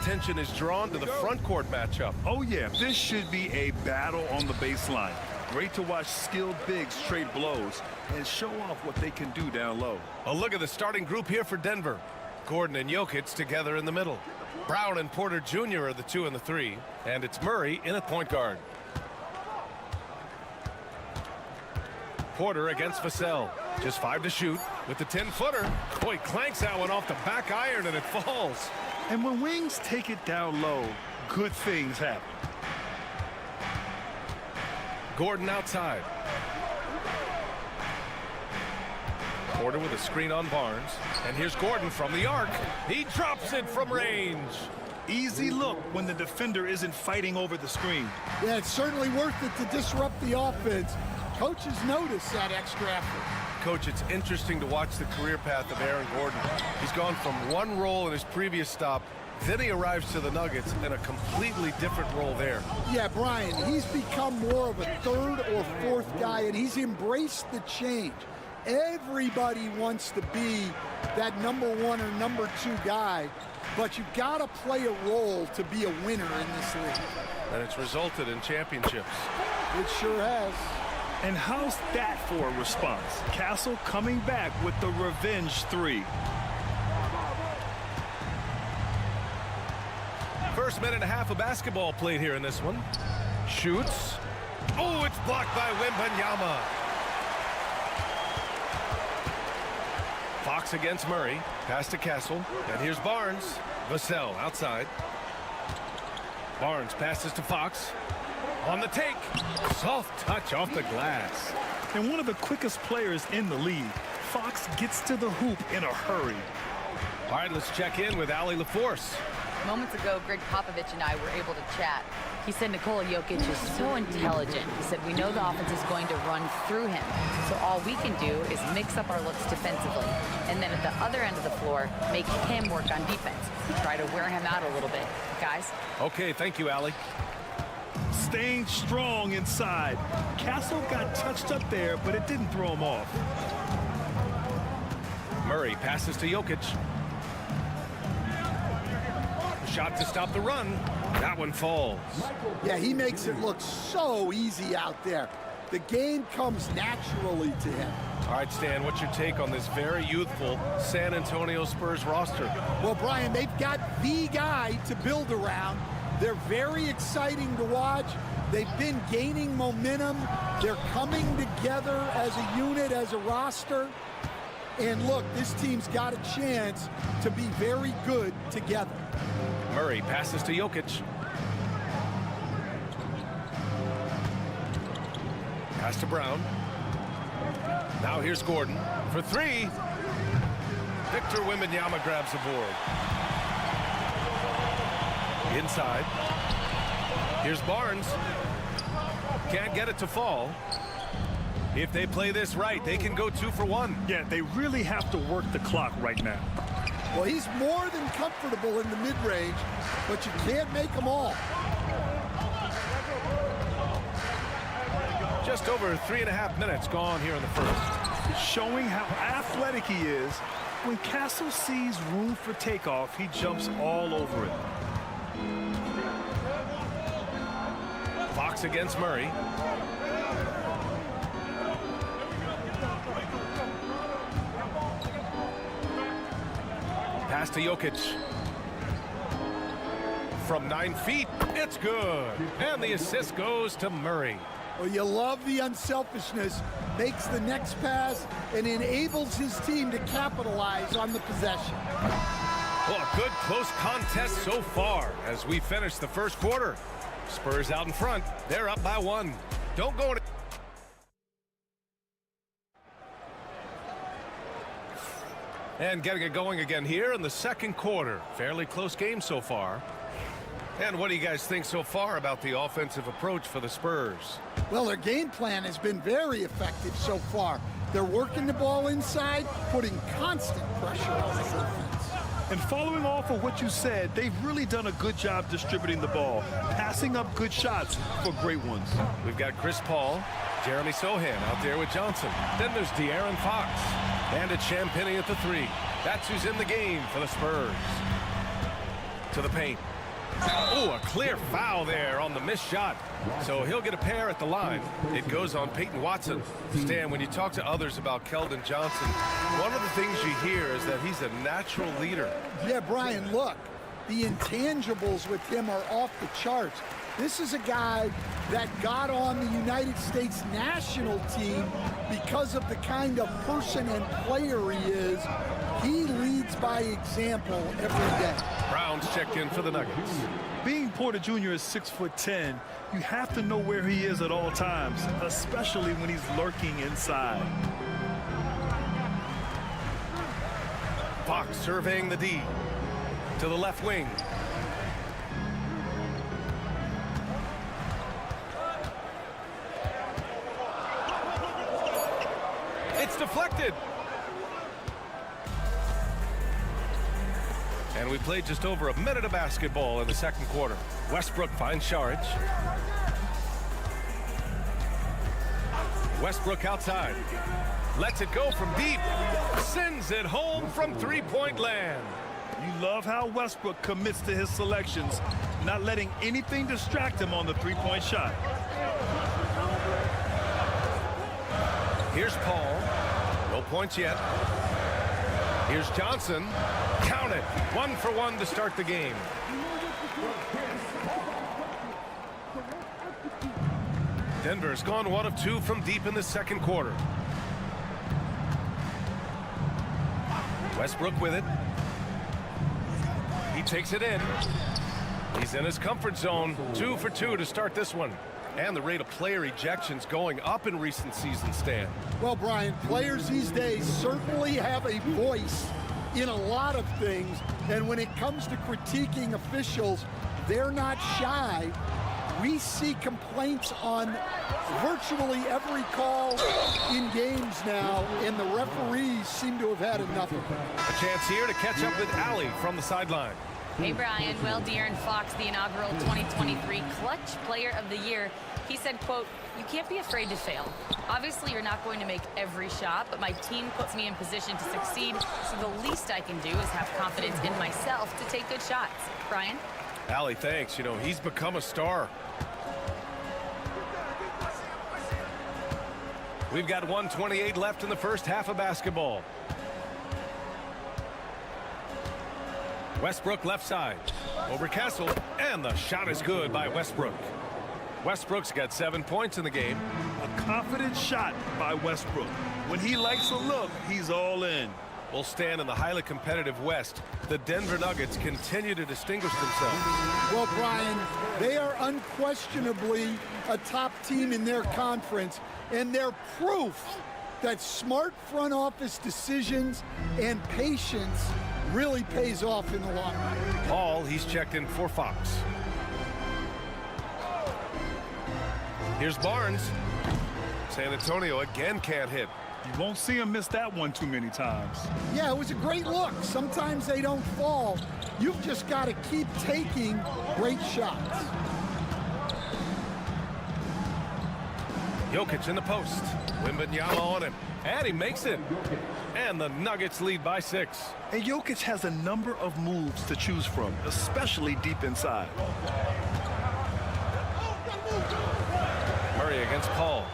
attention is drawn to the front court matchup. Oh, yeah, this should be a battle on the baseline. Great to watch skilled bigs trade blows and show off what they can do down low. A look at the starting group here for Denver. Gordon and Jokic together in the middle. Brown and Porter Jr. are the 2 and the 3. And it's Murray in at point guard. Porter against Vassell. Just 5 to shoot with the 10-footer. Boy, clanks that one off the back iron and it falls. And when wings take it down low, good things happen. Gordon outside. Porter with a screen on Barnes. And here's Gordon from the arc. He drops it from range. Easy look when the defender isn't fighting over the screen. Yeah, it's certainly worth it to disrupt the offense. Coaches notice that extra effort. Coach, it's interesting to watch the career path of Aaron Gordon. He's gone from one role in his previous stop, then he arrives to the Nuggets in a completely different role there. Yeah, Brian, he's become more of a third or fourth guy, and he's embraced the change. Everybody wants to be that number 1 or number 2 guy, but you've got to play a role to be a winner in this league. And it's resulted in championships. It sure has. And how's that for a response? Castle coming back with the revenge 3. First minute and a half of basketball played here in this one. Shoots. Oh, it's blocked by Wembanyama. Fox against Murray. Pass to Castle. And here's Barnes. Vassell outside. Barnes passes to Fox. On the take. Soft touch off the glass. And one of the quickest players in the league. Fox gets to the hoop in a hurry. All right, let's check in with Allie LaForce. Moments ago, Greg Popovich and I were able to chat. He said Nikola Jokic is so intelligent. He said we know the offense is going to run through him. So all we can do is mix up our looks defensively. And then at the other end of the floor, make him work on defense. Try to wear him out a little bit. Guys? Okay, thank you, Allie. Staying strong inside. Castle got touched up there, but it didn't throw him off. Murray passes to Jokic. Shot to stop the run. That one falls. Yeah, he makes it look so easy out there. The game comes naturally to him. All right, Stan, what's your take on this very youthful San Antonio Spurs roster? Well, Brian, they've got the guy to build around. They're very exciting to watch. They've been gaining momentum. They're coming together as a unit, as a roster. And look, this team's got a chance to be very good together. Murray passes to Jokic. Pass to Brown. Now here's Gordon for 3. Victor Wembanyama grabs the board. Inside. Here's Barnes. Can't get it to fall. If they play this right, they can go 2 for 1. Yeah, they really have to work the clock right now. Well, he's more than comfortable in the mid-range, but you can't make them all. Just over 3.5 minutes gone here in the first. Showing how athletic he is. When Castle sees room for takeoff, he jumps all over it. Fox against Murray. Pass to Jokic. From 9 feet, it's good. And the assist goes to Murray. Well, you love the unselfishness. Makes the next pass and enables his team to capitalize on the possession. Well, a good close contest so far as we finish the first quarter. Spurs out in front. They're up by 1. Don't go any... And getting it going again here in the second quarter. Fairly close game so far. And what do you guys think so far about the offensive approach for the Spurs? Well, their game plan has been very effective so far. They're working the ball inside, putting constant pressure on the defense. And following off of what you said, they've really done a good job distributing the ball, passing up good shots for great ones. We've got Chris Paul, Jeremy Sohan out there with Johnson. Then there's De'Aaron Fox. And it's Champagnie at the 3. That's who's in the game for the Spurs. to the paint. Oh, a clear foul there on the missed shot. So he'll get a pair at the line. It goes on Peyton Watson. Stan, when you talk to others about Keldon Johnson, one of the things you hear is that he's a natural leader. Yeah, Brian, look, the intangibles with him are off the charts. This is a guy that got on the United States national team because of the kind of person and player he is. He leads by example every day. Brown's checked in for the Nuggets. Being Porter Jr. is 6'10", you have to know where he is at all times, especially when he's lurking inside. Fox surveying the D to the left wing. It's deflected. And we played just over a minute of basketball in the second quarter. Westbrook finds Saric. Westbrook outside. Lets it go from deep. Sends it home from three-point land. You love how Westbrook commits to his selections, not letting anything distract him on the three-point shot. Here's Paul. No points yet. Here's Johnson. Count it. 1 for 1 to start the game. Denver's gone 1 of 2 from deep in the second quarter. Westbrook with it. He takes it in. He's in his comfort zone. 2 for 2 to start this one. And the rate of player ejections going up in recent seasons, Stan. Well, Brian, players these days certainly have a voice in a lot of things. And when it comes to critiquing officials, they're not shy. We see complaints on virtually every call in games now, and the referees seem to have had enough of it. A chance here to catch up with Allie from the sideline. Hey, Brian. Well, De'Aaron Fox, the inaugural 2023 Clutch Player of the Year, he said, quote, "You can't be afraid to fail. Obviously, you're not going to make every shot, but my team puts me in position to succeed, so the least I can do is have confidence in myself to take good shots." Brian? Allie, thanks. You know, he's become a star. We've got 1:28 left in the first half of basketball. Westbrook left side. Over Castle. And the shot is good by Westbrook. Westbrook's got 7 points in the game. A confident shot by Westbrook. When he likes a look, he's all in. Will stand in the highly competitive West. The Denver Nuggets continue to distinguish themselves. Well, Brian, they are unquestionably a top team in their conference, and they're proof that smart front office decisions and patience really pays off in the long run. Paul, he's checked in for Fox. Here's Barnes. San Antonio again can't hit. You won't see him miss that one too many times. Yeah, it was a great look. Sometimes they don't fall. You've just got to keep taking great shots. Jokic in the post. Wembanyama on him. And he makes it. And the Nuggets lead by 6. And Jokic has a number of moves to choose from, especially deep inside. Murray against Paul.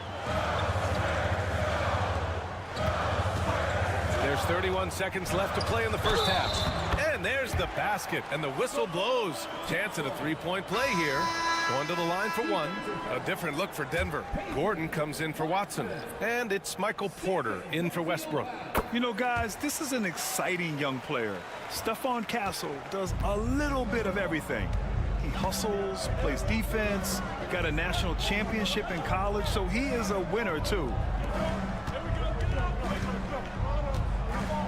There's 31 seconds left to play in the first half. And there's the basket, and the whistle blows. Chance at a three-point play here. Going to the line for one. A different look for Denver. Gordon comes in for Watson. And it's Michael Porter in for Westbrook. You know, guys, this is an exciting young player. Stephon Castle does a little bit of everything. He hustles, plays defense, got a national championship in college, so he is a winner, too.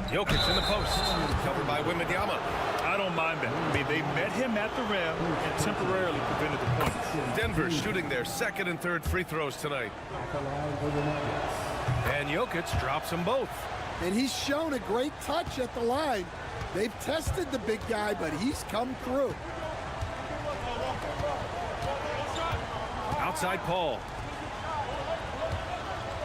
Jokic in the post. Covered by Wembanyama. I don't mind that. I mean, they met him at the rim and temporarily prevented the points. Denver shooting their second and third free throws tonight. And Jokic drops them both. And he's shown a great touch at the line. They've tested the big guy, but he's come through. Outside Paul.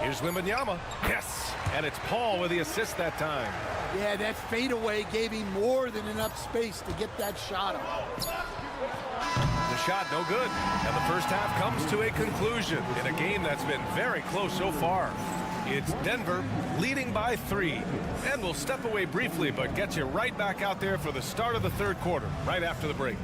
Here's Wembanyama. Yes. And it's Paul with the assist that time. Yeah, that fadeaway gave him more than enough space to get that shot up. The shot no good, and the first half comes to a conclusion in a game that's been very close so far. It's Denver leading by 3, and we'll step away briefly but get you right back out there for the start of the third quarter right after the break.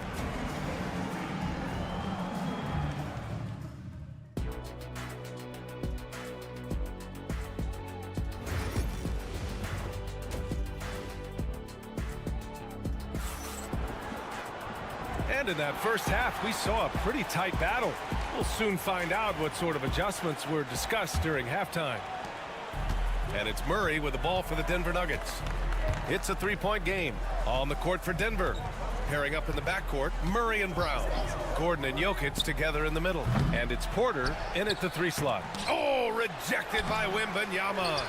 And in that first half, we saw a pretty tight battle. We'll soon find out what sort of adjustments were discussed during halftime. And it's Murray with the ball for the Denver Nuggets. It's a three-point game on the court for Denver. Pairing up in the backcourt, Murray and Brown. Gordon and Jokic together in the middle. And it's Porter in at the 3 slot. Oh, rejected by Wembanyama.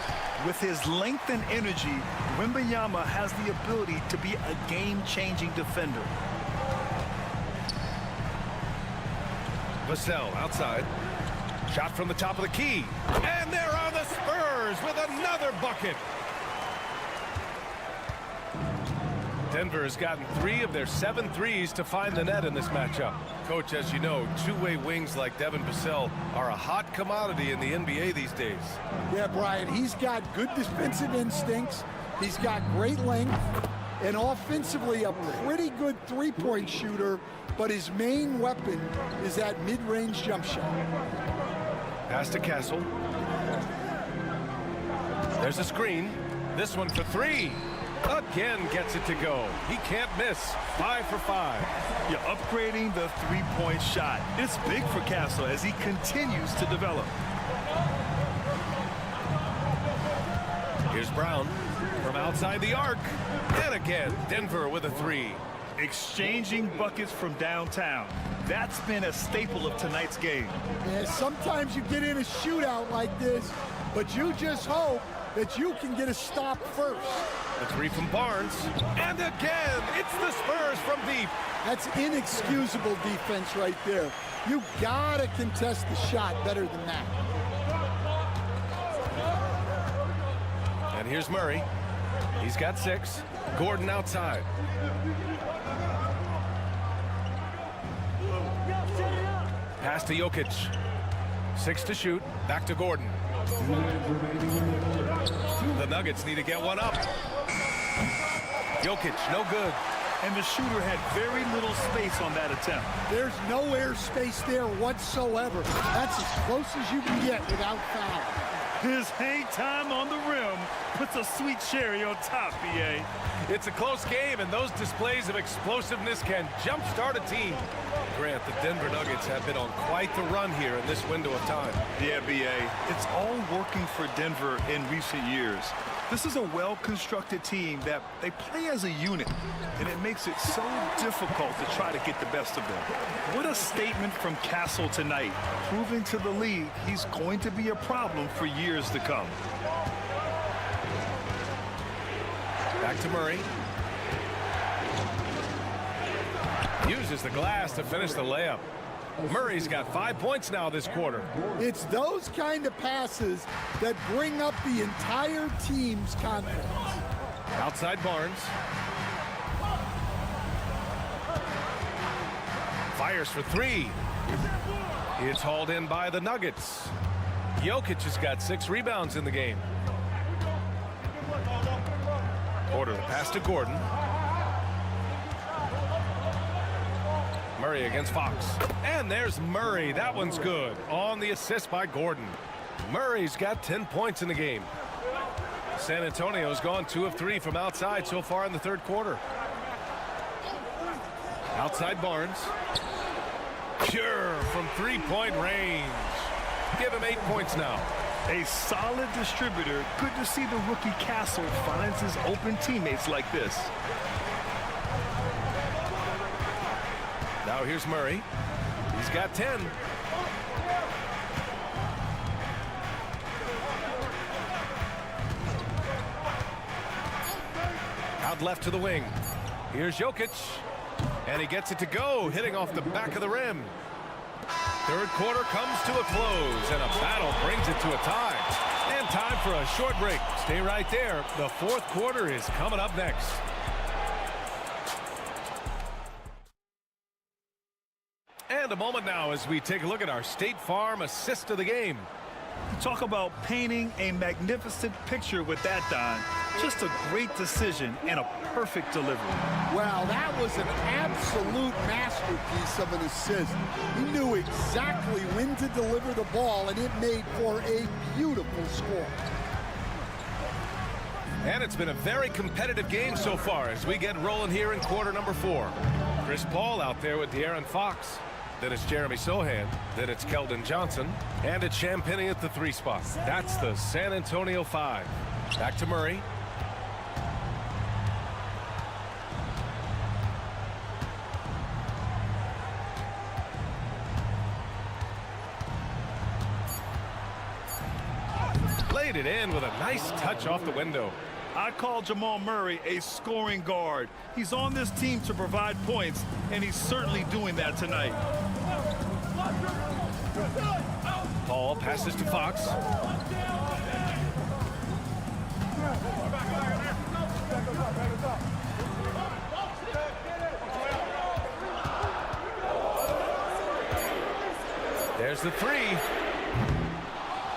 With his length and energy, Wembanyama has the ability to be a game-changing defender. Vassell outside. Shot from the top of the key. And there are the Spurs with another bucket. Denver has gotten 3 of their 7 threes to find the net in this matchup. Coach, as you know, two-way wings like Devin Vassell are a hot commodity in the NBA these days. Yeah, Brian, he's got good defensive instincts. He's got great length. And offensively, a pretty good three-point shooter. But his main weapon is that mid-range jump shot. Pass to Castle. There's a screen. This one for 3. Again gets it to go. He can't miss. 5 for 5. You're upgrading the three-point shot. It's big for Castle as he continues to develop. Here's Brown from outside the arc. And again, Denver with a 3. Exchanging buckets from downtown. That's been a staple of tonight's game. Yeah, sometimes you get in a shootout like this, but you just hope that you can get a stop first. The 3 from Barnes. And again, it's the Spurs from deep. That's inexcusable defense right there. You gotta contest the shot better than that. And here's Murray. He's got 6. Gordon outside. Pass to Jokic. 6 to shoot. Back to Gordon. The Nuggets need to get one up. Jokic, no good. And the shooter had very little space on that attempt. There's no air space there whatsoever. That's as close as you can get without foul. His hang time on the rim puts a sweet cherry on top, BA. It's a close game, and those displays of explosiveness can jumpstart a team. Grant, the Denver Nuggets have been on quite the run here in this window of time. Yeah, BA. It's all working for Denver in recent years. This is a well-constructed team that they play as a unit, and it makes it so difficult to try to get the best of them. What a statement from Castle tonight, proving to the league he's going to be a problem for years to come. Back to Murray. Uses the glass to finish the layup. Murray's got 5 points now this quarter. It's those kind of passes that bring up the entire team's confidence. Outside Barnes. Fires for 3. It's hauled in by the Nuggets. Jokic has got 6 rebounds in the game. Porter, the pass to Gordon. Murray against Fox. And there's Murray. That one's good. On the assist by Gordon. Murray's got 10 points in the game. San Antonio's gone 2 of 3 from outside so far in the third quarter. Outside Barnes. Pure from three-point range. Give him 8 points now. A solid distributor. Good to see the rookie Castle finds his open teammates like this. Now here's Murray. He's got 10. Out left to the wing. Here's Jokic. And he gets it to go, hitting off the back of the rim. Third quarter comes to a close, and a battle brings it to a tie. And time for a short break. Stay right there. The fourth quarter is coming up next. And a moment now as we take a look at our State Farm assist of the game. Talk about painting a magnificent picture with that, Don. Just a great decision and a perfect delivery. Well, that was an absolute masterpiece of an assist. He knew exactly when to deliver the ball, and it made for a beautiful score. And it's been a very competitive game so far as we get rolling here in quarter number 4. Chris Paul out there with De'Aaron Fox. Then it's Jeremy Sohan. Then it's Keldon Johnson. And it's Champagnie at the 3 spot. That's the San Antonio 5. Back to Murray. Laid it in with a nice touch off the window. I call Jamal Murray a scoring guard. He's on this team to provide points, and he's certainly doing that tonight. Paul passes to Fox. There's the 3.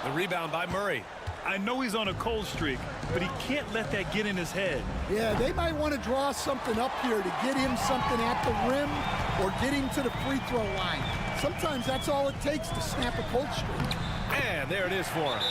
The rebound by Murray. I know he's on a cold streak, but he can't let that get in his head. Yeah, they might want to draw something up here to get him something at the rim or get him to the free throw line. Sometimes that's all it takes to snap a cold streak. And there it is for him.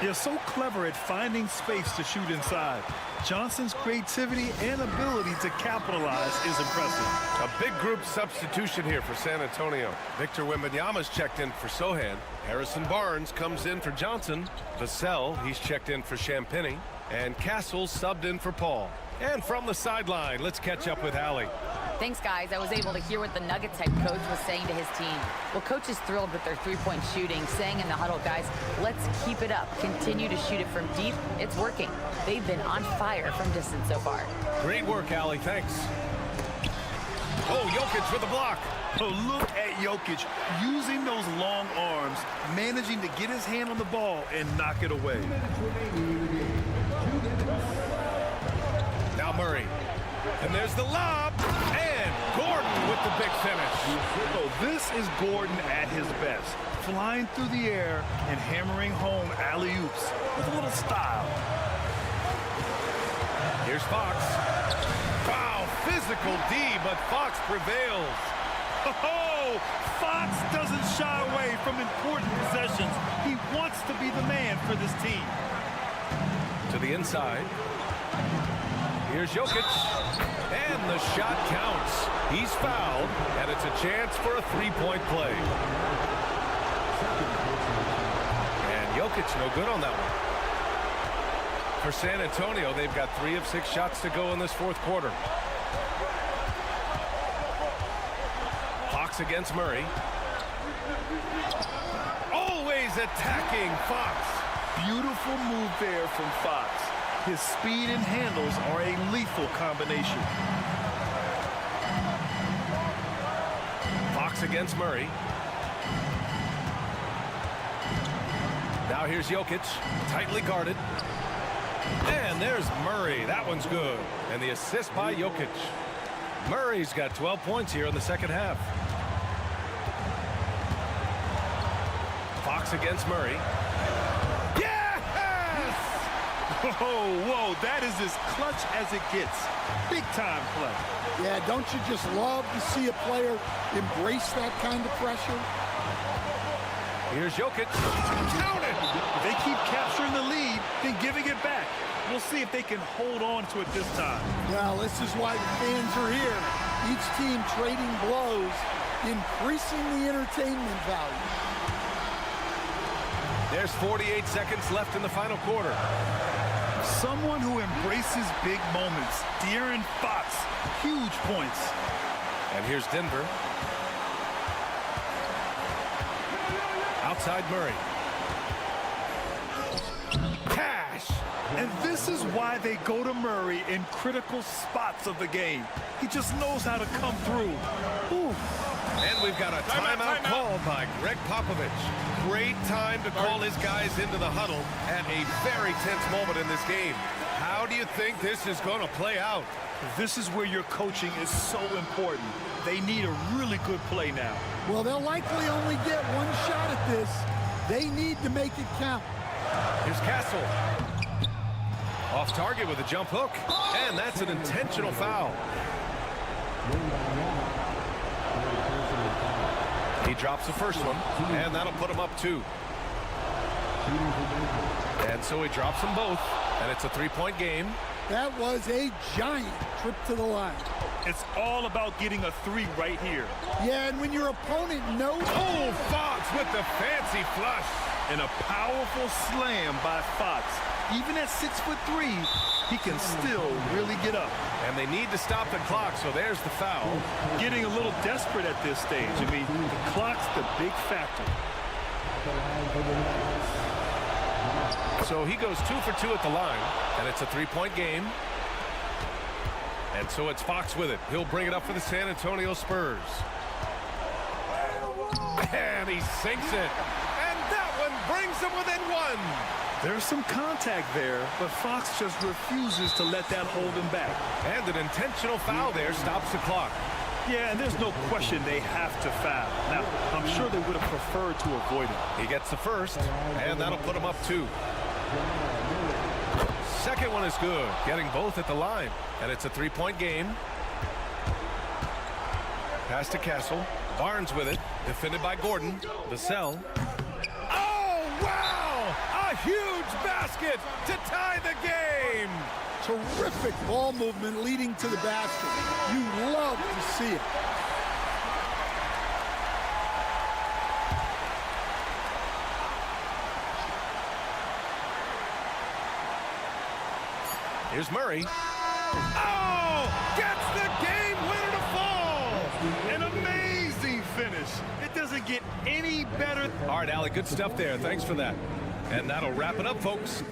They're so clever at finding space to shoot inside. Johnson's creativity and ability to capitalize is impressive. A big group substitution here for San Antonio. Victor Wembanyama's checked in for Sohan. Harrison Barnes comes in for Johnson. Vassell, he's checked in for Champagnie. And Castle subbed in for Paul. And from the sideline, let's catch up with Allie. Thanks, guys. I was able to hear what the Nuggets head coach was saying to his team. Well, coach is thrilled with their three-point shooting, saying in the huddle, guys, let's keep it up. Continue to shoot it from deep. It's working. They've been on fire from distance so far. Great work, Allie. Thanks. Oh, Jokic with the block. Oh, look at Jokic using those long arms, managing to get his hand on the ball and knock it away. Now Murray. And there's the lob. And Gordon with the big finish. Oh, this is Gordon at his best. Flying through the air and hammering home alley-oops with a little style. Here's Fox. Wow, physical D, but Fox prevails. Oh, Fox doesn't shy away from important possessions. He wants to be the man for this team. To the inside. Here's Jokic. And the shot counts. He's fouled, and it's a chance for a three-point play. And Jokic no good on that one. For San Antonio, they've got 3 of 6 shots to go in this fourth quarter. Fox against Murray. Always attacking Fox. Beautiful move there from Fox. His speed and handles are a lethal combination. Fox against Murray. Now here's Jokic, tightly guarded. And there's Murray. That one's good. And the assist by Jokic. Murray's got 12 points here in the second half. Fox against Murray. Whoa, that is as clutch as it gets. Big time play. Yeah, don't you just love to see a player embrace that kind of pressure? Here's Jokic. Count it! If they keep capturing the lead, then giving it back. We'll see if they can hold on to it this time. Well, this is why the fans are here. Each team trading blows, increasing the entertainment value. There's 48 seconds left in the final quarter. Someone who embraces big moments. De'Aaron Fox, huge points. And here's Denver. Outside Murray. Cash! And this is why they go to Murray in critical spots of the game. He just knows how to come through. Ooh. And we've got a timeout called by Greg Popovich. Great time to call his guys into the huddle at a very tense moment in this game. How do you think this is going to play out? This is where your coaching is so important. They need a really good play now. Well, they'll likely only get one shot at this. They need to make it count. Here's Castle. Off target with a jump hook. And that's an intentional foul. He drops the first one, and that'll put him up 2. And so he drops them both, and it's a 3-point game. That was a giant trip to the line. It's all about getting a 3 right here. Yeah, and when your opponent knows... Oh, Fox with the fancy flush. And a powerful slam by Fox. Even at 6'3", he can still really get up. And they need to stop the clock, so there's the foul. Getting a little desperate at this stage. I mean, the clock's the big factor. So he goes 2 for 2 at the line, and it's a 3-point game. And so it's Fox with it. He'll bring it up for the San Antonio Spurs. And he sinks it. And that one brings them within 1. There's some contact there, but Fox just refuses to let that hold him back. And an intentional foul there stops the clock. Yeah, and there's no question they have to foul. Now, I'm sure they would have preferred to avoid it. He gets the first, and that'll put him up 2. Second one is good, getting both at the line. And it's a 3-point game. Pass to Castle. Barnes with it. Defended by Gordon. Vassell. Oh, wow! A huge basket to tie the game! Terrific ball movement leading to the basket. You love to see it. Here's Murray. Oh! Gets the game winner to fall! An amazing finish. It doesn't get any better. All right, Allie, good stuff there. Thanks for that. And that'll wrap it up, folks.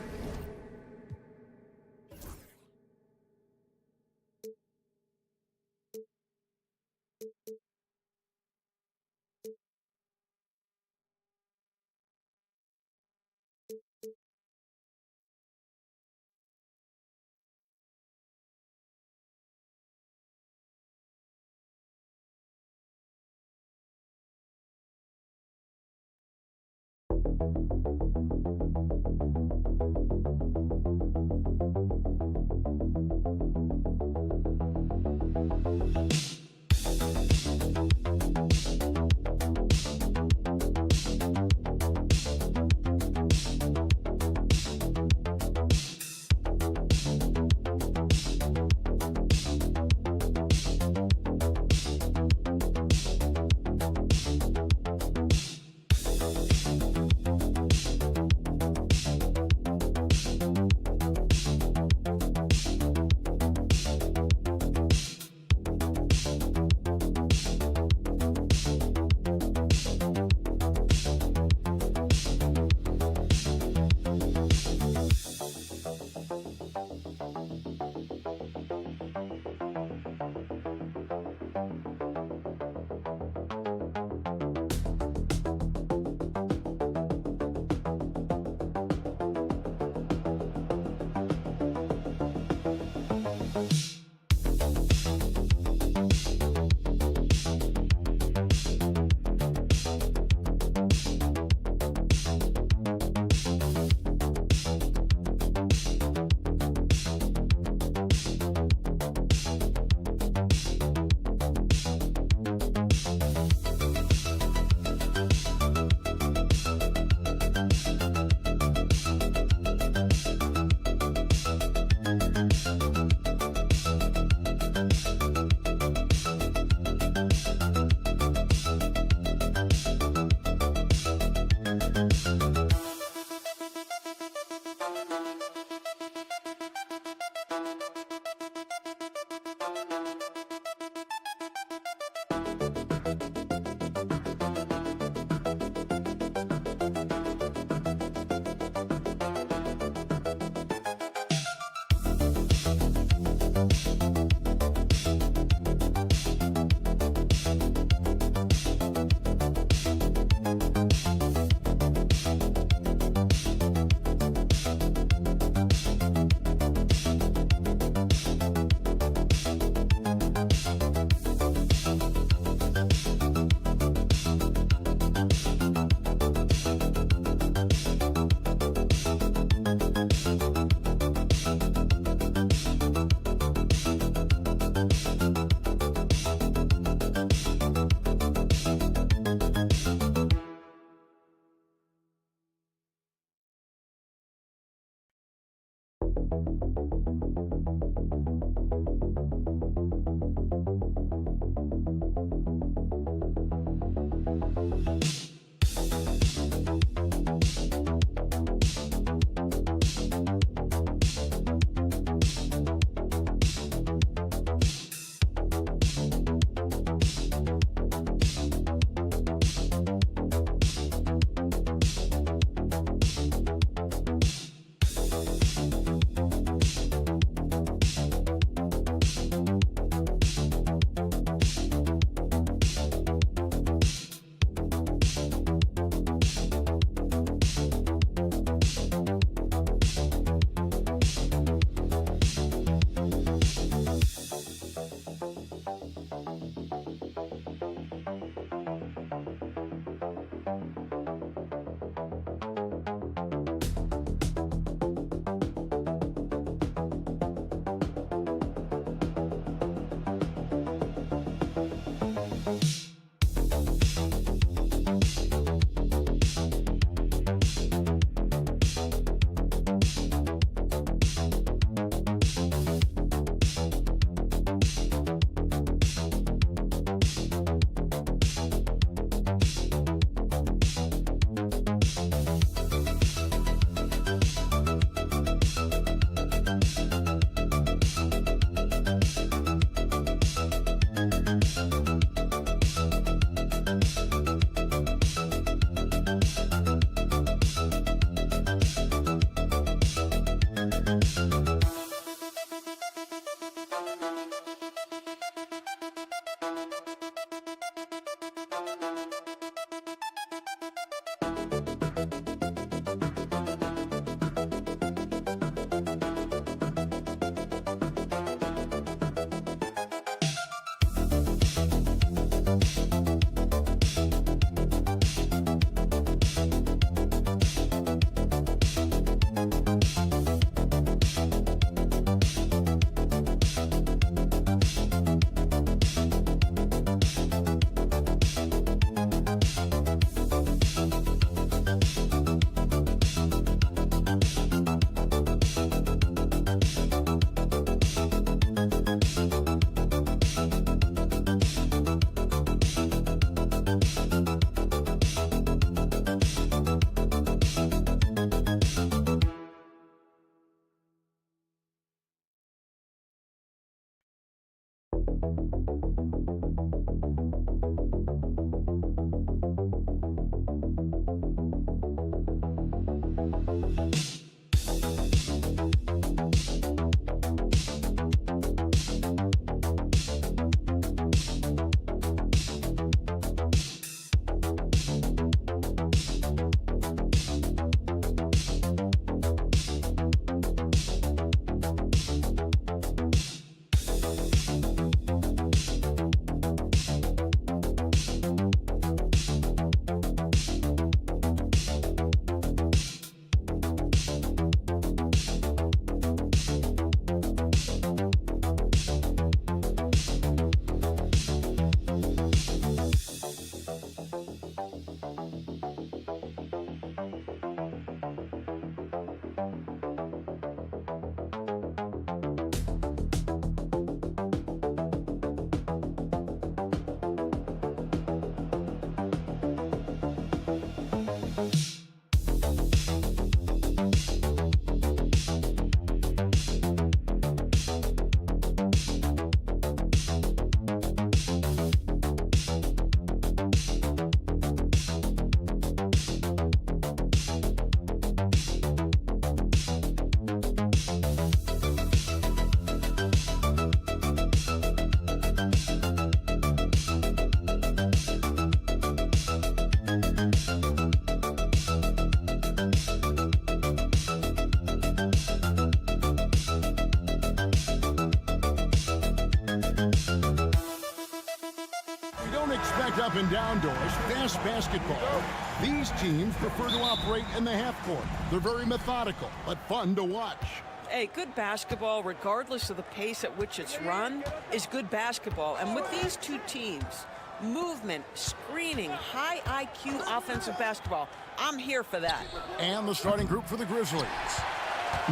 expect up and down doors, fast basketball. These teams prefer to operate in the half court. They're very methodical, but fun to watch. Hey, good basketball, regardless of the pace at which it's run, is good basketball. And with these two teams, movement, screening, high IQ offensive basketball, I'm here for that. And the starting group for the Grizzlies.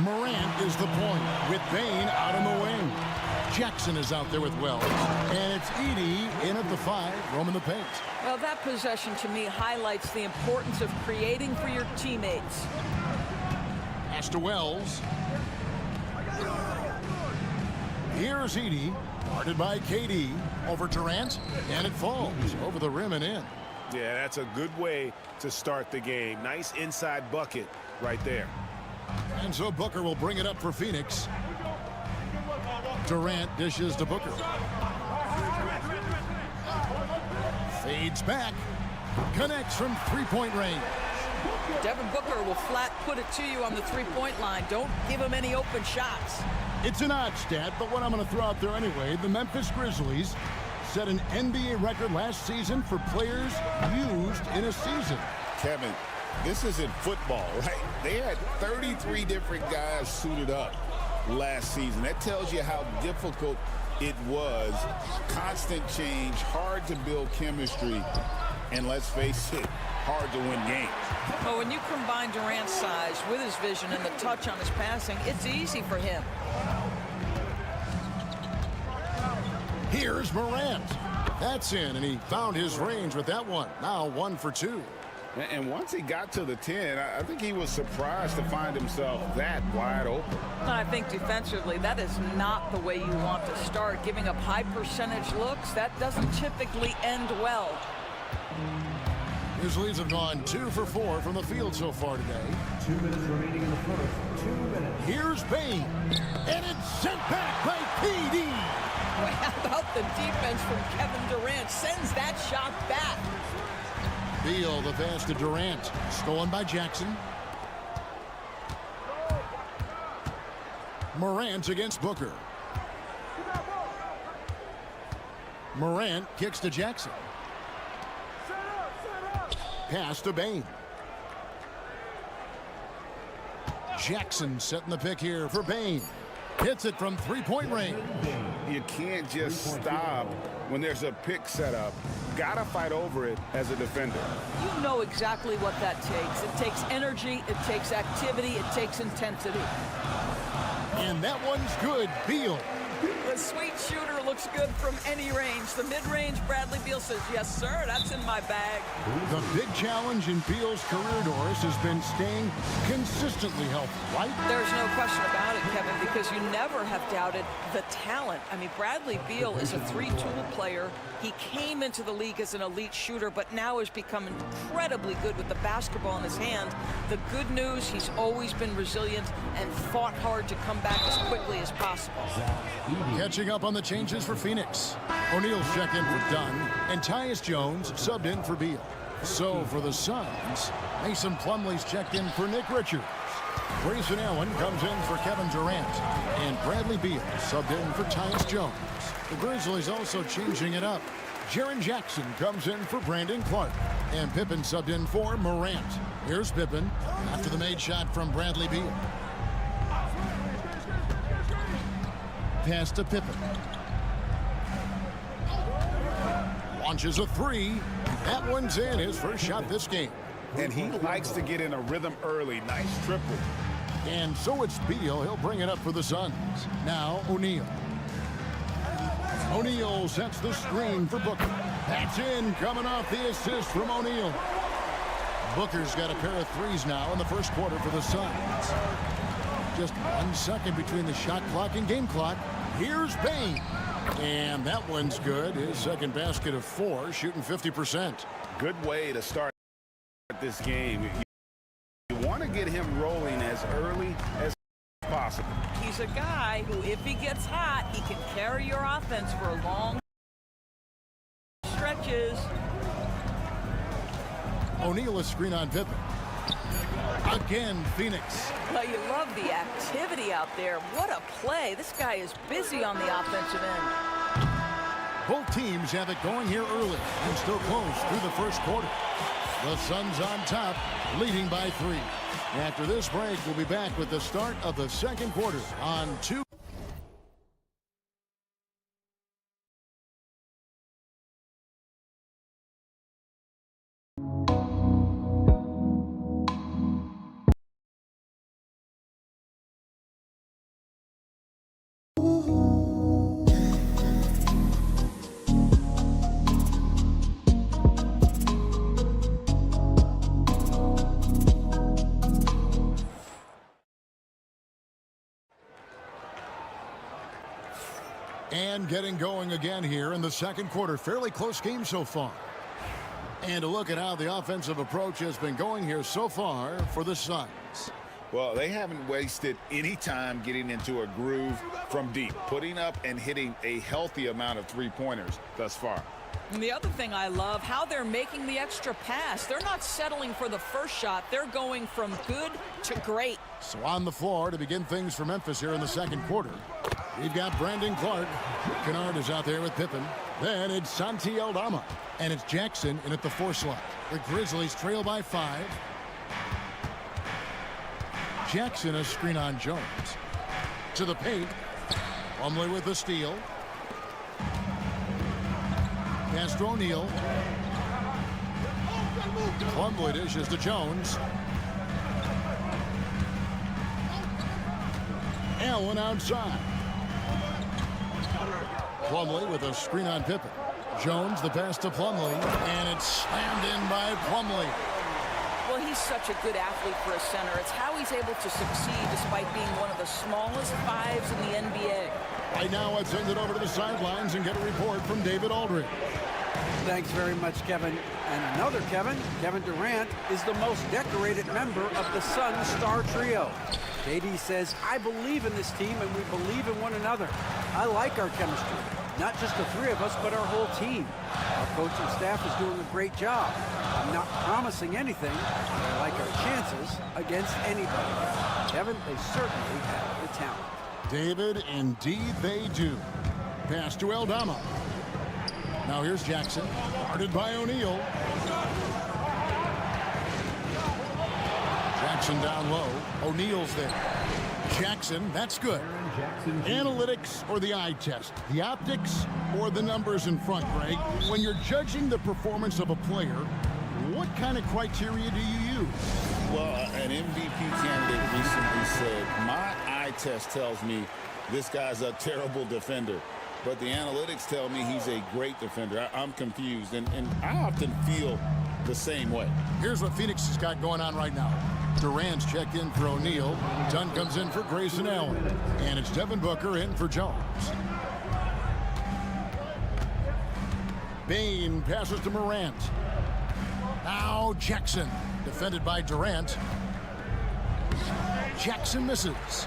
Morant is the point with Bain out on the wing. Jackson is out there with Wells. And it's Edey in at the 5, roaming the paint. Well, that possession to me highlights the importance of creating for your teammates. Pass to Wells. Here's Edey, guarded by KD, over Durant, and it falls over the rim and in. Yeah, that's a good way to start the game. Nice inside bucket right there. And so Booker will bring it up for Phoenix. Durant dishes to Booker. Fades back. Connects from three-point range. Devin Booker will flat put it to you on the three-point line. Don't give him any open shots. It's an odd stat, but what I'm going to throw out there anyway. The Memphis Grizzlies set an NBA record last season for players used in a season. Kevin, this isn't football, right? They had 33 different guys suited up last season. That tells you how difficult it was. Constant change, hard to build chemistry, and let's face it, hard to win games. Well, when you combine Durant's size with his vision and the touch on his passing, it's easy for him. Here's Morant. That's in, and he found his range with that one. Now 1 for 2. And once he got to the 10, I think he was surprised to find himself that wide open. I think defensively, that is not the way you want to start. Giving up high percentage looks, that doesn't typically end well. Grizzlies have gone 2 for 4 from the field so far today. 2 minutes remaining in the first. 2 minutes. Here's Bain, and it's sent back by KD. Well, how about the defense from Kevin Durant? Sends that shot back. Beal, the pass to Durant. Stolen by Jackson. Morant against Booker. Morant kicks to Jackson. Pass to Bain. Jackson setting the pick here for Bain. Hits it from three-point range. You can't just stop when there's a pick set up. Gotta fight over it as a defender. You know exactly what that takes. It takes energy, it takes activity, it takes intensity. And that one's good. Beal. The sweet shooter looks good from any range. The mid-range, Bradley Beal says, yes, sir, that's in my bag. The big challenge in Beal's career, Doris, has been staying consistently healthy, right? There's no question about it, Kevin, because you never have doubted the talent. I mean, Bradley Beal is a three-tool player. He came into the league as an elite shooter, but now has become incredibly good with the basketball in his hand. The good news, he's always been resilient and fought hard to come back as quickly as possible. Catching up on the changes for Phoenix. O'Neal's checked in for Dunn, and Tyus Jones subbed in for Beal. So for the Suns, Mason Plumlee's checked in for Nick Richards. Grayson Allen comes in for Kevin Durant, and Bradley Beal subbed in for Tyus Jones. The Grizzlies also changing it up. Jaren Jackson comes in for Brandon Clark, and Pippen subbed in for Morant. Here's Pippen after the made shot from Bradley Beal. Pass to Pippen. Launches a three. That one's in, his first shot this game. And he likes to get in a rhythm early. Nice triple. And so it's Beal. He'll bring it up for the Suns. Now O'Neal. O'Neal sets the screen for Booker. That's in, coming off the assist from O'Neal. Booker's got a pair of threes now in the first quarter for the Suns. Just 1 second between the shot clock and game clock. Here's Bain. And that one's good. His second basket of 4, shooting 50%. Good way to start this game. You want to get him rolling as early as possible. He's a guy who, if he gets hot, he can carry your offense for long stretches. O'Neal is screen on Pippen. Again, Phoenix. Well, you love the activity out there. What a play. This guy is busy on the offensive end. Both teams have it going here early and still close through the first quarter. The Suns on top, leading by 3. After this break, we'll be back with the start of the second quarter on 2. Momentum getting going again here in the second quarter. Fairly close game so far. And a look at how the offensive approach has been going here so far for the Suns. Well, they haven't wasted any time getting into a groove from deep, putting up and hitting a healthy amount of three-pointers thus far. And the other thing I love, how they're making the extra pass. They're not settling for the first shot. They're going from good to great. So on the floor to begin things for Memphis here in the second quarter. We've got Brandon Clark. Kennard is out there with Pippen. Then it's Santi Aldama. And it's Jackson in at the 4 slot. The Grizzlies trail by 5. Jackson a screen on Jones. To the paint. Plumlee with the steal. Pass to O'Neal. Plumlee dishes to Jones. Allen outside. Plumlee with a screen on Pippen. Jones the pass to Plumlee, and it's slammed in by Plumlee. Well, he's such a good athlete for a center. It's how he's able to succeed despite being one of the smallest 5s in the NBA. Right now, let's send it over to the sidelines and get a report from David Aldridge. Thanks very much, Kevin. And another Kevin, Kevin Durant, is the most decorated member of the Suns star trio. KD says, I believe in this team and we believe in one another. I like our chemistry. Not just the 3 of us, but our whole team. Our coaching staff is doing a great job. I'm not promising anything, but I like our chances against anybody. Kevin, they certainly have the talent. David, indeed they do. Pass to Aldama. Now here's Jackson. Guarded by O'Neal. Jackson down low. O'Neal's there. Jackson, that's good. Analytics or the eye test? The optics or the numbers in front, Greg? When you're judging the performance of a player, what kind of criteria do you use? Well, an MVP candidate recently said, my eye test tells me this guy's a terrible defender, but the analytics tell me he's a great defender. I'm confused, and I often feel the same way. Here's what Phoenix has got going on right now. Durant's checked in for O'Neal. Dunn comes in for Grayson Allen. And it's Devin Booker in for Jones. Bain passes to Morant. Now Jackson, defended by Durant. Jackson misses.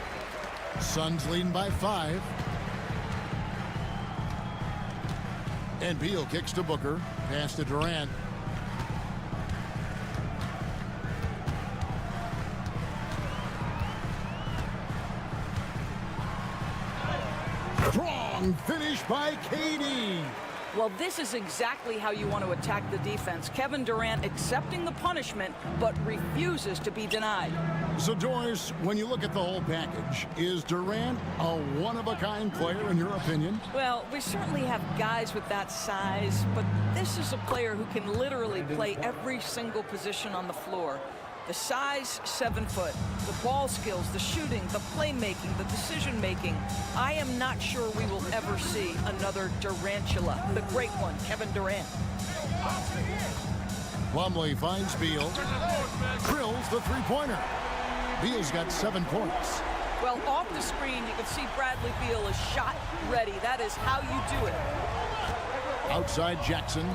Suns leading by 5. And Beal kicks to Booker. Pass to Durant. Strong finish by KD. Well, this is exactly how you want to attack the defense. Kevin Durant accepting the punishment, but refuses to be denied. So, Doris, when you look at the whole package, is Durant a one-of-a-kind player in your opinion? Well, we certainly have guys with that size, but this is a player who can literally play every single position on the floor. The size, 7 foot. The ball skills, the shooting, the playmaking, the decision-making. I am not sure we will ever see another Durantula, the great one, Kevin Durant. Plumlee finds Beal. Drills the three-pointer. Beal's got 7 points. Well, off the screen, you can see Bradley Beal is shot ready. That is how you do it. Outside Jackson.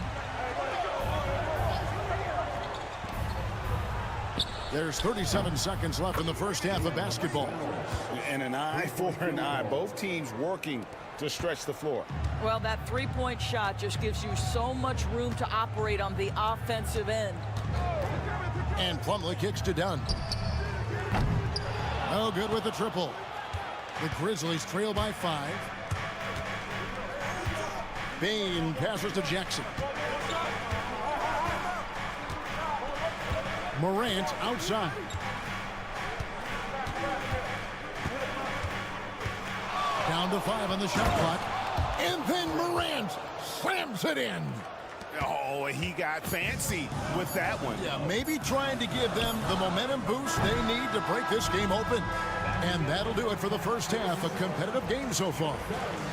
There's 37 seconds left in the first half of basketball. And an eye for an eye. Both teams working to stretch the floor. Well, that three-point shot just gives you so much room to operate on the offensive end. And Plumlee kicks to Dunn. No good with the triple. The Grizzlies trail by 5. Bain passes to Jackson. Morant outside. Down to 5 on the shot clock. And then Morant slams it in. Oh, he got fancy with that one. Yeah, maybe trying to give them the momentum boost they need to break this game open. And that'll do it for the first half. A competitive game so far.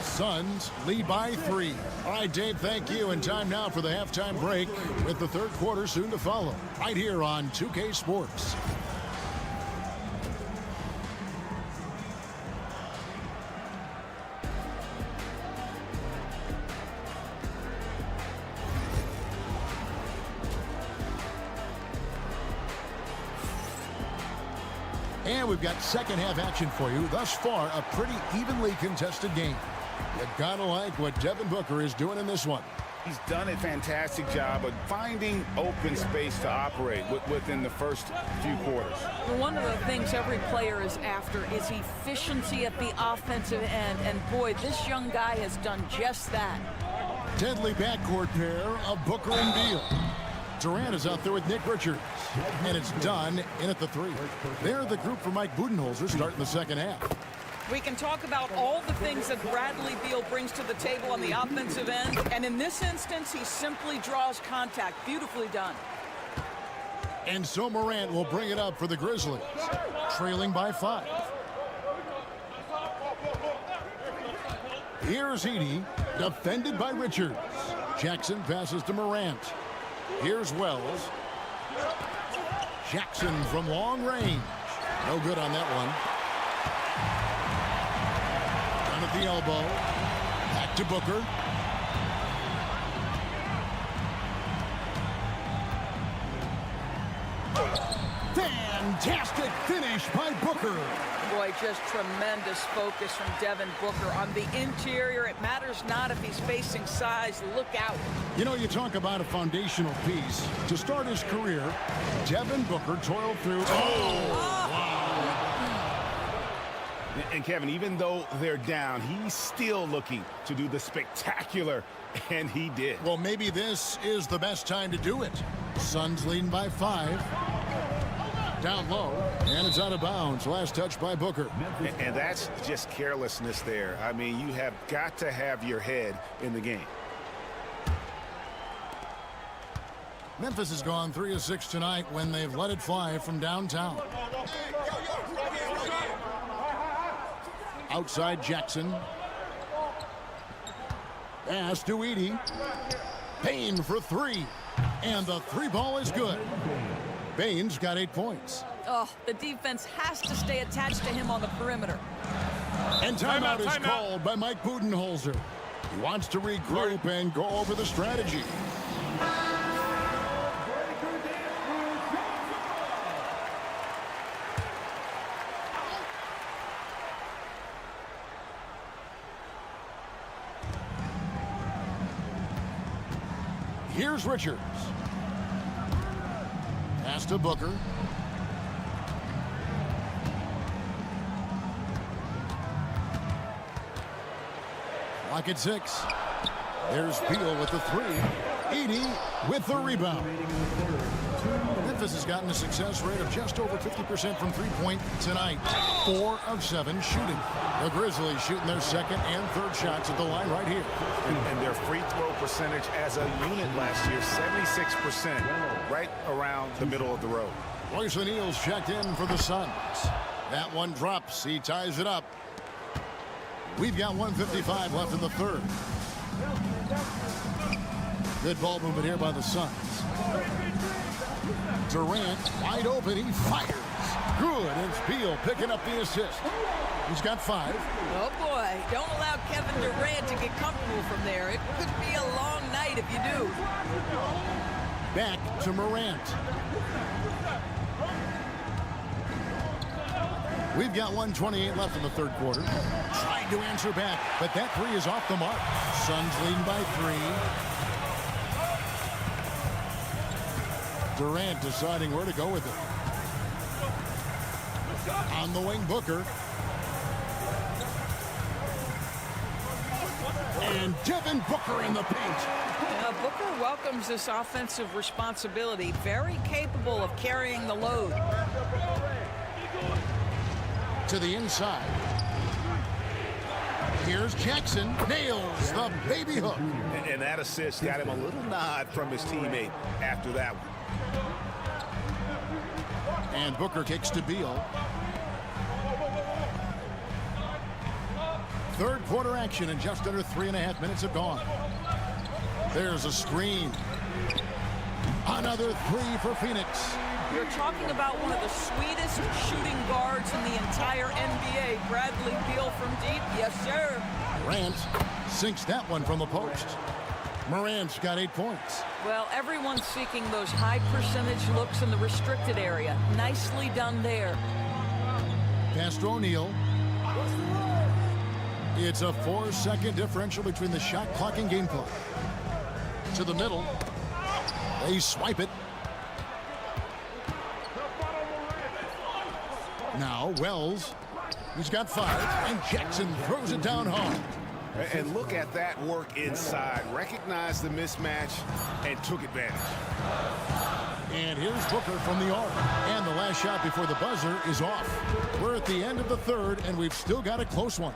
Suns lead by 3. All right, Dave, thank you. And time now for the halftime break with the third quarter soon to follow. Right here on 2K Sports. And we've got second half action for you. Thus far, a pretty evenly contested game. You gotta like what Devin Booker is doing in this one. He's done a fantastic job of finding open space to operate within the first few quarters. One of the things every player is after is efficiency at the offensive end. And boy, this young guy has done just that. Deadly backcourt pair of Booker and Beal. Durant is out there with Nick Richards. And it's done in at the 3. They're the group for Mike Budenholzer starting the second half. We can talk about all the things that Bradley Beal brings to the table on the offensive end. And in this instance, he simply draws contact. Beautifully done. And so Morant will bring it up for the Grizzlies, trailing by 5. Here's Edey, defended by Richards. Jackson passes to Morant. Here's Wells. Jackson from long range. No good on that one. Down at the elbow. Back to Booker. Fantastic finish by Booker. Boy, just tremendous focus from Devin Booker. On the interior, it matters not if he's facing size. Look out. You know, you talk about a foundational piece. To start his career, Devin Booker toiled through. And Kevin, even though they're down, he's still looking to do the spectacular, and he did. Well, maybe this is the best time to do it. Suns leading by 5. Down low, and it's out of bounds. Last touch by Booker. And that's just carelessness there. I mean, you have got to have your head in the game. Memphis has gone 3 of 6 tonight when they've let it fly from downtown. Outside Jackson. Pass to Edey. Payne for 3. And the 3 ball is good. Baines got 8 points. Oh, the defense has to stay attached to him on the perimeter. And timeout is called by Mike Budenholzer. He wants to regroup and go over the strategy. Here's Richards. Pass to Booker. Clock at 6. There's Beal with the 3. Edey with the rebound. Memphis has gotten a success rate of just over 50% from three-point tonight. 4 of 7 shooting. The Grizzlies shooting their second and third shots at the line right here. And their free throw percentage as a unit last year, 76%, right around the middle of the road. Royce O'Neal's checked in for the Suns. That one drops. He ties it up. We've got 1:55 left in the third. Good ball movement here by the Suns. Durant wide open. He fires. Good. It's Beal picking up the assist. He's got 5. Oh, boy. Don't allow Kevin Durant to get comfortable from there. It could be a long night if you do. Back to Morant. We've got 1:28 left in the third quarter. Trying to answer back, but that 3 is off the mark. Suns leading by 3. Durant deciding where to go with it. On the wing, Booker. And Devin Booker in the paint. Booker welcomes this offensive responsibility. Very capable of carrying the load. To the inside. Here's Jackson. Nails the baby hook. And that assist got him a little nod from his teammate after that one. And Booker kicks to Beal. Third quarter action, and just under 3.5 minutes have gone. There's a screen. Another 3 for Phoenix. You're talking about one of the sweetest shooting guards in the entire NBA. Bradley Beal from deep. Yes, sir. Morant sinks that one from the post. Morant's got 8 points. Well, everyone's seeking those high percentage looks in the restricted area. Nicely done there. Pass to O'Neal. It's a 4-second differential between the shot clock and game clock. To the middle. They swipe it. Now Wells. He's got 5. And Jackson throws it down hard. And look at that work inside. Recognized the mismatch and took advantage. And here's Booker from the arc. And the last shot before the buzzer is off. We're at the end of the third, and we've still got a close one.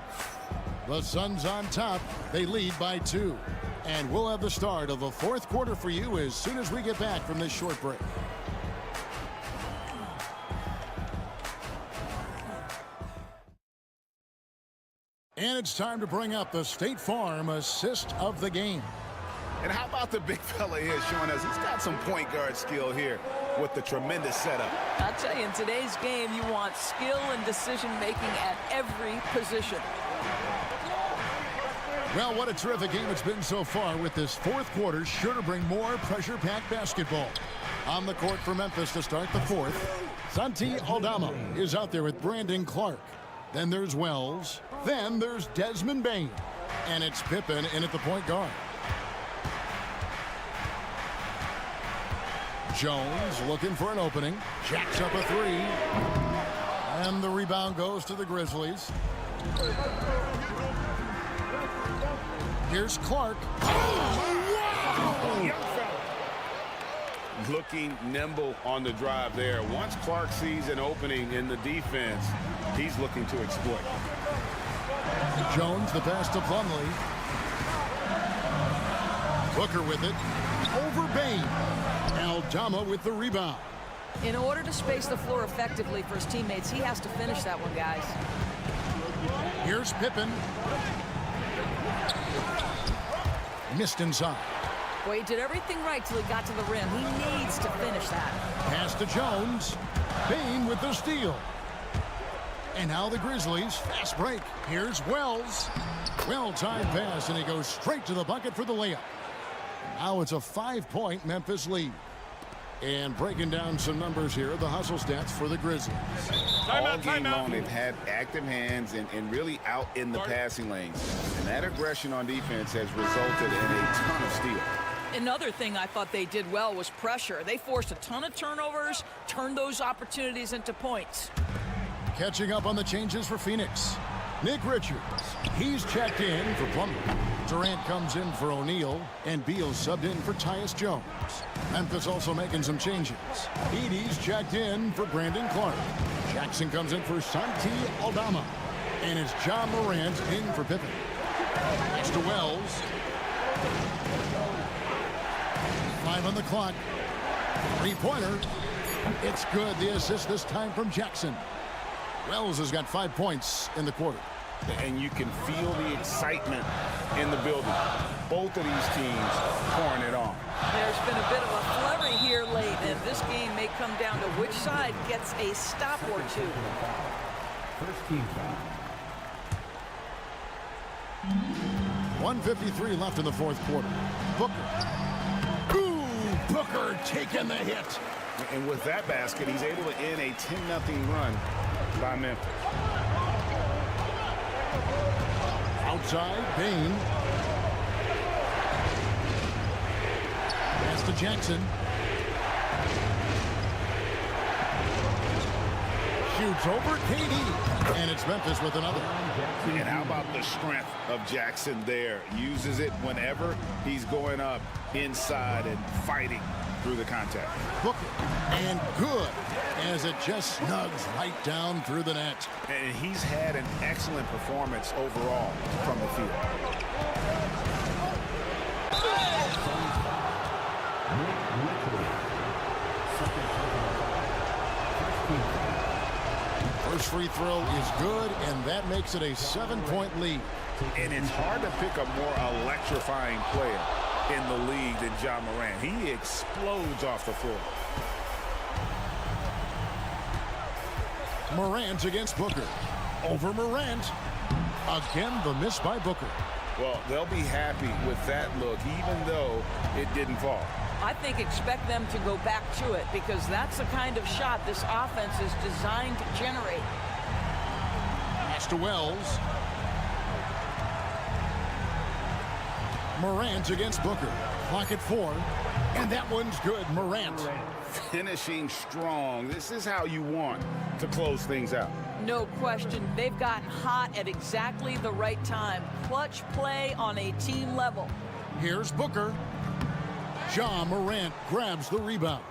The Suns on top. They lead by 2. And we'll have the start of the fourth quarter for you as soon as we get back from this short break. And it's time to bring up the State Farm assist of the game. And how about the big fella here showing us he's got some point guard skill here with the tremendous setup. I'll tell you, in today's game, you want skill and decision-making at every position. Well, what a terrific game it's been so far, with this fourth quarter sure to bring more pressure-packed basketball. On the court for Memphis to start the fourth, Santi Aldama is out there with Brandon Clark. Then there's Wells. Then there's Desmond Bane. And it's Pippen in at the point guard. Jones looking for an opening. Jacks up a 3. And the rebound goes to the Grizzlies. Here's Clark. Oh, wow. Looking nimble on the drive there. Once Clark sees an opening in the defense, he's looking to exploit. Jones, the pass to Plumlee. Booker with it. Over Bane. Aldama with the rebound. In order to space the floor effectively for his teammates, he has to finish that one, guys. Here's Pippen. Missed inside. Well, he did everything right till he got to the rim. He needs to finish that. Pass to Jones. Bane with the steal. And now the Grizzlies. Fast break. Here's Wells. Well-timed pass, and he goes straight to the bucket for the layup. Now it's a 5-point Memphis lead. And breaking down some numbers here, the hustle stats for the Grizzlies. All game long, they've had active hands and really out in the passing lanes. And that aggression on defense has resulted in a ton of steals. Another thing I thought they did well was pressure. They forced a ton of turnovers, turned those opportunities into points. Catching up on the changes for Phoenix. Nick Richards, he's checked in for Plumlee. Durant comes in for O'Neal, and Beal subbed in for Tyus Jones. Memphis also making some changes. Edey's checked in for Brandon Clark. Jackson comes in for Santi Aldama. And it's John Morant in for Pippen. Next to Wells. 5 on the clock. 3-pointer. It's good. The assist this time from Jackson. Wells has got 5 points in the quarter. And you can feel the excitement in the building. Both of these teams pouring it on. There's been a bit of a flurry here late, and this game may come down to which side gets a stop or two. First team foul. 1:53 left in the fourth quarter. Booker. Ooh, Booker taking the hit. And with that basket, he's able to end a 10-0 run by Memphis. Outside, Bane. Pass to Jackson. Shoots over KD. And it's Memphis with another. And how about the strength of Jackson there? Uses it whenever he's going up inside and fighting through the contact. Booker. And good, as it just snugs right down through the net. And he's had an excellent performance overall from the field. First free throw is good, and that makes it a 7-point lead. And it's hard to pick a more electrifying player in the league than John Morant. He explodes off the floor. Morant against Booker. Over Morant. Again, the miss by Booker. Well, they'll be happy with that look, even though it didn't fall. I think expect them to go back to it, because that's the kind of shot this offense is designed to generate. Pass to Wells. Morant against Booker. Clock at 4. And that one's good. Morant. Finishing strong. This is how you want to close things out. No question. They've gotten hot at exactly the right time. Clutch play on a team level. Here's Booker. Ja Morant grabs the rebound.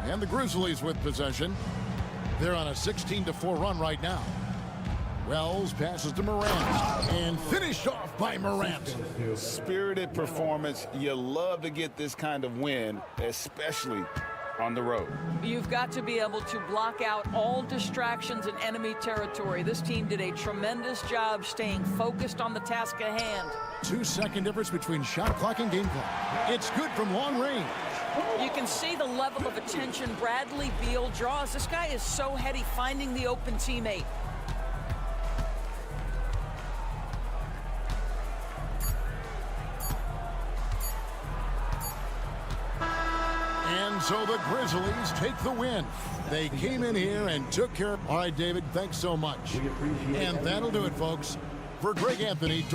And the Grizzlies with possession. They're on a 16-4 run right now. Wells passes to Morant. And finished off by Morant. Spirited performance. You love to get this kind of win, especially on the road. You've got to be able to block out all distractions in enemy territory. This team did a tremendous job staying focused on the task at hand. 2-second difference between shot clock and game clock. It's good from long range. You can see the level of attention Bradley Beal draws. This guy is so heady finding the open teammate. And so the Grizzlies take the win. They came in here and took care of... All right, David, thanks so much. And that'll do it, folks. For Greg Anthony,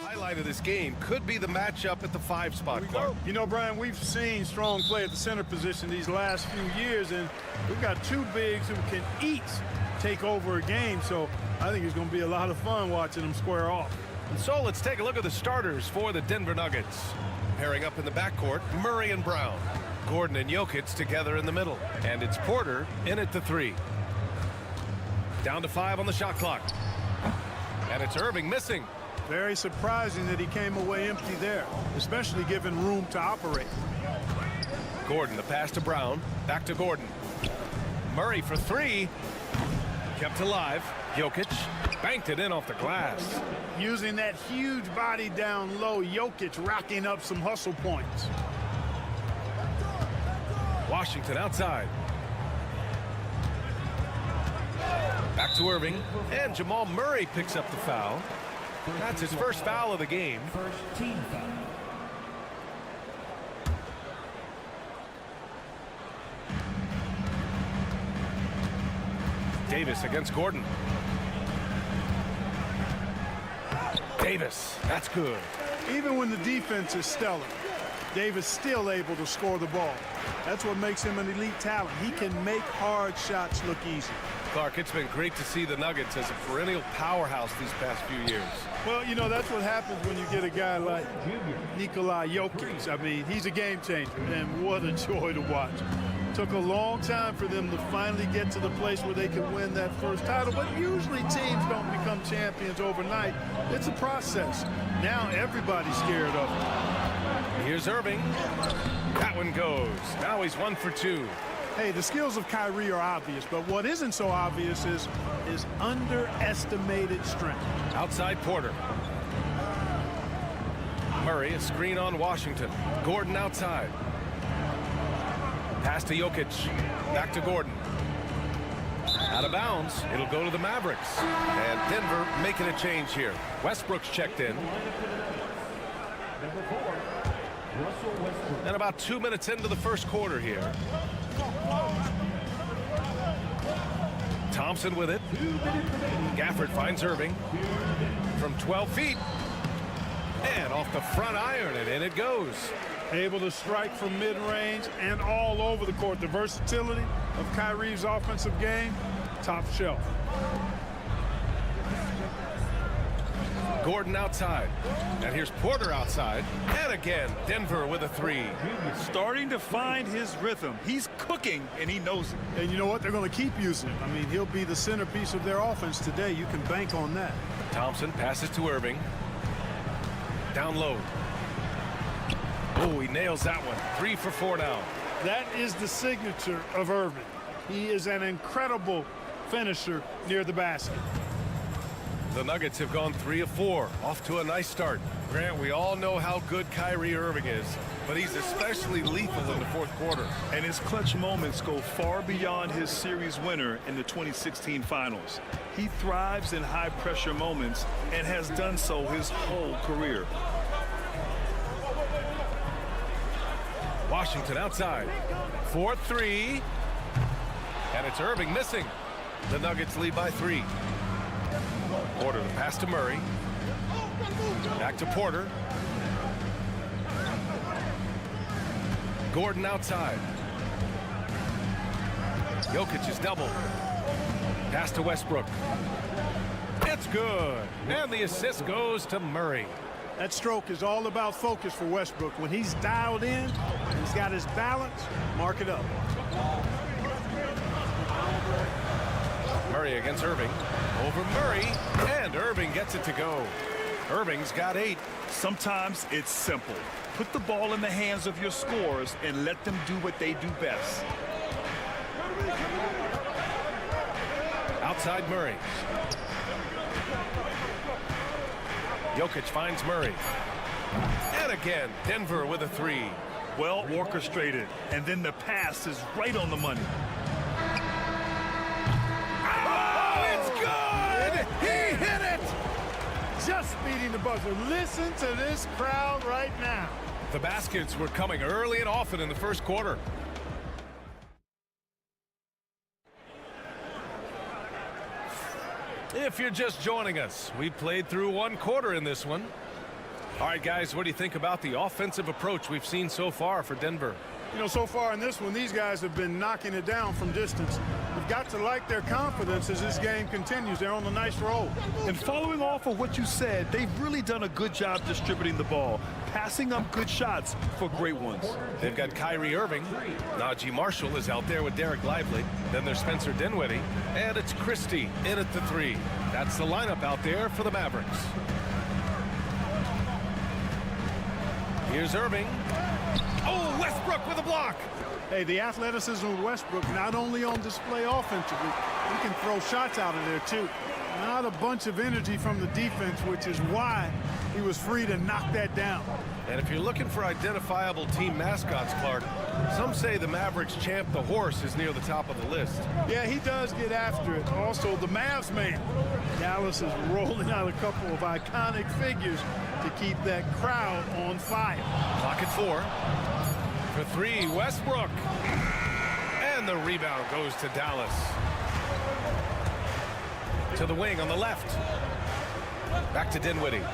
Highlight of this game could be the matchup at the 5 spot, Clark. You know, Brian, we've seen strong play at the center position these last few years, and we've got two bigs who can each take over a game, so I think it's going to be a lot of fun watching them square off. And so let's take a look at the starters for the Denver Nuggets. Pairing up in the backcourt, Murray and Brown. Gordon and Jokic together in the middle. And it's Porter in at the 3. Down to 5 on the shot clock. And it's Irving missing. Very surprising that he came away empty there, especially given room to operate. Gordon, the pass to Brown. Back to Gordon. Murray for 3. Kept alive. Jokic banked it in off the glass. Using that huge body down low, Jokic racking up some hustle points. Washington outside. Back to Irving. And Jamal Murray picks up the foul. That's his first foul of the game. First team foul. Davis against Gordon. Davis, that's good. Even when the defense is stellar, Davis still able to score the ball. That's what makes him an elite talent. He can make hard shots look easy. Clark, it's been great to see the Nuggets as a perennial powerhouse these past few years. Well, you know, that's what happens when you get a guy like Nikola Jokic. I mean, he's a game changer, and what a joy to watch. Took a long time for them to finally get to the place where they could win that first title, but usually teams don't become champions overnight. It's a process. Now everybody's scared of him. Here's Irving. That one goes. Now he's 1 for 2. Hey, the skills of Kyrie are obvious, but what isn't so obvious is his underestimated strength. Outside Porter. Murray, a screen on Washington. Gordon outside. Pass to Jokic. Back to Gordon. Out of bounds. It'll go to the Mavericks. And Denver making a change here. Westbrook's checked in. And about 2 minutes into the first quarter here. Thompson with it. Gafford finds Irving from 12 feet. And off the front iron, and in it goes. Able to strike from mid-range and all over the court. The versatility of Kyrie's offensive game, top shelf. Gordon outside. And here's Porter outside. And again, Denver with a 3. Starting to find his rhythm. He's cooking, and he knows it. And you know what? They're going to keep using him. I mean, he'll be the centerpiece of their offense today. You can bank on that. Thompson passes to Irving. Down low. Oh, he nails that one. 3 for 4 now. That is the signature of Irving. He is an incredible finisher near the basket. The Nuggets have gone 3 of 4, off to a nice start. Grant, we all know how good Kyrie Irving is, but he's especially lethal in the fourth quarter. And his clutch moments go far beyond his series winner in the 2016 finals. He thrives in high-pressure moments and has done so his whole career. Washington outside. 4-3. And it's Irving missing. The Nuggets lead by 3. Porter, the pass to Murray. Back to Porter. Gordon outside. Jokic is doubled. Pass to Westbrook. It's good. And the assist goes to Murray. That stroke is all about focus for Westbrook. When he's dialed in, he's got his balance, mark it up. Murray against Irving. Over Murray, and Irving gets it to go. Irving's got 8. Sometimes it's simple. Put the ball in the hands of your scorers and let them do what they do best. Outside Murray. Jokic finds Murray. And again, Denver with a 3. Well orchestrated, and then the pass is right on the money. Oh, it's good! He hit it! Just beating the buzzer. Listen to this crowd right now. The baskets were coming early and often in the first quarter. If you're just joining us, we played through 1 quarter in this one. All right, guys, what do you think about the offensive approach we've seen so far for Denver? You know, so far in this one, these guys have been knocking it down from distance. We've got to like their confidence as this game continues. They're on a nice roll. And following off of what you said, they've really done a good job distributing the ball, passing up good shots for great ones. They've got Kyrie Irving. Najee Marshall is out there with Derek Lively. Then there's Spencer Dinwiddie. And it's Christie in at the 3. That's the lineup out there for the Mavericks. Here's Irving. Oh, Westbrook with a block. Hey, the athleticism of Westbrook not only on display offensively, he can throw shots out of there too. Not a bunch of energy from the defense, which is why he was free to knock that down. And if you're looking for identifiable team mascots, Clark, some say the Mavericks champ, the horse, is near the top of the list. Yeah, he does get after it. Also, the Mavs man. Dallas is rolling out a couple of iconic figures to keep that crowd on fire. Clock at 4. For 3, Westbrook. And the rebound goes to Dallas. To the wing on the left. Back to Dinwiddie.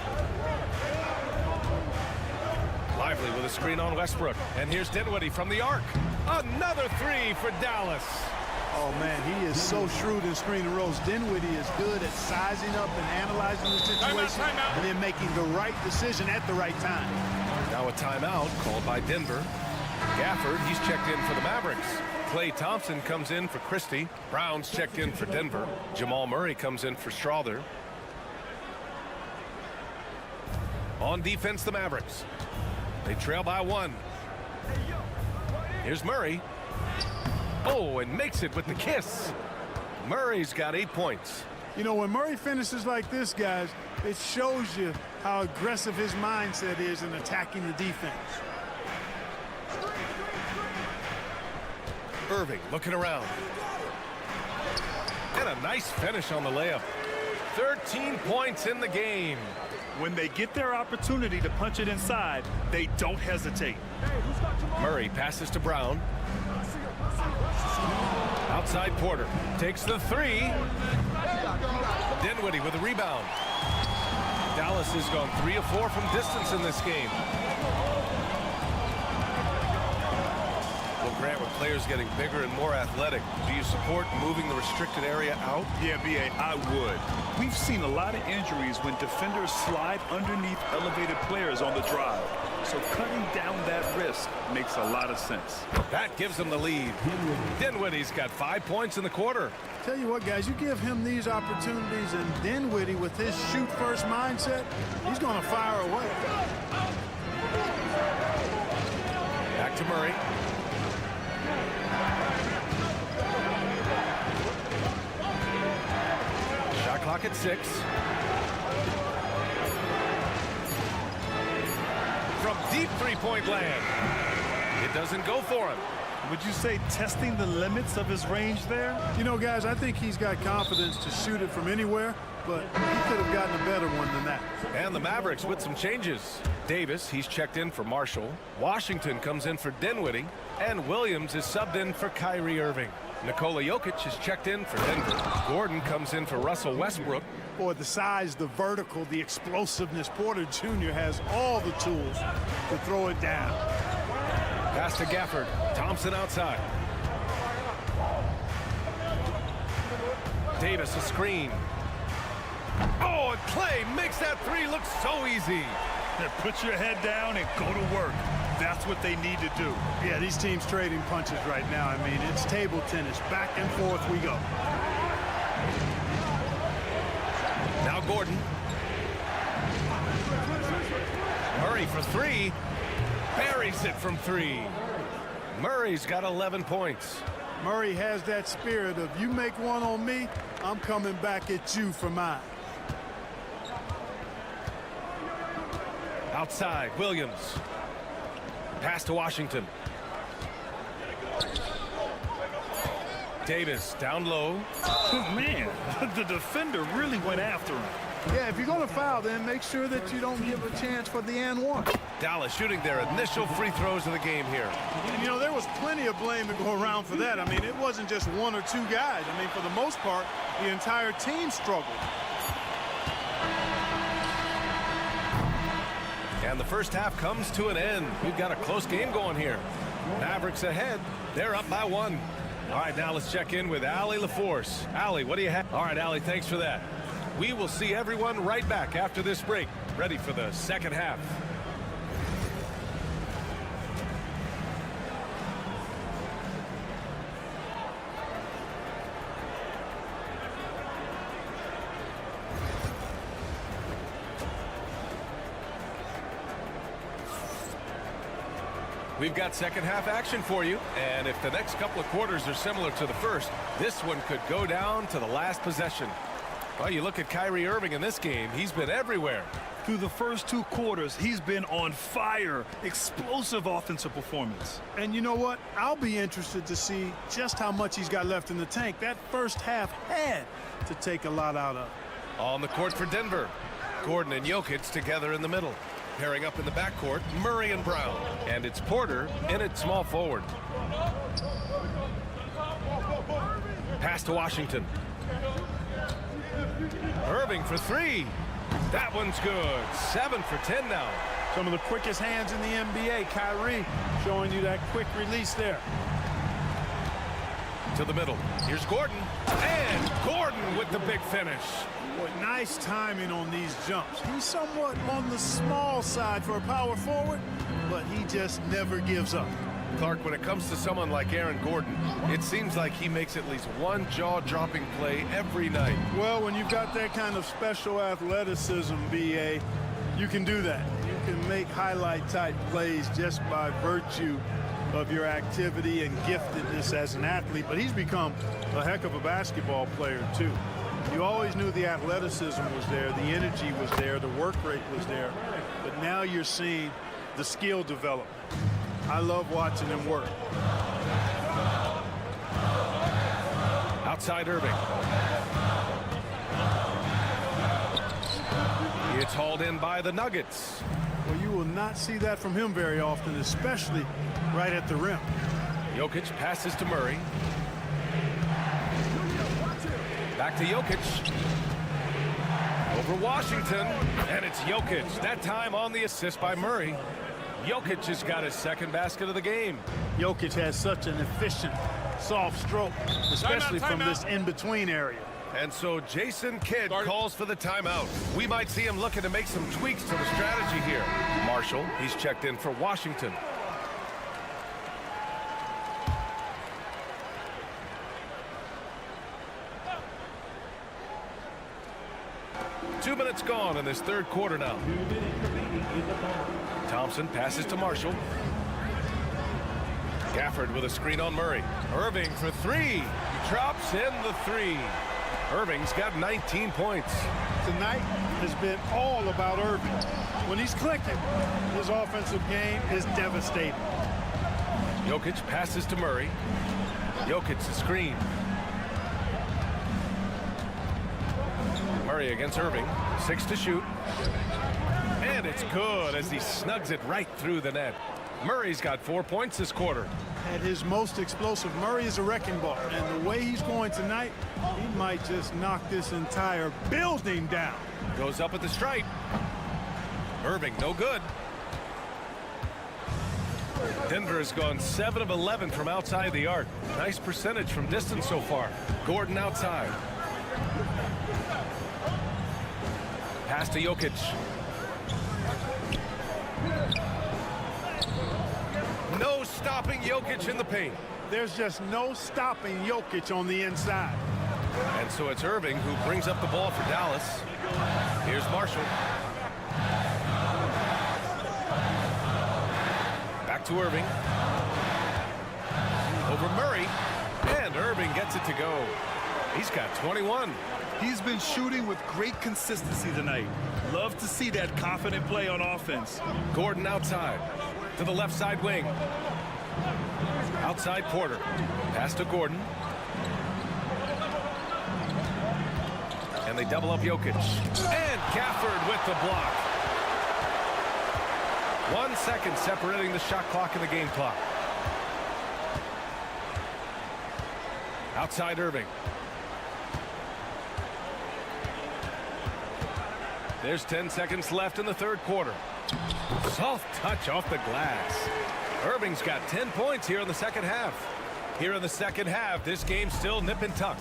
Lively with a screen on Westbrook. And here's Dinwiddie from the arc. Another 3 for Dallas. Oh, man, he is so shrewd in screen and rolls. Dinwiddie is good at sizing up and analyzing the situation and then making the right decision at the right time. Now a timeout called by Denver. Gafford, he's checked in for the Mavericks. Klay Thompson comes in for Christie. Brown's checked in for Denver. Jamal Murray comes in for Strother. On defense, the Mavericks. They trail by 1. Here's Murray. Oh, and makes it with the kiss. Murray's got 8 points. You know, when Murray finishes like this, guys, it shows you how aggressive his mindset is in attacking the defense. Irving looking around. And a nice finish on the layup. 13 points in the game. When they get their opportunity to punch it inside, they don't hesitate. Murray passes to Brown. Outside Porter takes the 3. Dinwiddie with a rebound. Dallas has gone 3 of 4 from distance in this game. Well, Grant, with players getting bigger and more athletic, do you support moving the restricted area out? Yeah, B.A., I would. We've seen a lot of injuries when defenders slide underneath elevated players on the drive. So cutting down that risk makes a lot of sense. That gives them the lead. Dinwiddie's got 5 points in the quarter. Tell you what, guys, you give him these opportunities, and Dinwiddie with his shoot-first mindset, he's going to fire away. Back to Murray. Shot clock at 6. From deep three-point land. It doesn't go for him. Would you say testing the limits of his range there? You know, guys, I think he's got confidence to shoot it from anywhere, but he could have gotten a better one than that. And the Mavericks with some changes. Davis, he's checked in for Marshall. Washington comes in for Dinwiddie. And Williams is subbed in for Kyrie Irving. Nikola Jokic is checked in for Denver. Gordon comes in for Russell Westbrook. Boy, the size, the vertical, the explosiveness. Porter Jr. has all the tools to throw it down. Pass to Gafford. Thompson outside. Davis a screen. Oh, and Clay makes that three look so easy. Put your head down and go to work. That's what they need to do. Yeah, these teams trading punches right now. I mean, it's table tennis. Back and forth we go. Now Gordon. Murray for 3. Buries it from 3. Murray's got 11 points. Murray has that spirit of you make one on me, I'm coming back at you for mine. Outside, Williams. Pass to Washington. Davis down low. Man, the defender really went after him. Yeah, if you're going to foul, then make sure that you don't give a chance for the and one. Dallas shooting their initial free throws of the game here. And, you know, there was plenty of blame to go around for that. I mean, it wasn't just one or two guys. I mean, for the most part, the entire team struggled. And the first half comes to an end. We've got a close game going here. Mavericks ahead. They're up by 1. All right, now let's check in with Allie LaForce. Allie, what do you have? All right, Allie, thanks for that. We will see everyone right back after this break. Ready for the second half. We've got second half action for you, and if the next couple of quarters are similar to the first, this one could go down to the last possession. Well, you look at Kyrie Irving in this game, he's been everywhere. Through the first 2 quarters, he's been on fire. Explosive offensive performance. And you know what? I'll be interested to see just how much he's got left in the tank. That first half had to take a lot out of. On the court for Denver, Gordon and Jokic together in the middle. Pairing up in the backcourt, Murray and Brown. And it's Porter in at small forward. Pass to Washington. Irving for 3. That one's good. 7 for 10 now. Some of the quickest hands in the NBA. Kyrie showing you that quick release there. To the middle. Here's Gordon. And Gordon with the big finish. Boy, nice timing on these jumps. He's somewhat on the small side for a power forward, but he just never gives up. Clark, when it comes to someone like Aaron Gordon, it seems like he makes at least one jaw-dropping play every night. Well, when you've got that kind of special athleticism, B.A., you can do that. You can make highlight-type plays just by virtue of your activity and giftedness as an athlete. But he's become a heck of a basketball player, too. You always knew the athleticism was there, the energy was there, the work rate was there. But now you're seeing the skill develop. I love watching him work. Outside Irving. It's hauled in by the Nuggets. Well, you will not see that from him very often, especially right at the rim. Jokic passes to Murray. Back to Jokic. Over Washington. And it's Jokic. That time on the assist by Murray. Jokic has got his second basket of the game. Jokic has such an efficient, soft stroke, especially from this in-between area. And so Jason Kidd calls for the timeout. We might see him looking to make some tweaks to the strategy here. Marshall, he's checked in for Washington. Two minutes gone in this third quarter now. Thompson passes to Marshall. Gafford with a screen on Murray. Irving for three. Drops in the three. Irving's got 19 points. Tonight has been all about Irving. When he's clicking, his offensive game is devastating. Jokic passes to Murray. Jokic the screen. Murray against Irving. 6 to shoot. And it's good as he snugs it right through the net. Murray's got 4 points this quarter. At his most explosive, Murray is a wrecking ball. And the way he's going tonight, he might just knock this entire building down. Goes up at the stripe. Irving, no good. Denver has gone 7 of 11 from outside the arc. Nice percentage from distance so far. Gordon outside. Pass to Jokic. No stopping Jokic in the paint. There's just no stopping Jokic on the inside. And so it's Irving who brings up the ball for Dallas. Here's Marshall. Back to Irving. Over Murray. And Irving gets it to go. He's got 21. He's been shooting with great consistency tonight. Love to see that confident play on offense. Gordon outside to the left side wing. Outside Porter. Pass to Gordon. And they double up Jokic. And Gafford with the block. 1 second separating the shot clock and the game clock. Outside Irving. There's 10 seconds left in the third quarter. Soft touch off the glass. Irving's got 10 points here in the second half. Here in the second half, this game's still nip and tuck.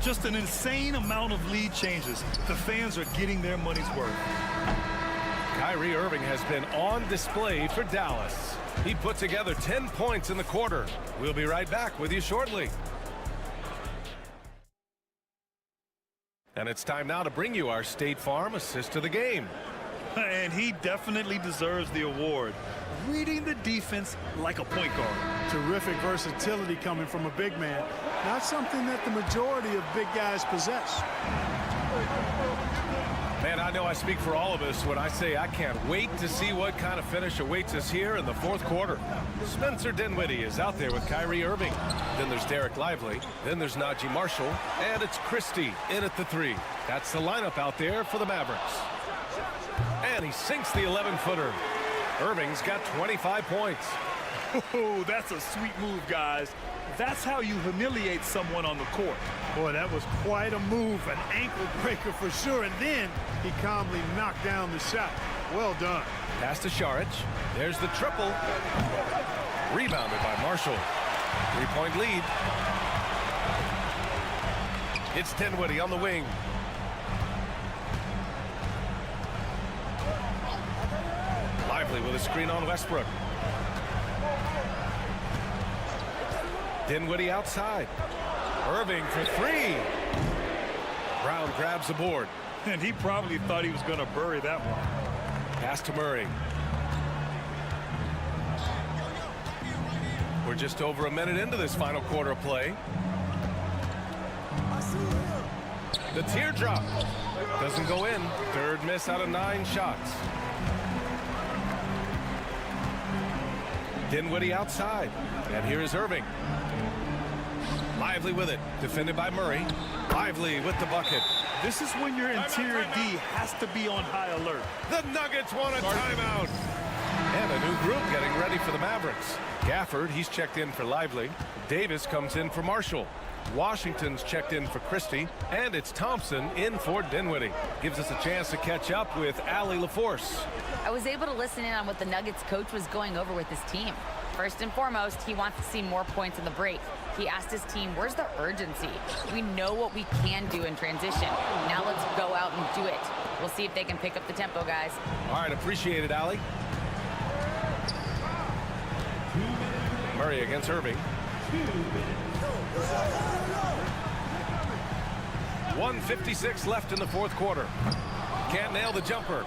Just an insane amount of lead changes. The fans are getting their money's worth. Kyrie Irving has been on display for Dallas. He put together 10 points in the quarter. We'll be right back with you shortly. And it's time now to bring you our State Farm assist of the game. And he definitely deserves the award. Reading the defense like a point guard. Terrific versatility coming from a big man. Not something that the majority of big guys possess. Man, I know I speak for all of us when I say I can't wait to see what kind of finish awaits us here in the fourth quarter. Spencer Dinwiddie is out there with Kyrie Irving. Then there's Derek Lively. Then there's Najee Marshall. And it's Christie in at the three. That's the lineup out there for the Mavericks. And he sinks the 11-footer. Irving's got 25 points. Oh, that's a sweet move, guys. That's how you humiliate someone on the court. Boy, that was quite a move, an ankle breaker for sure. And then he calmly knocked down the shot. Well done. Pass to Šarić. There's the triple. Rebounded by Marshall. 3-point lead. It's Dinwiddie on the wing. Lively with a screen on Westbrook. Dinwiddie outside. Irving for three. Brown grabs the board. And he probably thought he was going to bury that one. Pass to Murray. We're just over a minute into this final quarter of play. The teardrop doesn't go in. Third miss out of 9 shots. Dinwiddie outside. And here is Irving. Lively with it. Defended by Murray. Lively with the bucket. This is when your interior D has to be on high alert. The Nuggets want a timeout. And a new group getting ready for the Mavericks. Gafford, he's checked in for Lively. Davis comes in for Marshall. Washington's checked in for Christie. And it's Thompson in for Dinwiddie. Gives us a chance to catch up with Allie LaForce. I was able to listen in on what the Nuggets coach was going over with his team. First and foremost, he wants to see more points in the break. He asked his team, where's the urgency? We know what we can do in transition. Now let's go out and do it. We'll see if they can pick up the tempo, guys. All right, appreciate it, Allie. Murray against Irving. 1:56 left in the fourth quarter. Can't nail the jumper.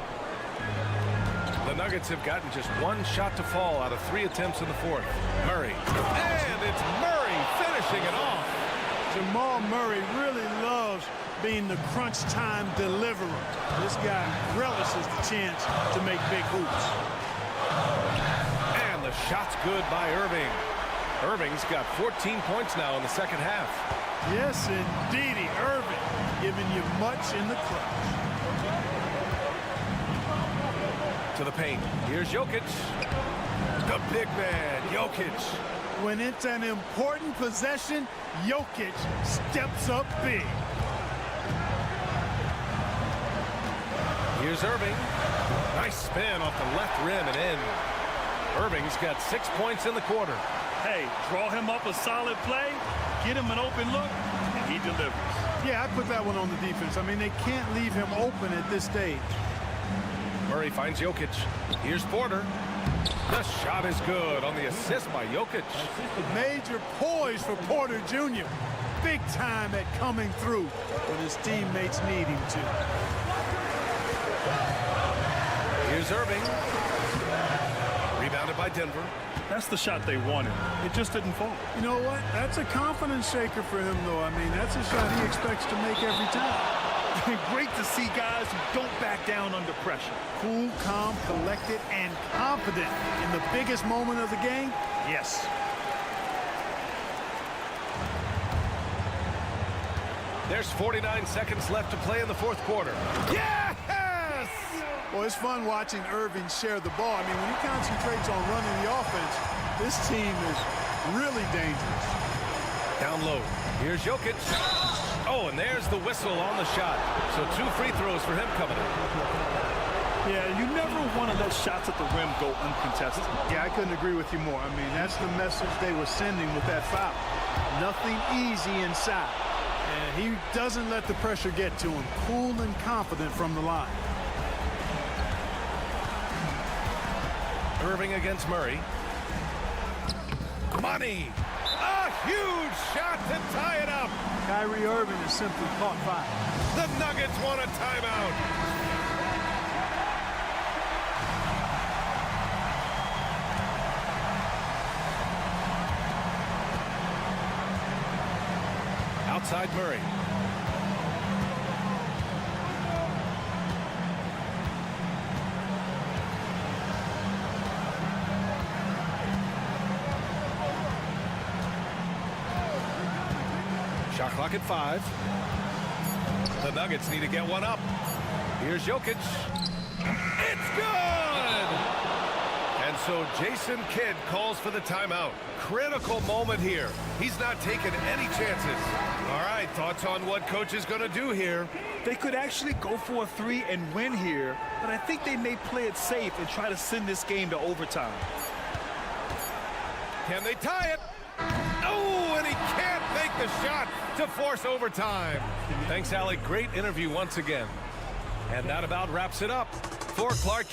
The Nuggets have gotten just one shot to fall out of 3 attempts in the fourth. Murray. And it's Murray finishing it off. Jamal Murray really loves being the crunch time deliverer. This guy relishes the chance to make big hoops. And the shot's good by Irving. Irving's got 14 points now in the second half. Yes, indeedy. Irving giving you much in the clutch. To the paint. Here's Jokic. The big man, Jokic. When it's an important possession, Jokic steps up big. Here's Irving. Nice spin off the left rim and in. Irving's got 6 points in the quarter. Hey, draw him up a solid play, get him an open look, and he delivers. Yeah, I put that one on the defense. I mean, they can't leave him open at this stage. Murray finds Jokic. Here's Porter. The shot is good on the assist by Jokic. Major poise for Porter Jr. Big time at coming through when his teammates need him to. Here's Irving. Rebounded by Denver. That's the shot they wanted. It just didn't fall. You know what? That's a confidence shaker for him, though. I mean, that's a shot he expects to make every time. Great to see guys who don't back down under pressure. Cool, calm, collected, and confident in the biggest moment of the game. Yes. There's 49 seconds left to play in the fourth quarter. Yes! Well, it's fun watching Irving share the ball. I mean, when he concentrates on running the offense, this team is really dangerous. Down low. Here's Jokic. Oh, and there's the whistle on the shot. So 2 free throws for him coming up. Yeah, you never want to let shots at the rim go uncontested. Yeah, I couldn't agree with you more. I mean, that's the message they were sending with that foul. Nothing easy inside. And he doesn't let the pressure get to him. Cool and confident from the line. Irving against Murray. Money! A huge shot to tie it up! Kyrie Irving is simply caught fire. The Nuggets want a timeout! Outside Murray. Shot clock at 5. The Nuggets need to get one up. Here's Jokic. It's good! And so Jason Kidd calls for the timeout. Critical moment here. He's not taking any chances. All right, thoughts on what coach is going to do here? They could actually go for a 3 and win here, but I think they may play it safe and try to send this game to overtime. Can they tie it? Oh, and he can't make the shot to force overtime. Thanks, Alec. Great interview once again. And that about wraps it up for Clark.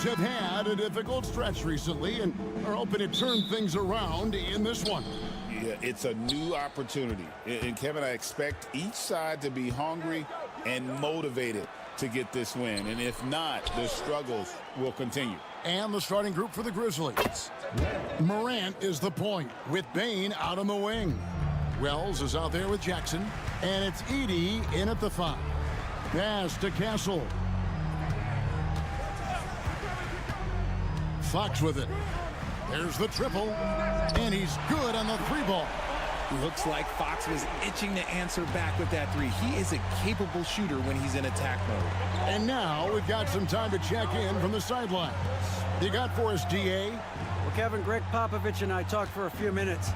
have had a difficult stretch recently and are hoping to turn things around in this one. Yeah, it's a new opportunity. And Kevin, I expect each side to be hungry and motivated to get this win. And if not, the struggles will continue. And the starting group for the Grizzlies. Morant is the point with Bane out on the wing. Wells is out there with Jackson. And it's Edey in at the 5. Pass to Castle. Fox with it. There's the triple. And he's good on the 3-ball. Looks like Fox was itching to answer back with that 3. He is a capable shooter when he's in attack mode. And now we've got some time to check in from the sidelines. You got for us, DA? Well, Kevin, Greg Popovich and I talked for a few minutes.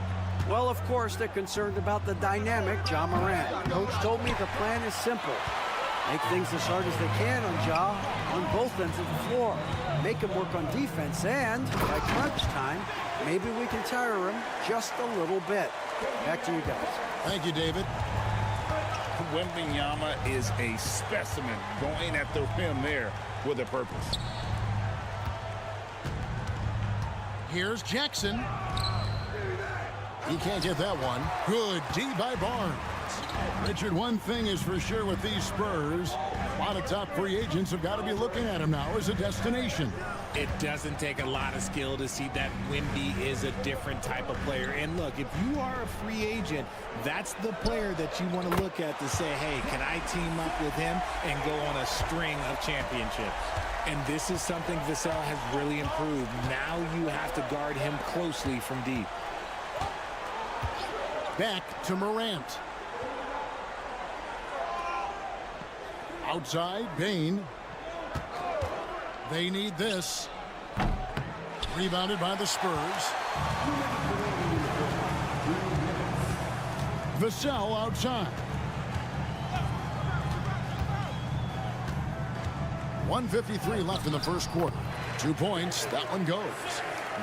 Well, of course, they're concerned about the dynamic Ja Morant. Coach told me the plan is simple. Make things as hard as they can on Ja on both ends of the floor. Make him work on defense, and by crunch time, maybe we can tire him just a little bit. Back to you guys. Thank you, David. Wembanyama is a specimen going at the rim there with a purpose. Here's Jackson. He can't get that one. Good D by Barnes. Richard, one thing is for sure with these Spurs, a lot of top free agents have got to be looking at him now as a destination. It doesn't take a lot of skill to see that Wemby is a different type of player. And look, if you are a free agent, that's the player that you want to look at to say, hey, can I team up with him and go on a string of championships? And this is something Vassell has really improved. Now you have to guard him closely from deep. Back to Morant. Outside, Bane. They need this. Rebounded by the Spurs. Vassell outside. 1:53 left in the first quarter. 2 points. That one goes.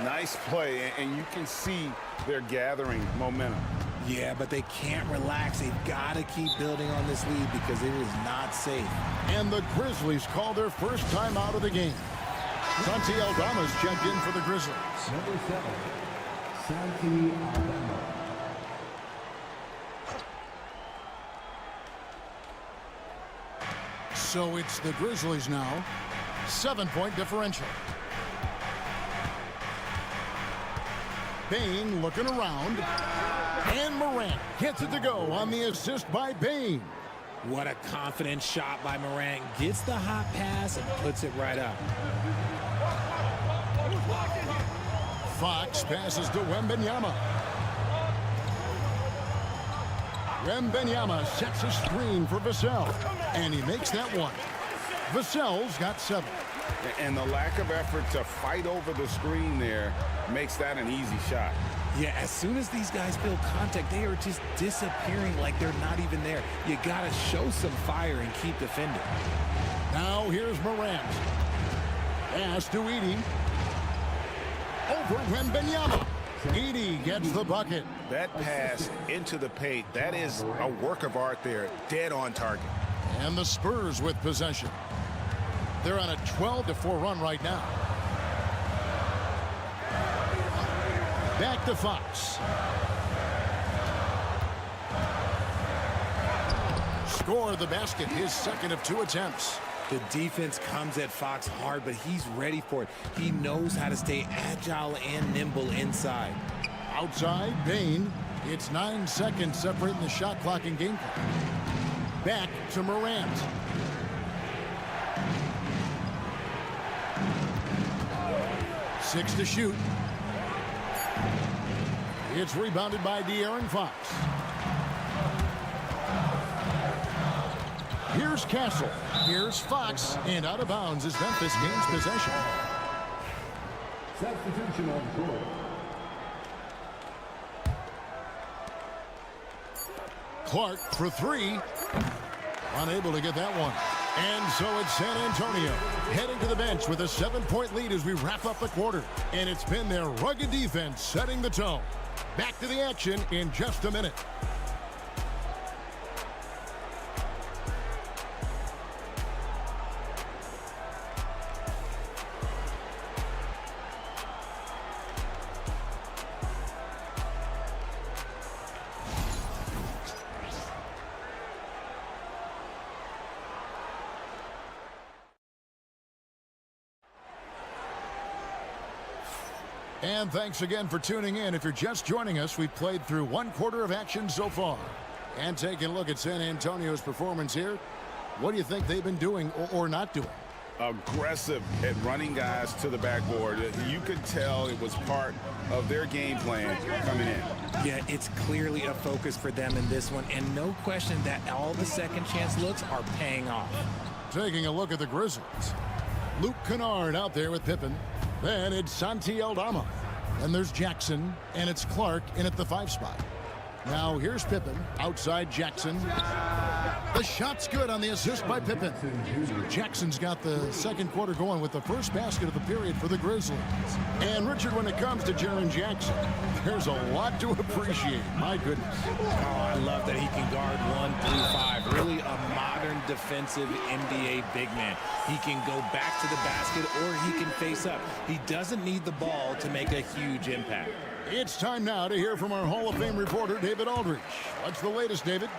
Nice play, and you can see they're gathering momentum. Yeah, but they can't relax. They've got to keep building on this lead because it is not safe. And the Grizzlies call their first time out of the game. Santi Aldama's checked in for the Grizzlies. Number 7, Santi Aldama. So it's the Grizzlies now. 7-point differential. Bane looking around. And Morant gets it to go on the assist by Bane. What a confident shot by Morant. Gets the hot pass and puts it right up. Fox passes to Wembanyama. Wembanyama sets a screen for Vassell. And he makes that one. Vassell's got 7. And the lack of effort to fight over the screen there makes that an easy shot. Yeah, as soon as these guys feel contact, they are just disappearing like they're not even there. You got to show some fire and keep defending. Now here's Morant. Pass to Edey. Over Wembanyama. Edey gets the bucket. That pass into the paint, that is a work of art there, dead on target. And the Spurs with possession. They're on a 12-4 run right now. Back to Fox. Score the basket, his second of 2 attempts. The defense comes at Fox hard, but he's ready for it. He knows how to stay agile and nimble inside. Outside, Bane. It's 9 seconds separating the shot clock and game clock. Back to Morant. Six to shoot. It's rebounded by De'Aaron Fox. Here's Castle. Here's Fox. And out of bounds as Memphis gains possession. Substitution on court. Clark for 3. Unable to get that one. And so it's San Antonio heading to the bench with a 7-point lead as we wrap up the quarter. And it's been their rugged defense setting the tone. Back to the action in just a minute. And thanks again for tuning in. If you're just joining us, we've played through 1/4 of action so far. And taking a look at San Antonio's performance here, what do you think they've been doing or not doing? Aggressive at running guys to the backboard. You could tell it was part of their game plan coming in. Yeah, it's clearly a focus for them in this one, and no question that all the second chance looks are paying off. Taking a look at the Grizzlies. Luke Kennard out there with Pippen. Then it's Santi Aldama. And there's Jackson, and it's Clark in at the 5 spot. Now here's Pippen, outside Jackson. The shot's good on the assist by Pippen. Jackson's got the second quarter going with the first basket of the period for the Grizzlies. And Richard, when it comes to Jaren Jackson, there's a lot to appreciate. My goodness. Oh, I love that he can guard 1 through 5. Really a modern defensive NBA big man. He can go back to the basket or he can face up. He doesn't need the ball to make a huge impact. It's time now to hear from our Hall of Fame reporter, David Aldridge. What's the latest, David?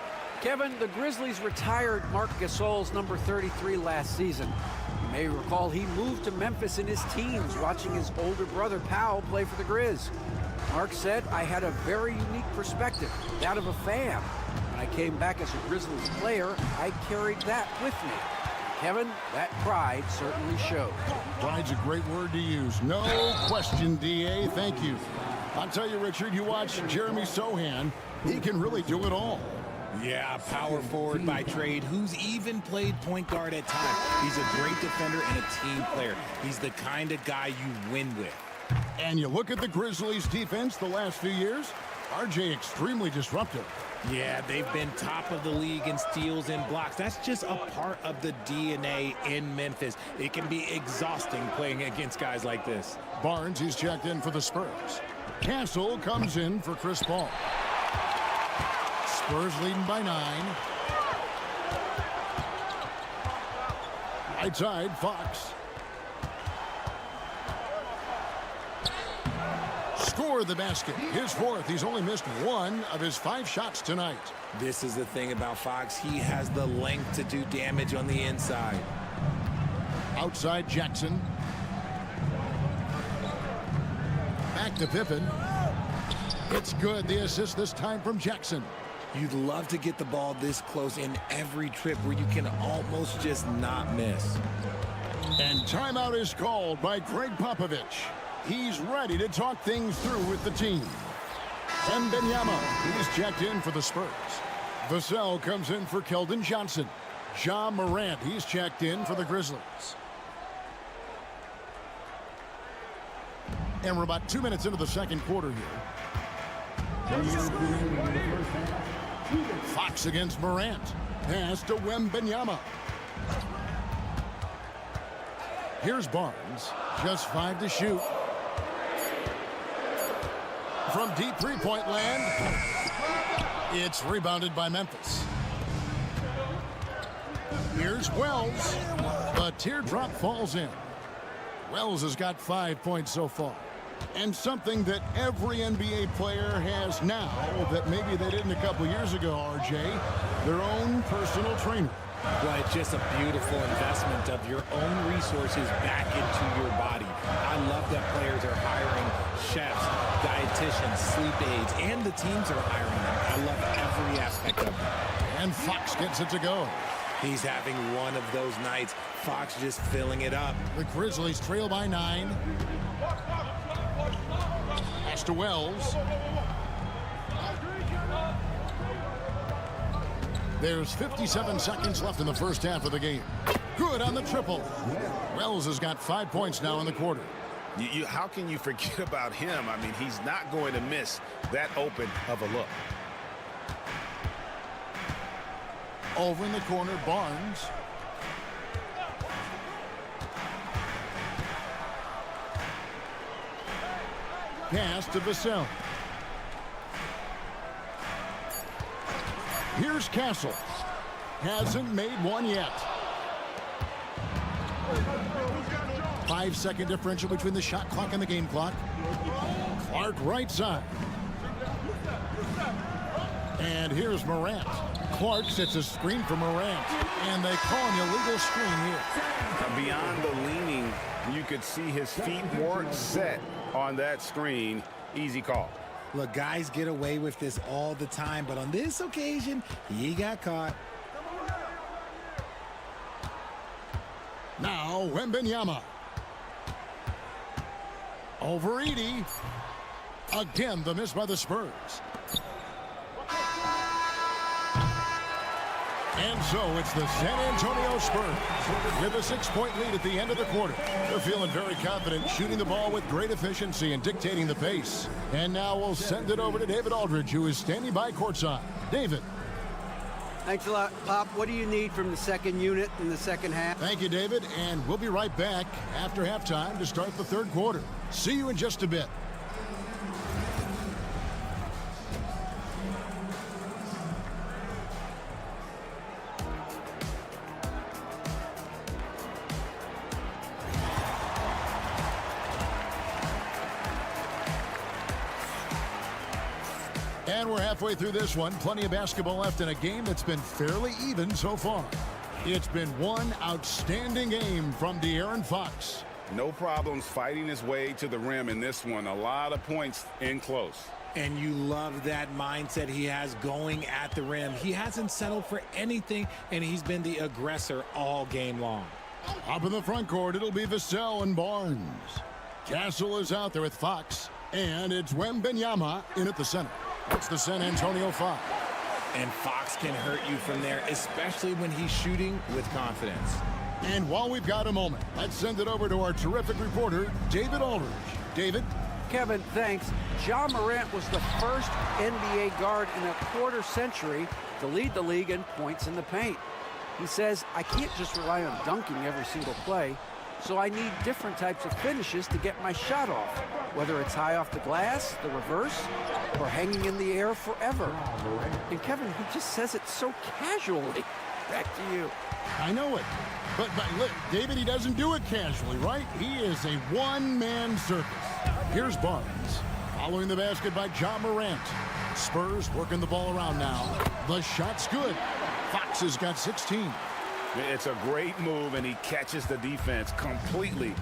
Kevin, the Grizzlies retired Marc Gasol's number 33 last season. You may recall he moved to Memphis in his teens, watching his older brother Powell play for the Grizz. Mark said, I had a very unique perspective, that of a fan. When I came back as a Grizzlies player, I carried that with me. Kevin, that pride certainly showed. Pride's a great word to use. No question, D.A. Thank you. I'll tell you, Richard, you watch Jeremy Sohan, he can really do it all. Yeah, power forward by trade, who's even played point guard at times. He's a great defender and a team player. He's the kind of guy you win with. And you look at the Grizzlies' defense the last few years, RJ extremely disruptive. Yeah, they've been top of the league in steals and blocks. That's just a part of the DNA in Memphis. It can be exhausting playing against guys like this. Barnes, he's checked in for the Spurs. Castle comes in for Chris Paul. Spurs leading by 9. Right side, Fox. Scored the basket. His 4th. He's only missed 1 of his 5 shots tonight. This is the thing about Fox. He has the length to do damage on the inside. Outside Jackson. Back to Pippen. It's good. The assist this time from Jackson. You'd love to get the ball this close in every trip where you can almost just not miss. And timeout is called by Greg Popovich. He's ready to talk things through with the team. Wembanyama, he's checked in for the Spurs. Vassell comes in for Keldon Johnson. Ja Morant, he's checked in for the Grizzlies. And we're about 2 minutes into the second quarter here. Fox against Morant. Pass to Wembanyama. Here's Barnes. Just 5 to shoot. From deep three-point land. It's rebounded by Memphis. Here's Wells. The teardrop falls in. Wells has got 5 points so far. And something that every NBA player has now that maybe they didn't a couple years ago, RJ, their own personal trainer. Well, it's just a beautiful investment of your own resources back into your body. I love that players are hiring chefs, dietitians, sleep aides, and the teams are hiring them. I love every aspect of it. And Fox gets it to go. He's having one of those nights. Fox just filling it up. The Grizzlies trail by 9. Pass to Wells. There's 57 seconds left in the first half of the game. Good on the triple. Wells has got 5 points now in the quarter. How can you forget about him? I mean, he's not going to miss that open of a look. Over in the corner, Barnes. Pass to Vassell. Here's Castle. Hasn't made one yet. 5-second differential between the shot clock and the game clock. Clark right side. And here's Morant. Clark sets a screen for Morant. And they call an illegal screen here. Beyond the leaning, you could see his feet weren't set on that screen. Easy call. Look, guys get away with this all the time, but on this occasion, he got caught. Now, Wembanyama. Over Edie. Again, the miss by the Spurs. And so it's the San Antonio Spurs with a 6-point lead at the end of the quarter. They're feeling very confident, shooting the ball with great efficiency and dictating the pace. And now we'll send it over to David Aldridge, who is standing by courtside. David. Thanks a lot, Pop. What do you need from the second unit in the second half? Thank you, David. And we'll be right back after halftime to start the third quarter. See you in just a bit. And we're halfway through this one. Plenty of basketball left in a game that's been fairly even so far. It's been one outstanding game from De'Aaron Fox. No problems fighting his way to the rim in this one. A lot of points in close. And you love that mindset he has going at the rim. He hasn't settled for anything, and he's been the aggressor all game long. Up in the front court, it'll be Vassell and Barnes. Castle is out there with Fox, and it's Wembanyama in at the center. It's the San Antonio 5. And Fox can hurt you from there, especially when he's shooting with confidence. And while we've got a moment, let's send it over to our terrific reporter, David Aldridge. David? Kevin, thanks. Ja Morant was the first NBA guard in a quarter century to lead the league in points in the paint. He says, I can't just rely on dunking every single play, so I need different types of finishes to get my shot off, whether it's high off the glass, the reverse, or hanging in the air forever. And Kevin, he just says it so casually. Back to you. I know it. But look, David, he doesn't do it casually, right? He is a one-man circus. Here's Barnes. Following the basket by Ja Morant. Spurs working the ball around now. The shot's good. Fox has got 16. It's a great move, and he catches the defense completely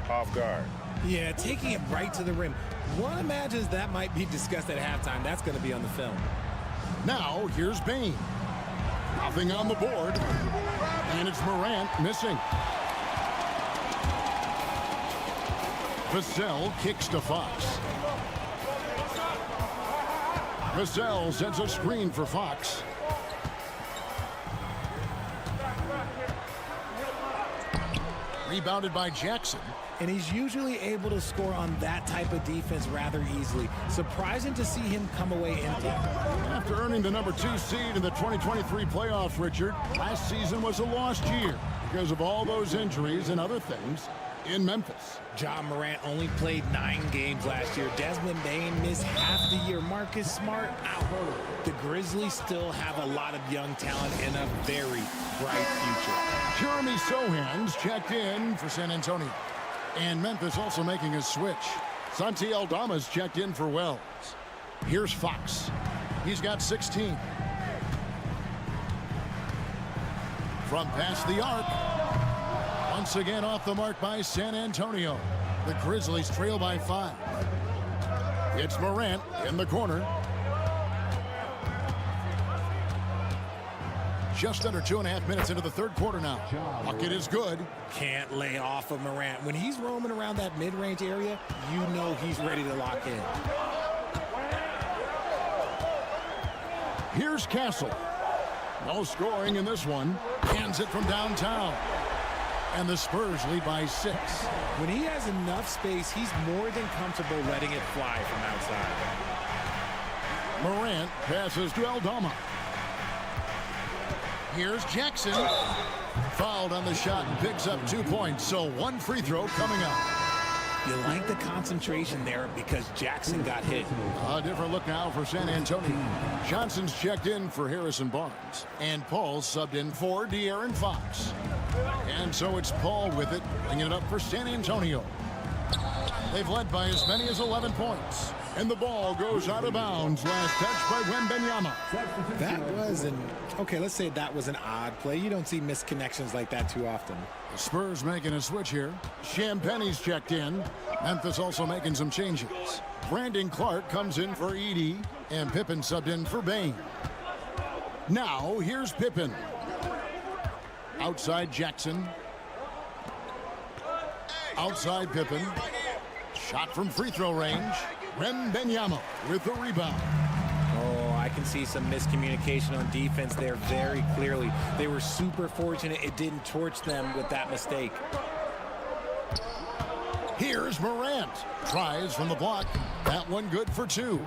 off guard. Yeah, taking it right to the rim. One imagines that might be discussed at halftime. That's going to be on the film. Now, here's Bain. Nothing on the board. And it's Morant missing. Vassell kicks to Fox. Vassell sends a screen for Fox. Rebounded by Jackson. And he's usually able to score on that type of defense rather easily. Surprising to see him come away empty. After earning the number 2 seed in the 2023 playoffs, Richard, last season was a lost year because of all those injuries and other things in Memphis. Ja Morant only played 9 games last year. Desmond Bain missed half the year. Marcus Smart out. The Grizzlies still have a lot of young talent and a very bright future. Jeremy Sohan's checked in for San Antonio. And Memphis also making a switch. Santi Aldama's checked in for Wells. Here's Fox. He's got 16. From past the arc. Once again off the mark by San Antonio. The Grizzlies trail by 5. It's Morant in the corner. Just under 2.5 minutes into the third quarter now. Bucket is good. Can't lay off of Morant. When he's roaming around that mid-range area, you know he's ready to lock in. Here's Castle. No scoring in this one. Hands it from downtown. And the Spurs lead by 6. When he has enough space, he's more than comfortable letting it fly from outside. Morant passes to Aldama. Here's Jackson. Fouled on the shot and picks up 2 points. So 1 free throw coming up. You like the concentration there because Jackson got hit. A different look now for San Antonio. Johnson's checked in for Harrison Barnes. And Paul's subbed in for De'Aaron Fox. And so it's Paul with it, bringing it up for San Antonio. They've led by as many as 11 points. And the ball goes out of bounds. Last touch by Wembanyama. That was okay, let's say that was an odd play. You don't see misconnections like that too often. The Spurs making a switch here. Champagne's checked in. Memphis also making some changes. Brandon Clark comes in for Edey, and Pippen subbed in for Bain. Now, here's Pippen. Outside Jackson. Outside Pippen. Shot from free throw range. Wembanyama with the rebound. Oh, I can see some miscommunication on defense there very clearly. They were super fortunate it didn't torch them with that mistake. Here's Morant. Tries from the block. That one good for 2.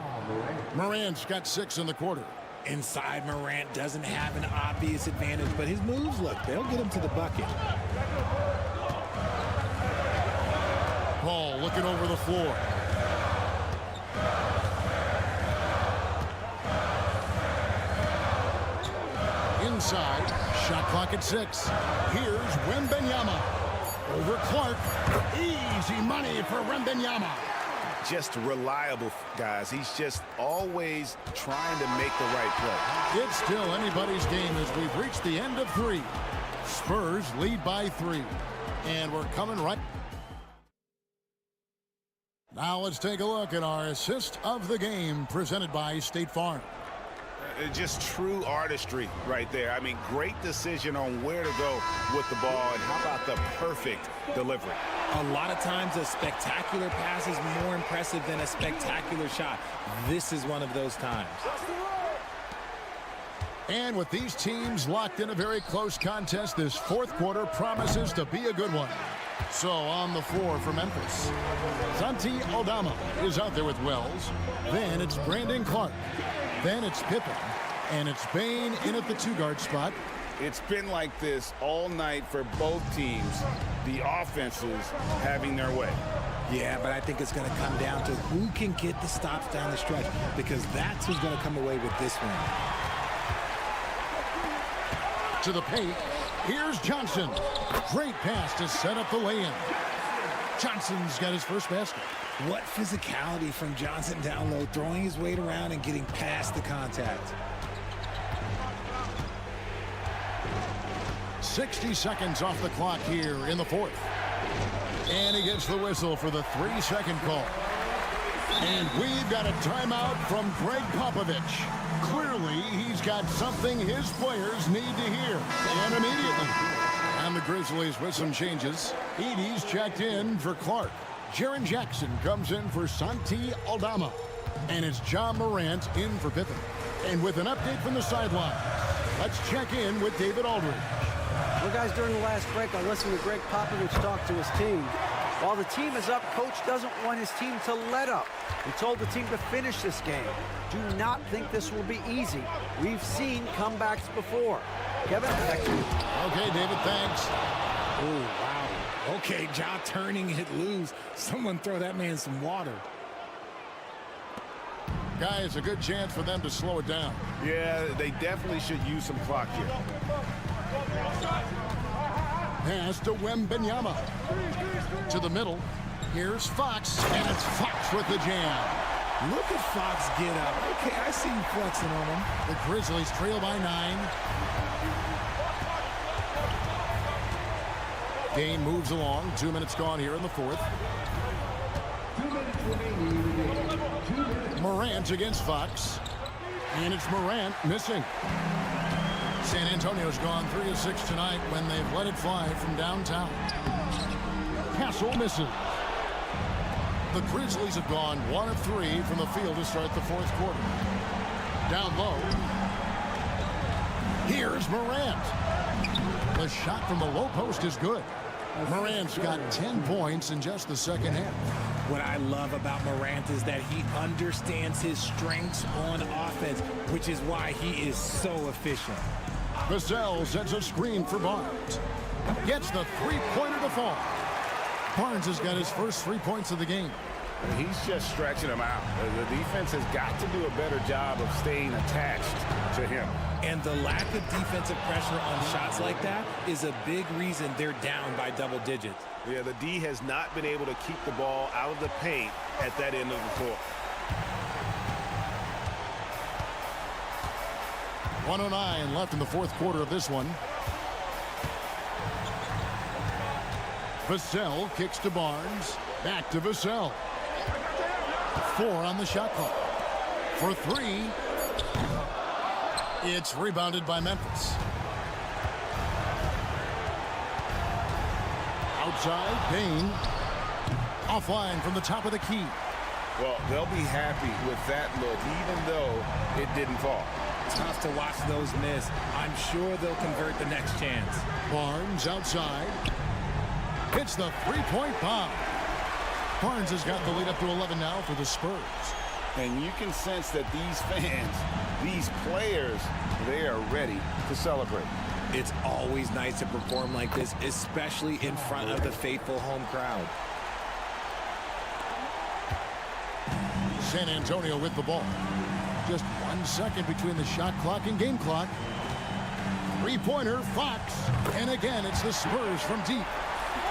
Morant's got 6 in the quarter. Inside, Morant doesn't have an obvious advantage, but his moves, look, they'll get him to the bucket. Paul looking over the floor. Inside, shot clock at 6. Here's Wembanyama. Over Clark. Easy money for Wembanyama. Just reliable, guys. He's just always trying to make the right play. It's still anybody's game as we've reached the end of 3. Spurs lead by 3. And we're coming right. Now let's take a look at our assist of the game presented by State Farm. Just true artistry right there. I mean, great decision on where to go with the ball, and how about the perfect delivery? A lot of times a spectacular pass is more impressive than a spectacular shot. This is one of those times. And with these teams locked in a very close contest, this 4th quarter promises to be a good one. So on the floor for Memphis, Santi Aldama is out there with Wells. Then it's Brandon Clark. Then it's Pippen. And it's Bain in at the 2-guard spot. It's been like this all night for both teams. The offenses having their way. Yeah, but I think it's going to come down to who can get the stops down the stretch, because that's who's going to come away with this one. To the paint. Here's Johnson. Great pass to set up the lay-in. Johnson's got his first basket. What physicality from Johnson down low, throwing his weight around and getting past the contact. 60 seconds off the clock here in the 4th. And he gets the whistle for the 3-second call. And we've got a timeout from Greg Popovich. Clearly, he's got something his players need to hear, and immediately. And the Grizzlies with some changes. Edey's checked in for Clark. Jaren Jackson comes in for Santi Aldama. And it's John Morant in for Pippen. And with an update from the sideline, let's check in with David Aldridge. Well, guys, during the last break, I listened to Greg Popovich talk to his team. While the team is up, Coach doesn't want his team to let up. He told the team to finish this game. Do not think this will be easy. We've seen comebacks before. Kevin, back to you. Okay, David, thanks. Oh, wow. Okay, Ja turning it loose. Someone throw that man some water. Guys, a good chance for them to slow it down. Yeah, they definitely should use some clock here. Pass to Wembanyama. To the middle. Here's Fox, and it's Fox with the jam. Look at Fox get up. Okay, I see you flexing on him. The Grizzlies trail by 9. Game moves along. 2 minutes gone here in the 4th. Morant against Fox. And it's Morant missing. San Antonio's gone 3 of 6 tonight when they've let it fly from downtown. Castle misses. The Grizzlies have gone 1 of 3 from the field to start the 4th quarter. Down low. Here's Morant. The shot from the low post is good. Morant's got 10 points in just the second half. What I love about Morant is that he understands his strengths on offense, which is why he is so efficient. Vassell sets a screen for Barnes. Gets the three-pointer to fall. Barnes has got his first 3 points of the game. He's just stretching him out. The defense has got to do a better job of staying attached to him. And the lack of defensive pressure on shots like that is a big reason they're down by double digits. Yeah, the D has not been able to keep the ball out of the paint at that end of the floor. 1:09 left in the fourth quarter of this one. Vassell kicks to Barnes. Back to Vassell. 4 on the shot clock. For 3. It's rebounded by Memphis. Outside, Payne. Offline from the top of the key. Well, they'll be happy with that look, even though it didn't fall. Tough to watch those miss. I'm sure they'll convert the next chance. Barnes outside. Hits the three-point bomb. Barnes has got the lead up to 11 now for the Spurs. And you can sense that these fans, these players, they are ready to celebrate. It's always nice to perform like this, especially in front of the faithful home crowd. San Antonio with the ball. Just 1 second between the shot clock and game clock. Three-pointer, Fox. And again, it's the Spurs from deep.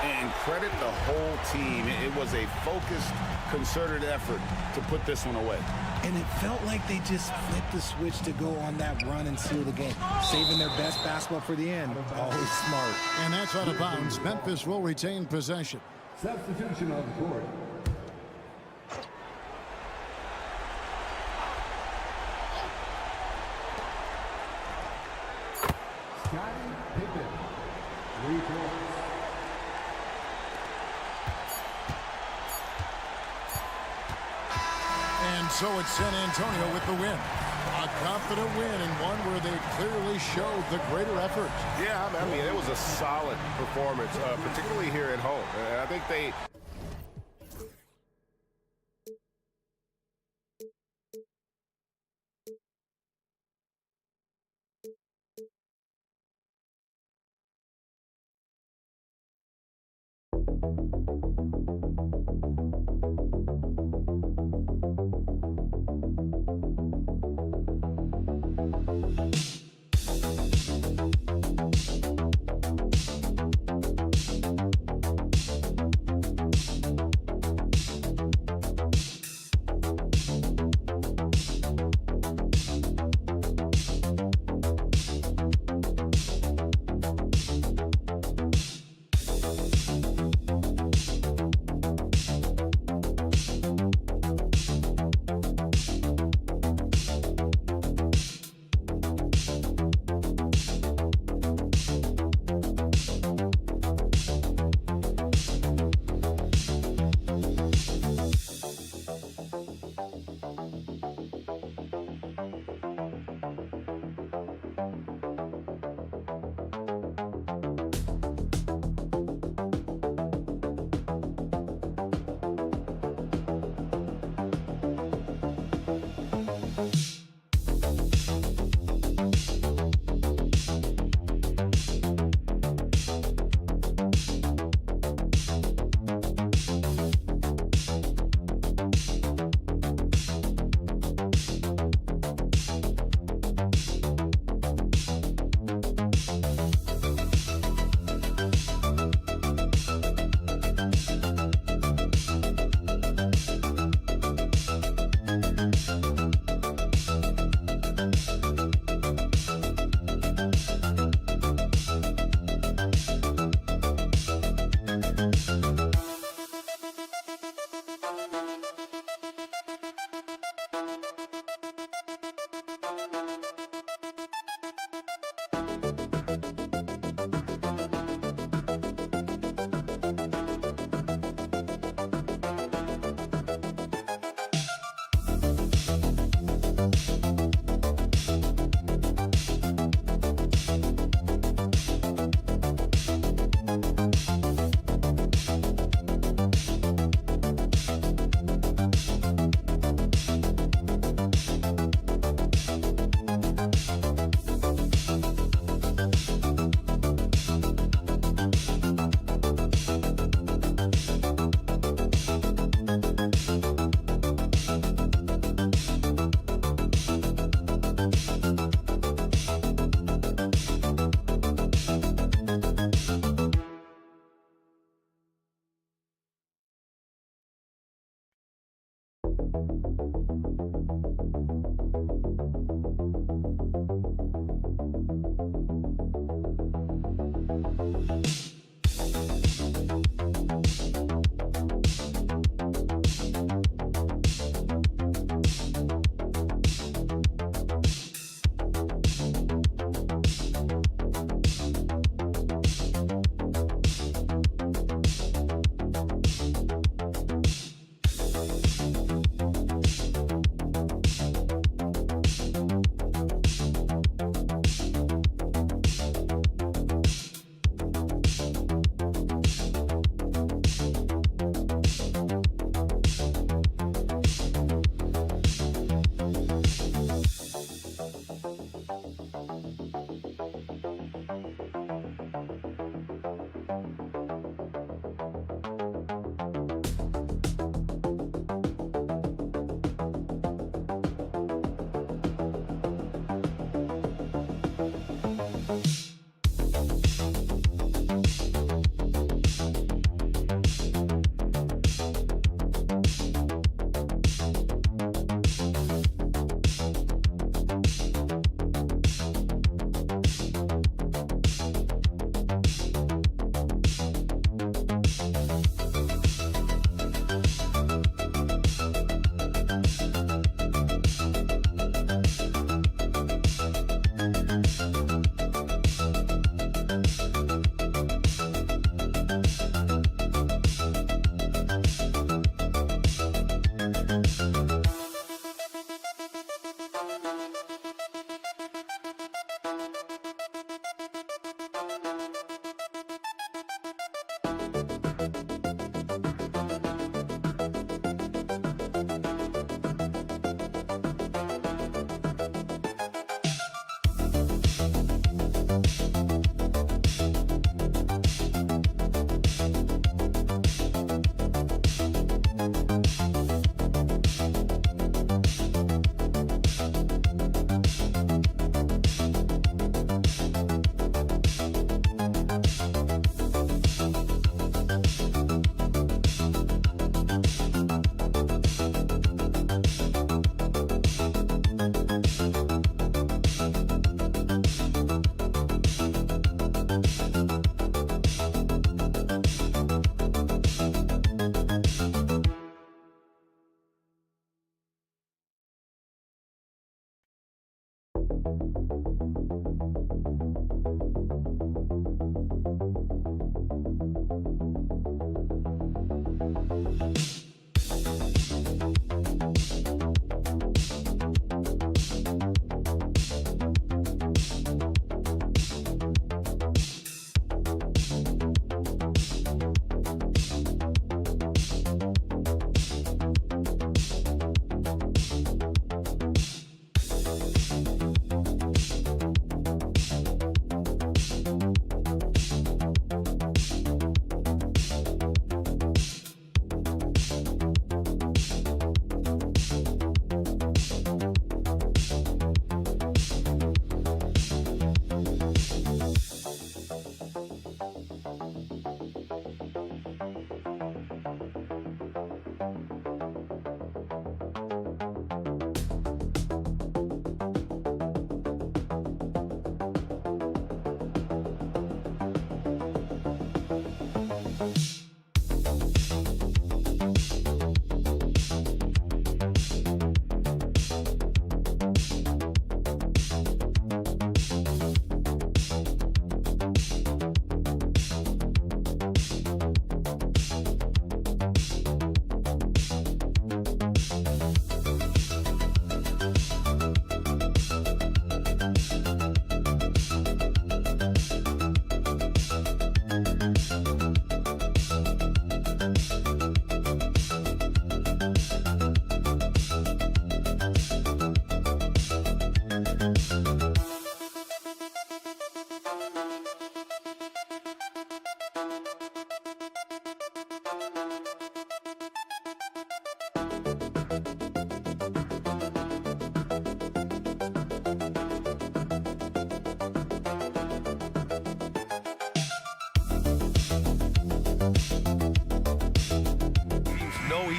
And credit the whole team. It was a focused, concerted effort to put this one away. And it felt like they just flipped the switch to go on that run and seal the game, saving their best basketball for the end. Always smart. And that's out of bounds. Memphis will retain possession. Substitution on the court. Scottie Pippen. 3 points. And so it's San Antonio with the win. A confident win and one where they clearly showed the greater effort. Yeah, I mean, it was a solid performance, particularly here at home. I think they...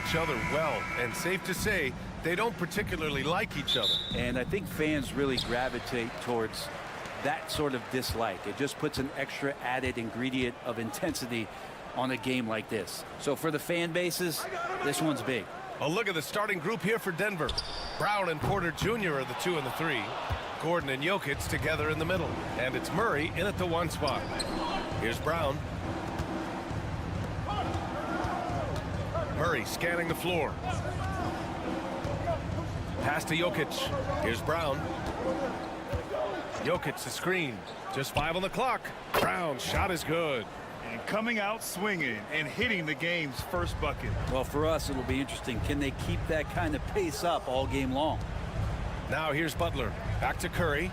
each other well, and safe to say they don't particularly like each other. And I think fans really gravitate towards that sort of dislike. It just puts an extra added ingredient of intensity on a game like this. So for the fan bases, this one's big. A look at the starting group here for Denver. Brown and Porter Jr. are the 2 and the 3. Gordon and Jokic together in the middle. And it's Murray in at the 1 spot. Here's Brown. Murray scanning the floor. Pass to Jokic. Here's Brown. Jokic the screen. Just 5 on the clock. Brown's shot is good. And coming out swinging and hitting the game's first bucket. Well, for us, it will be interesting. Can they keep that kind of pace up all game long? Now here's Butler. Back to Curry.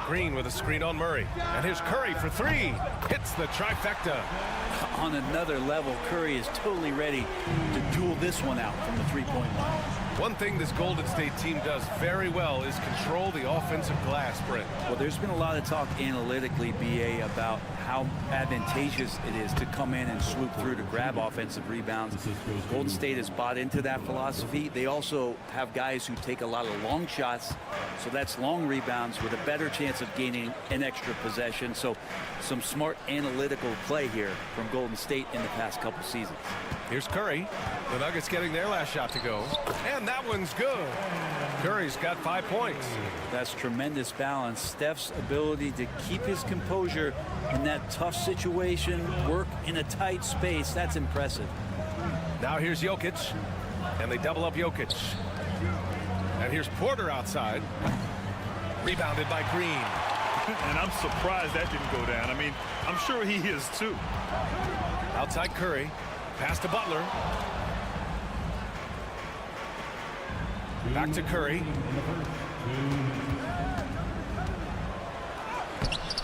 Green with a screen on Murray. And here's Curry for 3. Hits the trifecta. On another level, Curry is totally ready to duel this one out from the three-point line. One thing this Golden State team does very well is control the offensive glass, Brent. Well, there's been a lot of talk analytically, BA, about how advantageous it is to come in and swoop through to grab offensive rebounds. Golden State has bought into that philosophy. They also have guys who take a lot of long shots, so that's long rebounds with a better chance of gaining an extra possession. So some smart analytical play here from Golden State in the past couple seasons. Here's Curry. The Nuggets getting their last shot to go. And that one's good. Curry's got 5 points. That's tremendous balance. Steph's ability to keep his composure in that tough situation, work in a tight space, that's impressive. Now here's Jokic. And they double up Jokic. And here's Porter outside. Rebounded by Green. And I'm surprised that didn't go down. I mean, I'm sure he is too. Outside Curry. Pass to Butler. Back to Curry.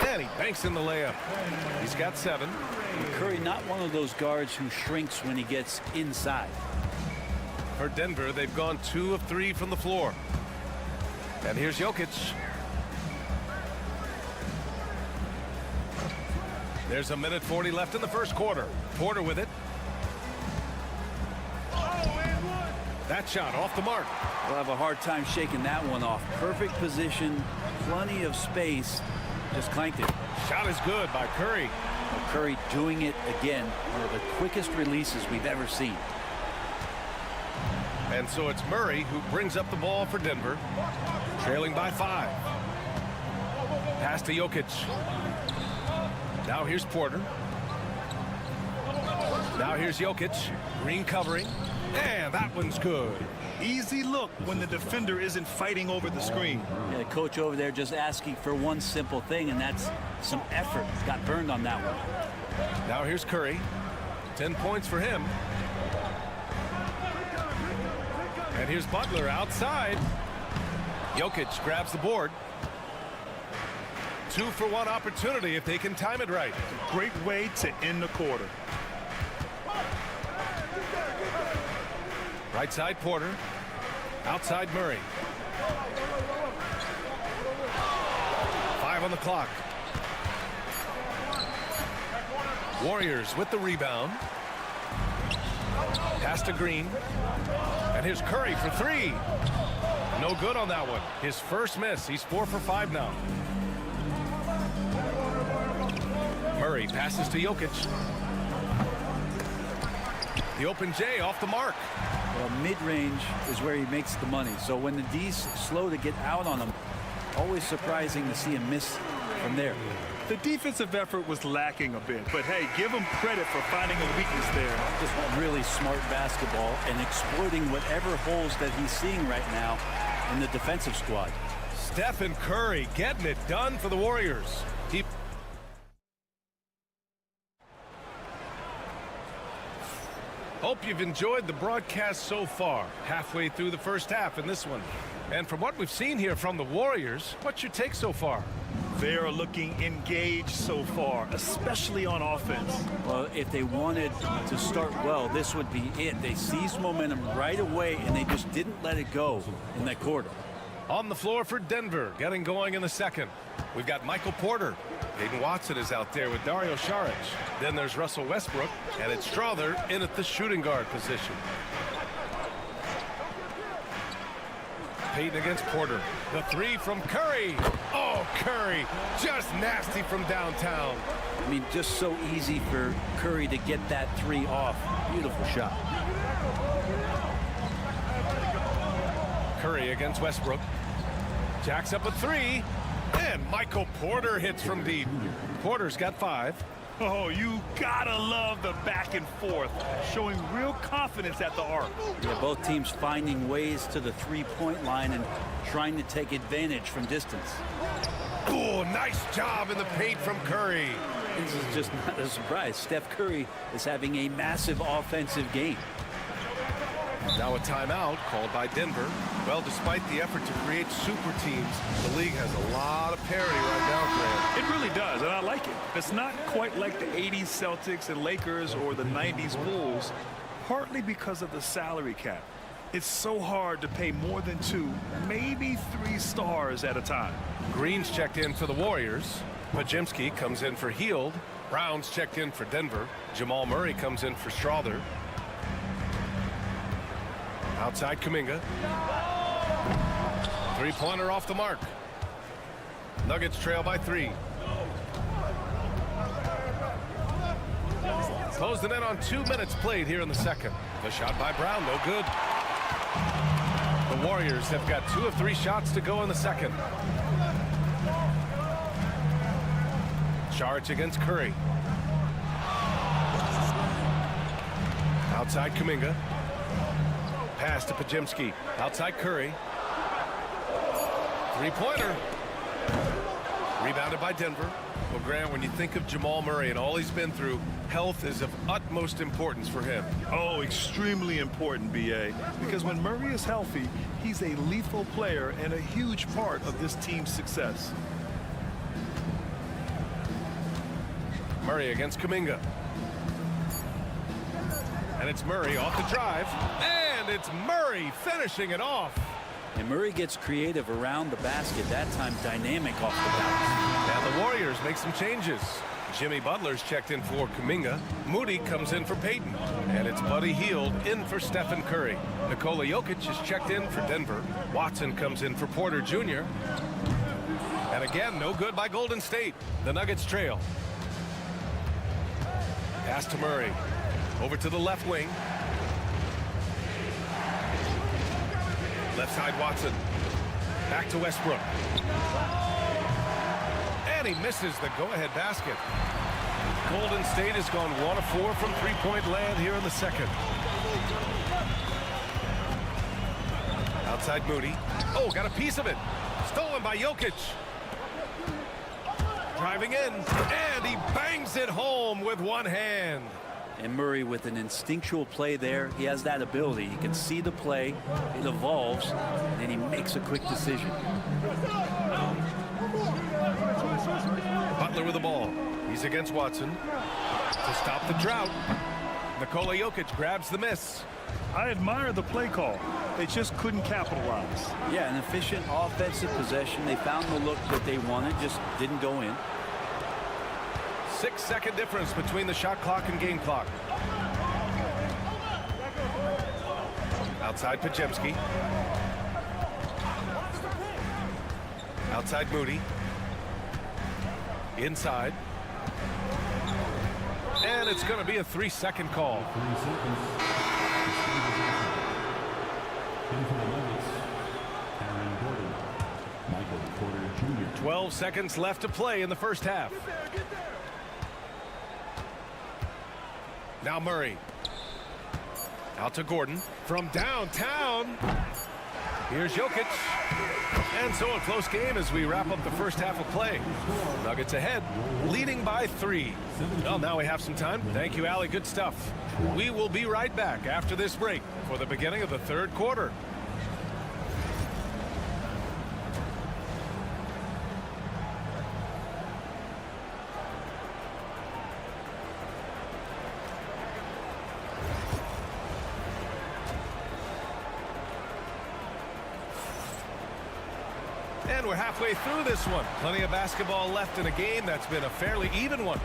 And he banks in the layup. He's got 7. Curry not one of those guards who shrinks when he gets inside. For Denver, they've gone 2 of 3 from the floor. And here's Jokic. There's a minute 40 left in the first quarter. Porter with it. That shot off the mark. We'll have a hard time shaking that one off. Perfect position, plenty of space. Just clanked it. Shot is good by Curry. Curry doing it again. One of the quickest releases we've ever seen. And so it's Murray who brings up the ball for Denver. Trailing by 5. Pass to Jokic. Now here's Porter. Now here's Jokic. Green covering. And that one's good. Easy look when the defender isn't fighting over the screen. Yeah, the coach over there just asking for one simple thing, and that's some effort. Got burned on that one. Now here's Curry. 10 points for him. And here's Butler outside. Jokic grabs the board. 2-for-1 opportunity if they can time it right. Great way to end the quarter. Right side Porter. Outside Murray. 5 on the clock. Warriors with the rebound. Pass to Green. And here's Curry for 3. No good on that one. His first miss. He's 4 for 5 now. Murray passes to Jokic. The open J off the mark. Well, mid-range is where he makes the money. So when the D's slow to get out on him, always surprising to see him miss from there. The defensive effort was lacking a bit, but hey, give him credit for finding a weakness there. Just really smart basketball and exploiting whatever holes that he's seeing right now in the defensive squad. Stephen Curry getting it done for the Warriors. Hope you've enjoyed the broadcast so far. Halfway through the first half in this one. And from what we've seen here from the Warriors, what's your take so far? They are looking engaged so far, especially on offense. Well, if they wanted to start well, this would be it. They seized momentum right away, and they just didn't let it go in that quarter. On the floor for Denver, getting going in the second. We've got Michael Porter. Peyton Watson is out there with Dario Saric. Then there's Russell Westbrook, and it's Strother in at the shooting guard position. Peyton against Porter. The three from Curry. Oh, Curry, just nasty from downtown. I mean, just so easy for Curry to get that three off. Beautiful shot. Curry against Westbrook. Jacks up a three. And Michael Porter hits from deep. Porter's got 5. Oh, you gotta love the back and forth, showing real confidence at the arc. Yeah, both teams finding ways to the three-point line and trying to take advantage from distance. Oh, nice job in the paint from Curry. This is just not a surprise. Steph Curry is having a massive offensive game. Now a timeout called by Denver. Well, despite the effort to create super teams, the league has a lot of parity right now, Grant. It really does, and I like it. It's not quite like the 80s Celtics and Lakers or the 90s Bulls, partly because of the salary cap. It's so hard to pay more than 2, maybe 3 stars at a time. Green's checked in for the Warriors. Pajemski comes in for Hield. Brown's checked in for Denver. Jamal Murray comes in for Strother. Outside Kuminga. Three-pointer off the mark. Nuggets trail by 3. Closed it in on 2 minutes played here in the second. The shot by Brown, no good. The Warriors have got 2 of 3 shots to go in the second. Saric against Curry. Outside Kuminga. Pass to Pajemski. Outside Curry. Three-pointer. Rebounded by Denver. Well, Grant, when you think of Jamal Murray and all he's been through, health is of utmost importance for him. Oh, extremely important, B.A. Because when Murray is healthy, he's a lethal player and a huge part of this team's success. Murray against Kuminga. And it's Murray off the drive. And it's Murray finishing it off. And Murray gets creative around the basket, that time dynamic off the bounce. And the Warriors make some changes. Jimmy Butler's checked in for Kuminga. Moody comes in for Peyton. And it's Buddy Hield in for Stephen Curry. Nikola Jokic is checked in for Denver. Watson comes in for Porter Jr. And again, no good by Golden State. The Nuggets trail. Pass to Murray. Over to the left wing. Left side Watson. Back to Westbrook. And he misses the go-ahead basket. Golden State has gone 1 of 4 from three-point land here in the second. Outside Moody. Oh, got a piece of it. Stolen by Jokic. Driving in, and he bangs it home with one hand. And Murray with an instinctual play there. He has that ability. He can see the play, it evolves, and then he makes a quick decision. Butler with the ball. He's against Watson. To stop the drought, Nikola Jokic grabs the miss. I admire the play call. They just couldn't capitalize. Yeah, an efficient offensive possession. They found the look that they wanted, just didn't go in. 6-second difference between the shot clock and game clock. Outside Pajemski. Outside Moody. Inside. And it's going to be a 3-second call. 12 seconds left to play in the first half. Now Murray. Out to Gordon from downtown. Here's Jokic. And so a close game as we wrap up the first half of play. Nuggets ahead, leading by 3. Well, now we have some time. Thank you, Allie. Good stuff. We will be right back after this break for the beginning of the third quarter. And we're halfway through this one. Plenty of basketball left in a game that's been a fairly even one.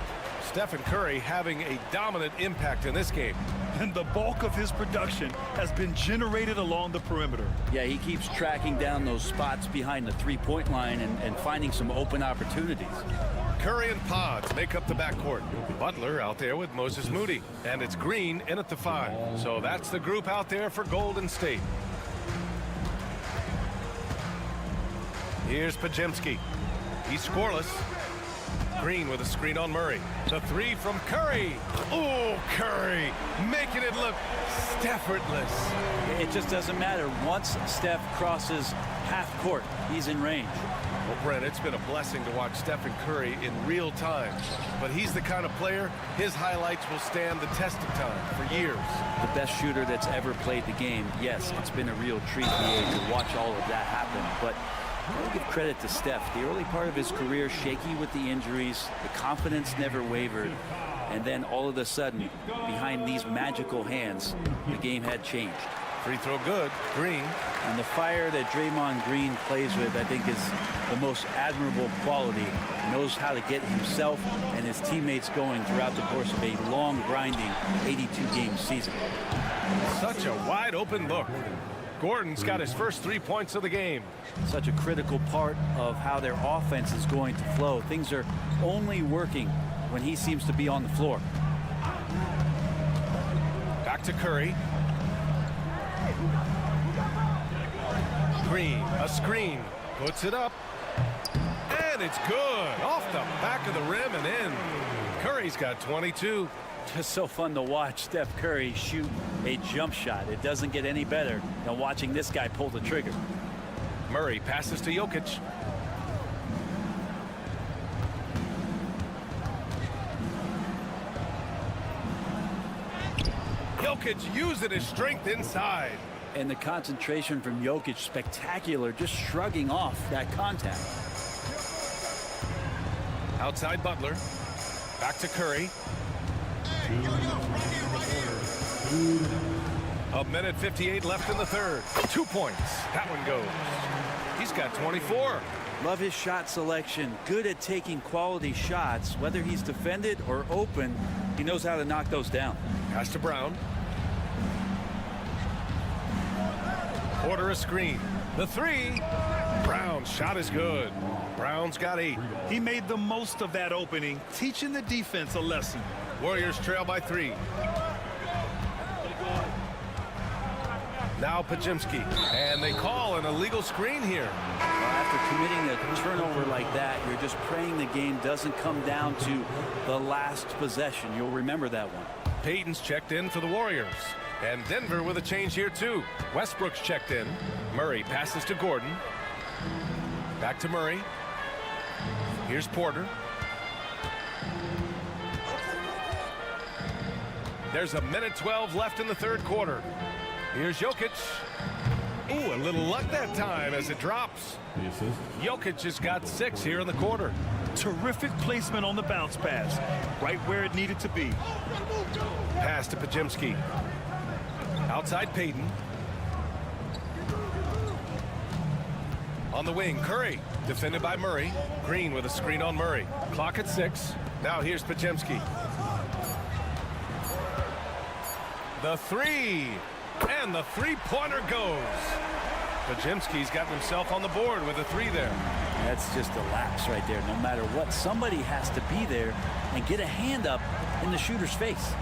Stephen Curry having a dominant impact in this game. And the bulk of his production has been generated along the perimeter. Yeah, he keeps tracking down those spots behind the three-point line and finding some open opportunities. Curry and Pods make up the backcourt. Butler out there with Moses Moody. And it's Green in at the 5. So that's the group out there for Golden State. Here's Podziemski. He's scoreless. Green with a screen on Murray. The 3 from Curry. Oh, Curry making it look effortless. It just doesn't matter. Once Steph crosses half court, he's in range. Well, Brent, it's been a blessing to watch Stephen Curry in real time. But he's the kind of player, his highlights will stand the test of time for years. The best shooter that's ever played the game. Yes, it's been a real treat to watch all of that happen. But I'll give credit to Steph. The early part of his career, shaky with the injuries, the confidence never wavered, and then all of a sudden, behind these magical hands, the game had changed. Free throw good. Green. And the fire that Draymond Green plays with, I think, is the most admirable quality. He knows how to get himself and his teammates going throughout the course of a long, grinding 82-game season. Such a wide open look. Gordon's got his first 3 points of the game. Such a critical part of how their offense is going to flow. Things are only working when he seems to be on the floor. Back to Curry. Green, a screen, puts it up, and it's good. Off the back of the rim and in. Curry's got 22. Just so fun to watch Steph Curry shoot a jump shot. It doesn't get any better than watching this guy pull the trigger. Murray passes to Jokic. Jokic using his strength inside. And the concentration from Jokic, spectacular, just shrugging off that contact. Outside Butler. Back to Curry. A minute 58 left in the third. 2 points. That one goes. He's got 24. Love his shot selection. Good at taking quality shots. Whether he's defended or open, he knows how to knock those down. Pass to Brown. Porter a screen. The 3. Brown's shot is good. Brown's got 8. He made the most of that opening, teaching the defense a lesson. Warriors trail by 3. Now Podziemski. And they call an illegal screen here. After committing a turnover like that, you're just praying the game doesn't come down to the last possession. You'll remember that one. Payton's checked in for the Warriors. And Denver with a change here too. Westbrook's checked in. Murray passes to Gordon. Back to Murray. Here's Porter. There's a minute 12 left in the third quarter. Here's Jokic. Ooh, a little luck that time as it drops. Jokic has got 6 here in the quarter. Terrific placement on the bounce pass, right where it needed to be. Pass to Podziemski. Outside Payton. On the wing, Curry, defended by Murray. Green with a screen on Murray. Clock at 6. Now here's Podziemski. The 3. And the three-pointer goes. Podziemski's gotten himself on the board with a 3 there. That's just a lapse right there. No matter what, somebody has to be there and get a hand up in the shooter's face.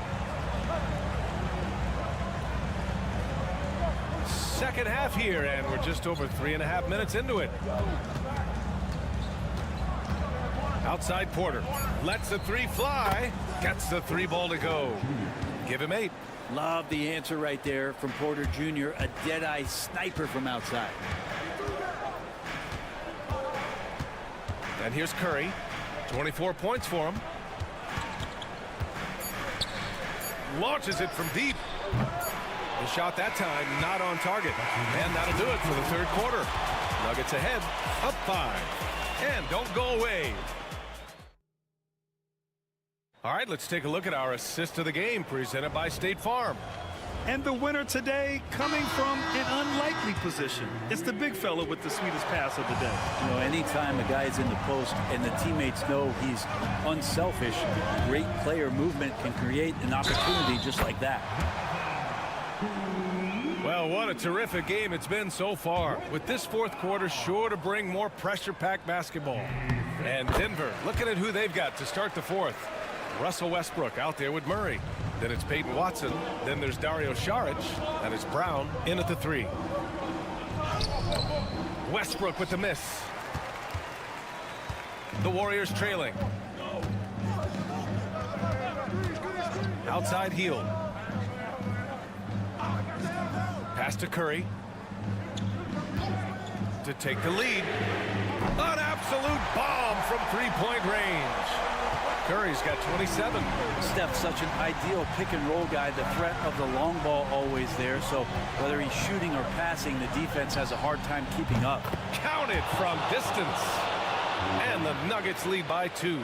Second half here, and we're just over 3.5 minutes into it. Outside Porter. Lets the 3 fly. Gets the 3 ball to go. Give him 8. Love the answer right there from Porter Jr., a dead-eye sniper from outside. And here's Curry. 24 points for him. Launches it from deep. The shot that time not on target. And that'll do it for the third quarter. Nuggets ahead, up 5. And don't go away. All right, let's take a look at our assist of the game presented by State Farm. And the winner today coming from an unlikely position. It's the big fella with the sweetest pass of the day. You know, anytime a guy is in the post and the teammates know he's unselfish, great player movement can create an opportunity just like that. Well, what a terrific game it's been so far, with this fourth quarter sure to bring more pressure-packed basketball. And Denver, looking at who they've got to start the fourth. Russell Westbrook out there with Murray. Then it's Peyton Watson. Then there's Dario Saric. And it's Brown in at the 3. Westbrook with the miss. The Warriors trailing. Outside heel. Pass to Curry. To take the lead. An absolute bomb from three-point range. Curry's got 27. Steph's such an ideal pick-and-roll guy. The threat of the long ball always there. So whether he's shooting or passing, the defense has a hard time keeping up. Counted from distance. And the Nuggets lead by 2.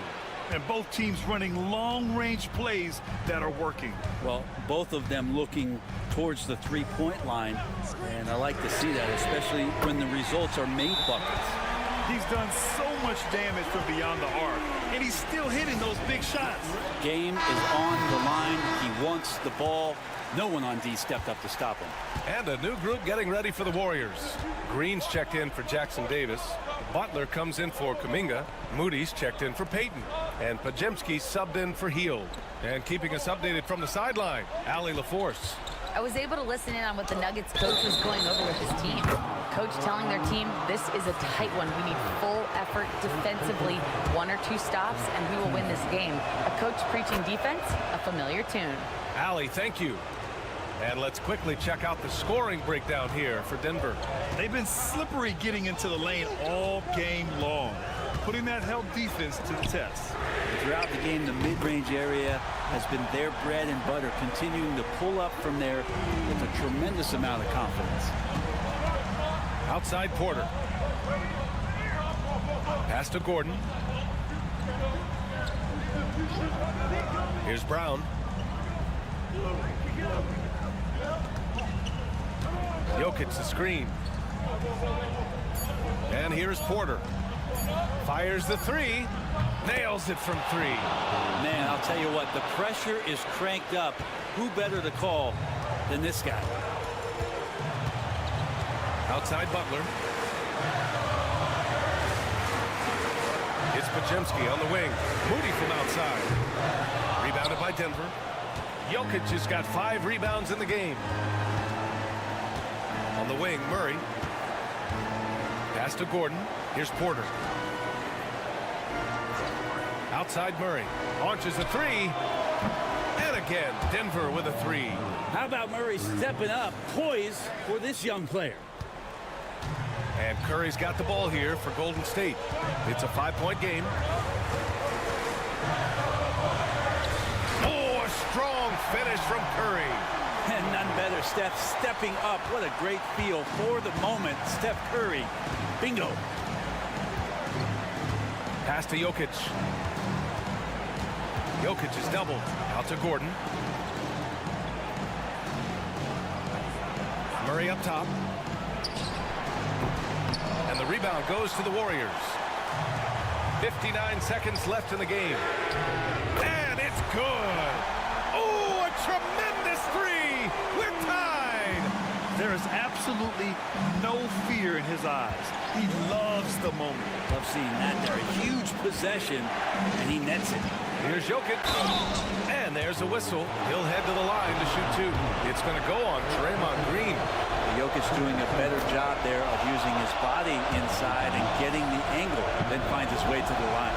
And both teams running long-range plays that are working. Well, both of them looking towards the three-point line. And I like to see that, especially when the results are made buckets. He's done so much damage from beyond the arc, and he's still hitting those big shots. Game is on the line. He wants the ball. No one on D stepped up to stop him. And a new group getting ready for the Warriors. Green's checked in for Jackson Davis. Butler comes in for Kuminga. Moody's checked in for Payton. And Pajemski subbed in for Hield. And keeping us updated from the sideline, Allie LaForce. I was able to listen in on what the Nuggets coach was going over with his team. Coach telling their team, this is a tight one. We need full effort defensively, 1 or 2 stops, and we will win this game. A coach preaching defense, a familiar tune. Allie, thank you. And let's quickly check out the scoring breakdown here for Denver. They've been slippery getting into the lane all game long, putting that help defense to the test. Throughout the game, the mid-range area has been their bread and butter, continuing to pull up from there with a tremendous amount of confidence. Outside Porter. Pass to Gordon. Here's Brown. Jokic the screen. And here's Porter. Fires the 3. Nails it from 3. Man, I'll tell you what, the pressure is cranked up. Who better to call than this guy? Outside Butler. It's Pajemski on the wing. Moody from outside. Rebounded by Denver. Jokic has got 5 rebounds in the game. On the wing, Murray. Pass to Gordon. Here's Porter. Outside Murray. Launches a 3. And again, Denver with a 3. How about Murray stepping up, poised for this young player? And Curry's got the ball here for Golden State. It's a 5-point game. Oh, a strong finish from Curry. And none better, Steph stepping up. What a great feel for the moment. Steph Curry. Bingo. Pass to Jokic. Jokic is doubled. Out to Gordon. Murray up top. And the rebound goes to the Warriors. 59 seconds left in the game. And it's good. Oh, a tremendous 3. We're tied. There is absolutely no fear in his eyes. He loves the moment. Love seeing that there. A huge possession, and he nets it. Here's Jokic. And there's a whistle. He'll head to the line to shoot 2. It's going to go on Draymond Green. Jokic doing a better job there of using his body inside and getting the angle, then finds his way to the line.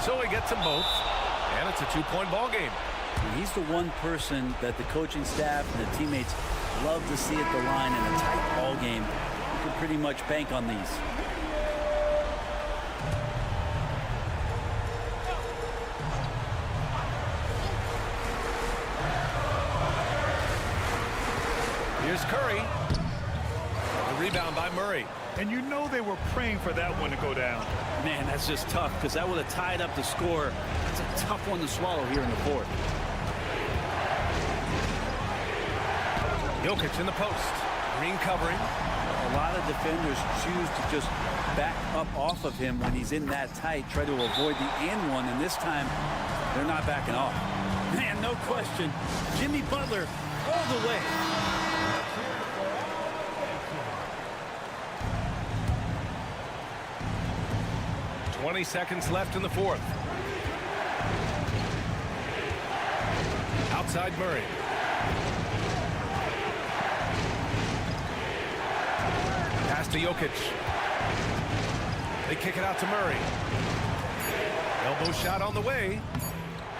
So he gets them both, and it's a 2-point ball game. And he's the one person that the coaching staff and the teammates love to see at the line in a tight ball game. You can pretty much bank on these. Here's Curry. The rebound by Murray. And you know they were praying for that one to go down. Man, that's just tough because that would have tied up the score. It's a tough one to swallow here in the fourth. Jokic in the post. Green covering. A lot of defenders choose to just back up off of him when he's in that tight, try to avoid the and one, and this time they're not backing off. Man, no question. Jimmy Butler all the way. 20 seconds left in the fourth. Outside Murray. Pass to Jokic. They kick it out to Murray. Elbow shot on the way.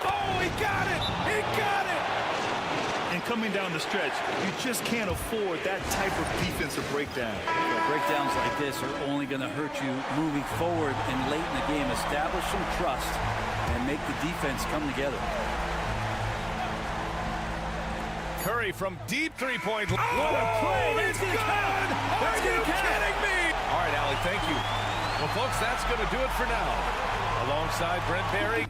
Oh, he got it! He got it! And coming down the stretch, you just can't afford that type of defensive breakdown. Breakdowns like this are only going to hurt you moving forward and late in the game. Establish some trust and make the defense come together. Curry from deep three-point line. What a play! It's good! Are you kidding me? All right, Allie, thank you. Well, folks, that's going to do it for now. Alongside Brent Barry.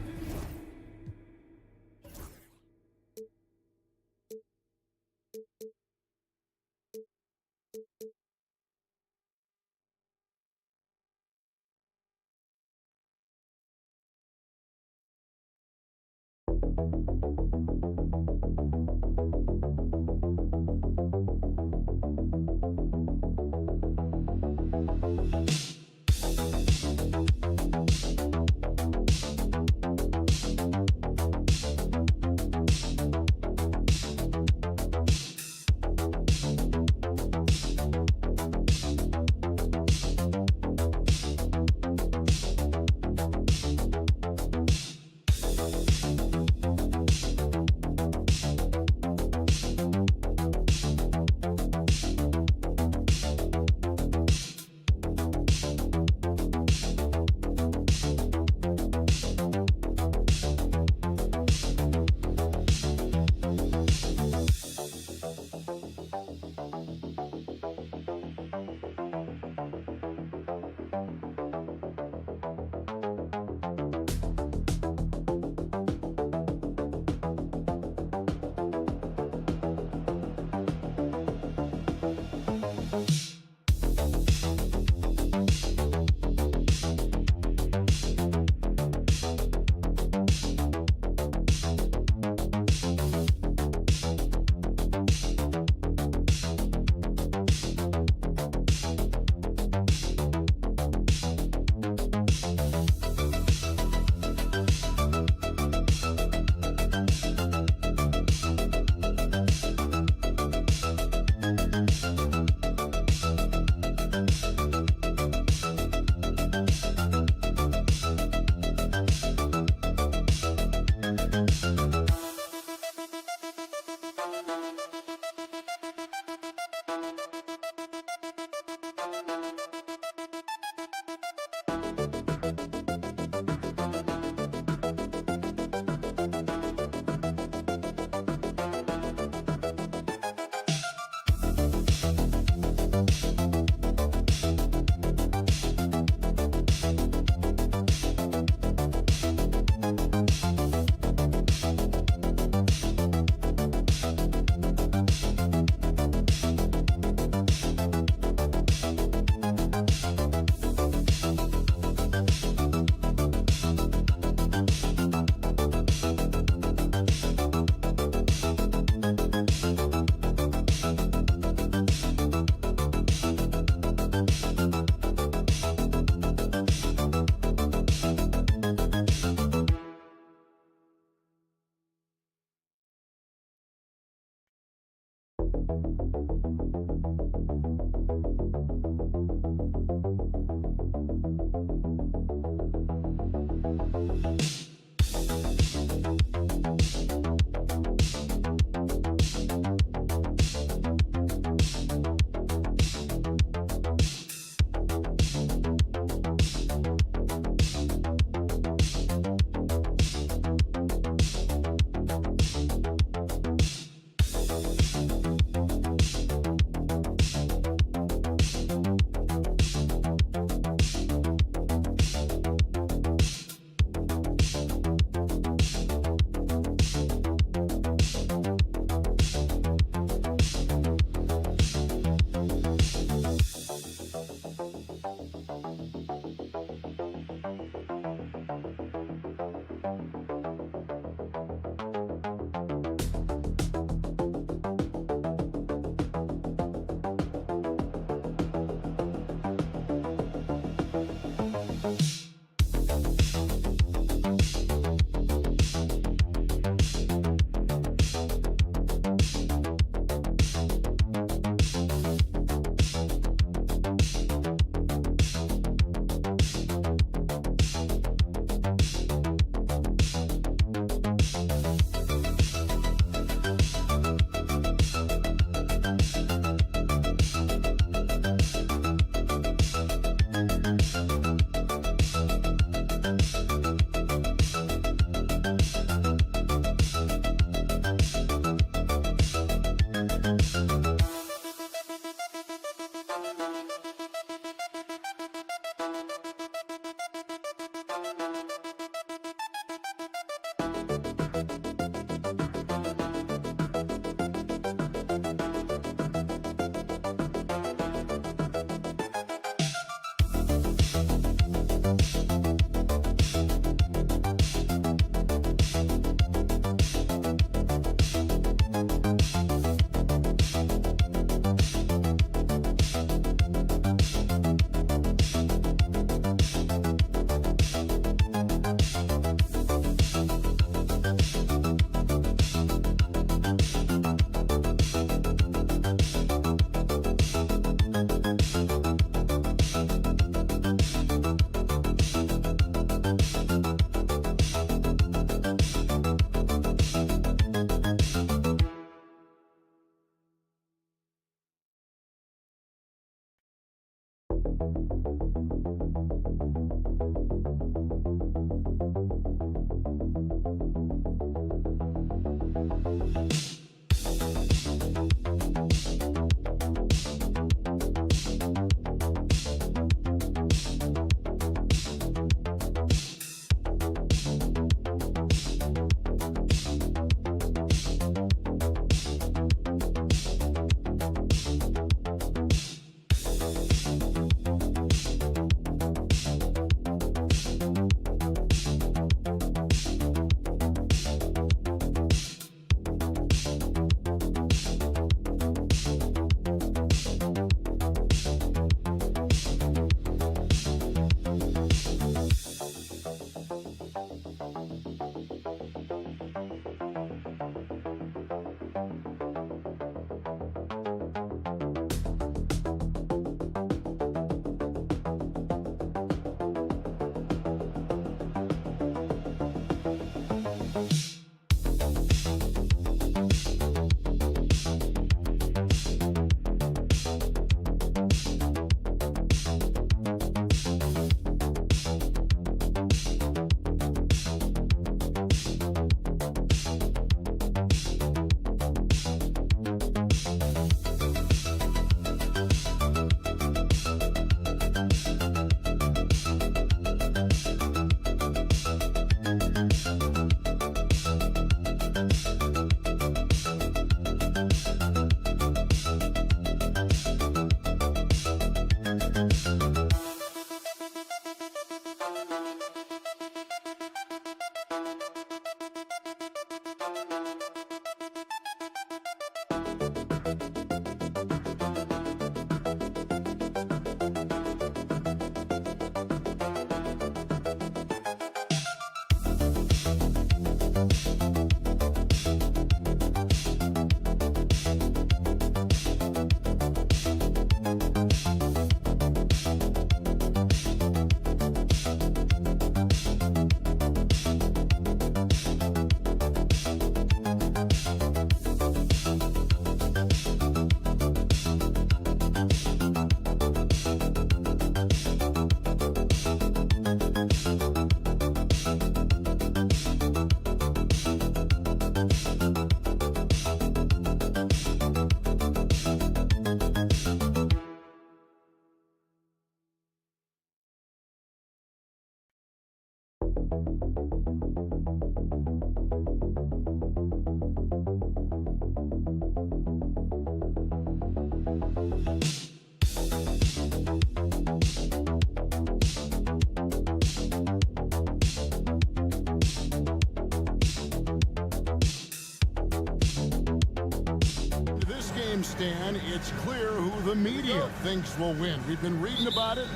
Stan, it's clear who the media thinks will win. We've been reading about it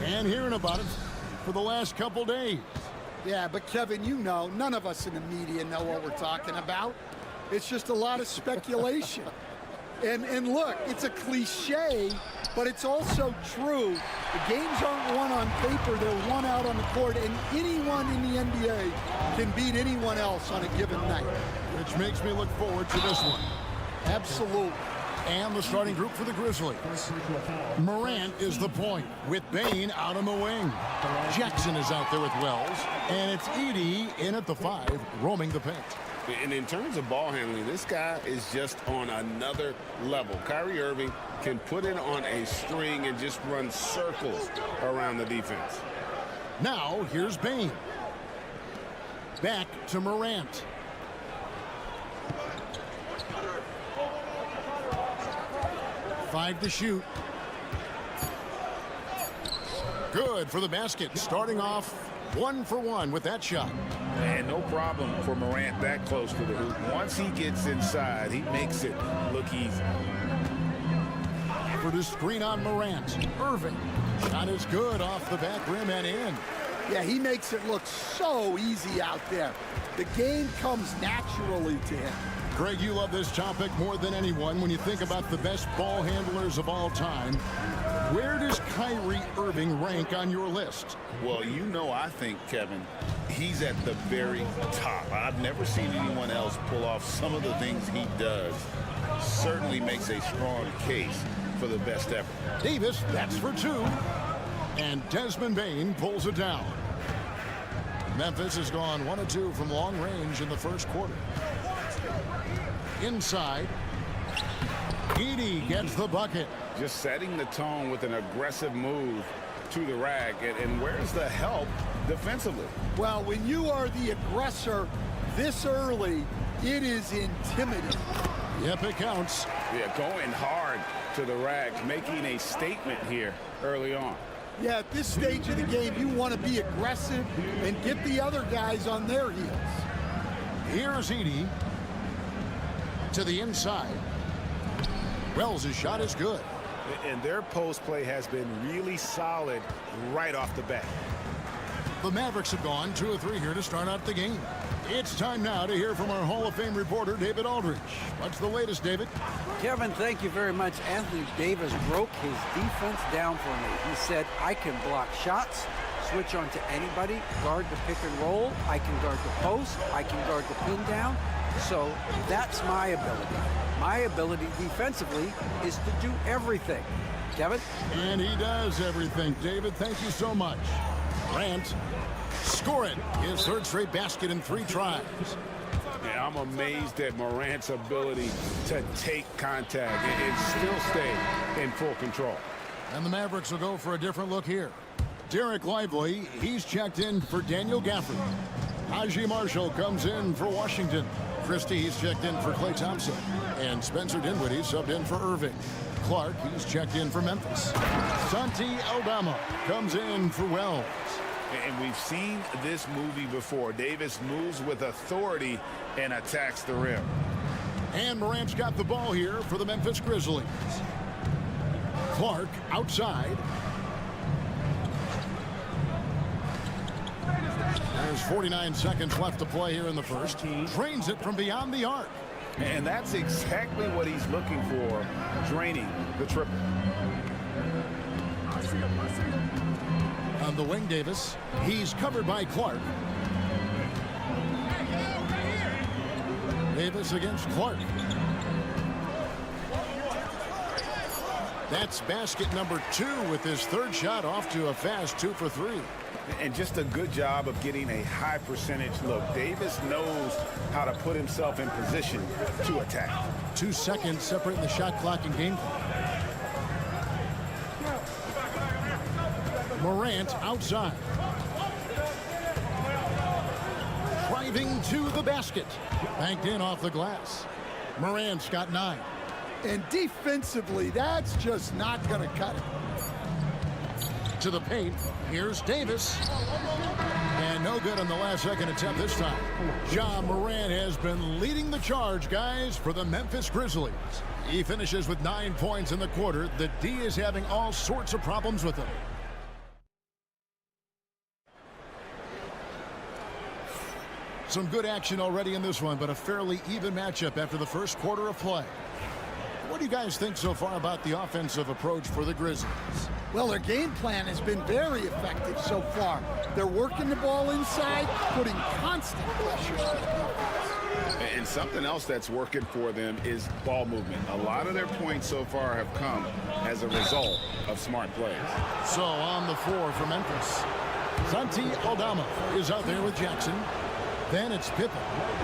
and hearing about it for the last couple days. Yeah, but Kevin, you know, none of us in the media know what we're talking about. It's just a lot of speculation. And look, it's a cliche, but it's also true. The games aren't won on paper, they're won out on the court, and anyone in the NBA can beat anyone else on a given night. Which makes me look forward to this one. Absolutely. And the starting group for the Grizzlies. Morant is the point, with Bain out on the wing. Jackson is out there with Wells, and it's Edey in at the 5, roaming the paint. And in terms of ball handling, this guy is just on another level. Kyrie Irving can put it on a string and just run circles around the defense. Now, here's Bain. Back to Morant. Five to shoot. Good for the basket. Starting off 1 for 1 with that shot. And no problem for Morant that close to the hoop. Once he gets inside, he makes it look easy. For the screen on Morant. Irving. Shot is good off the back rim and in. Yeah, he makes it look so easy out there. The game comes naturally to him. Greg, you love this topic more than anyone when you think about the best ball handlers of all time. Where does Kyrie Irving rank on your list? Well, you know, I think, Kevin, he's at the very top. I've never seen anyone else pull off some of the things he does. Certainly makes a strong case for the best ever. Davis, that's for 2. And Desmond Bain pulls it down. Memphis has gone 1 of 2 from long range in the first quarter. Inside, Edey gets the bucket. Just setting the tone with an aggressive move to the rack. And where's the help defensively? Well, when you are the aggressor this early, it is intimidating. Yep, it counts. Yeah, going hard to the rack, making a statement here early on. Yeah, at this stage of the game, you want to be aggressive and get the other guys on their heels. Here's Edey to the inside. Wells' shot is good. And their post play has been really solid right off the bat. The Mavericks have gone 2 of 3 here to start out the game. It's time now to hear from our Hall of Fame reporter, David Aldridge. What's the latest, David? Kevin, thank you very much. Anthony Davis broke his defense down for me. He said, I can block shots, switch on to anybody, guard the pick and roll, I can guard the post, I can guard the pin down. So that's my ability. My ability defensively is to do everything. Kevin? And he does everything. David, thank you so much. Grant, score it. His 3rd straight basket in 3 tries. Yeah, I'm amazed at Morant's ability to take contact and still stay in full control. And the Mavericks will go for a different look here. Derek Lively, he's checked in for Daniel Gafford. Haji Marshall comes in for Washington. Christie, he's checked in for Klay Thompson. And Spencer Dinwiddie subbed in for Irving. Clark, he's checked in for Memphis. Santi Aldama comes in for Wells. And we've seen this movie before. Davis moves with authority and attacks the rim. And Morant's got the ball here for the Memphis Grizzlies. Clark outside. There's 49 seconds left to play here in the first. Drains it from beyond the arc. And that's exactly what he's looking for, draining the triple. On the wing, Davis. He's covered by Clark. Davis against Clark. That's basket number 2 with his 3rd shot off to a fast 2 for 3. And just a good job of getting a high percentage look. Davis knows how to put himself in position to attack. 2 seconds separating the shot clock and game clock. Morant outside. Driving to the basket. Banked in off the glass. Morant's got 9. And defensively, that's just not going to cut it. To the paint. Here's Davis. And no good on the last second attempt this time. Ja Morant has been leading the charge, guys, for the Memphis Grizzlies. He finishes with 9 points in the quarter. The D is having all sorts of problems with him. Some good action already in this one, but a fairly even matchup after the first quarter of play. What do you guys think so far about the offensive approach for the Grizzlies? Well, their game plan has been very effective so far. They're working the ball inside, putting constant pressure on the defense. And something else that's working for them is ball movement. A lot of their points so far have come as a result of smart plays. So on the floor for Memphis, Santi Aldama is out there with Jackson. Then it's Pippen.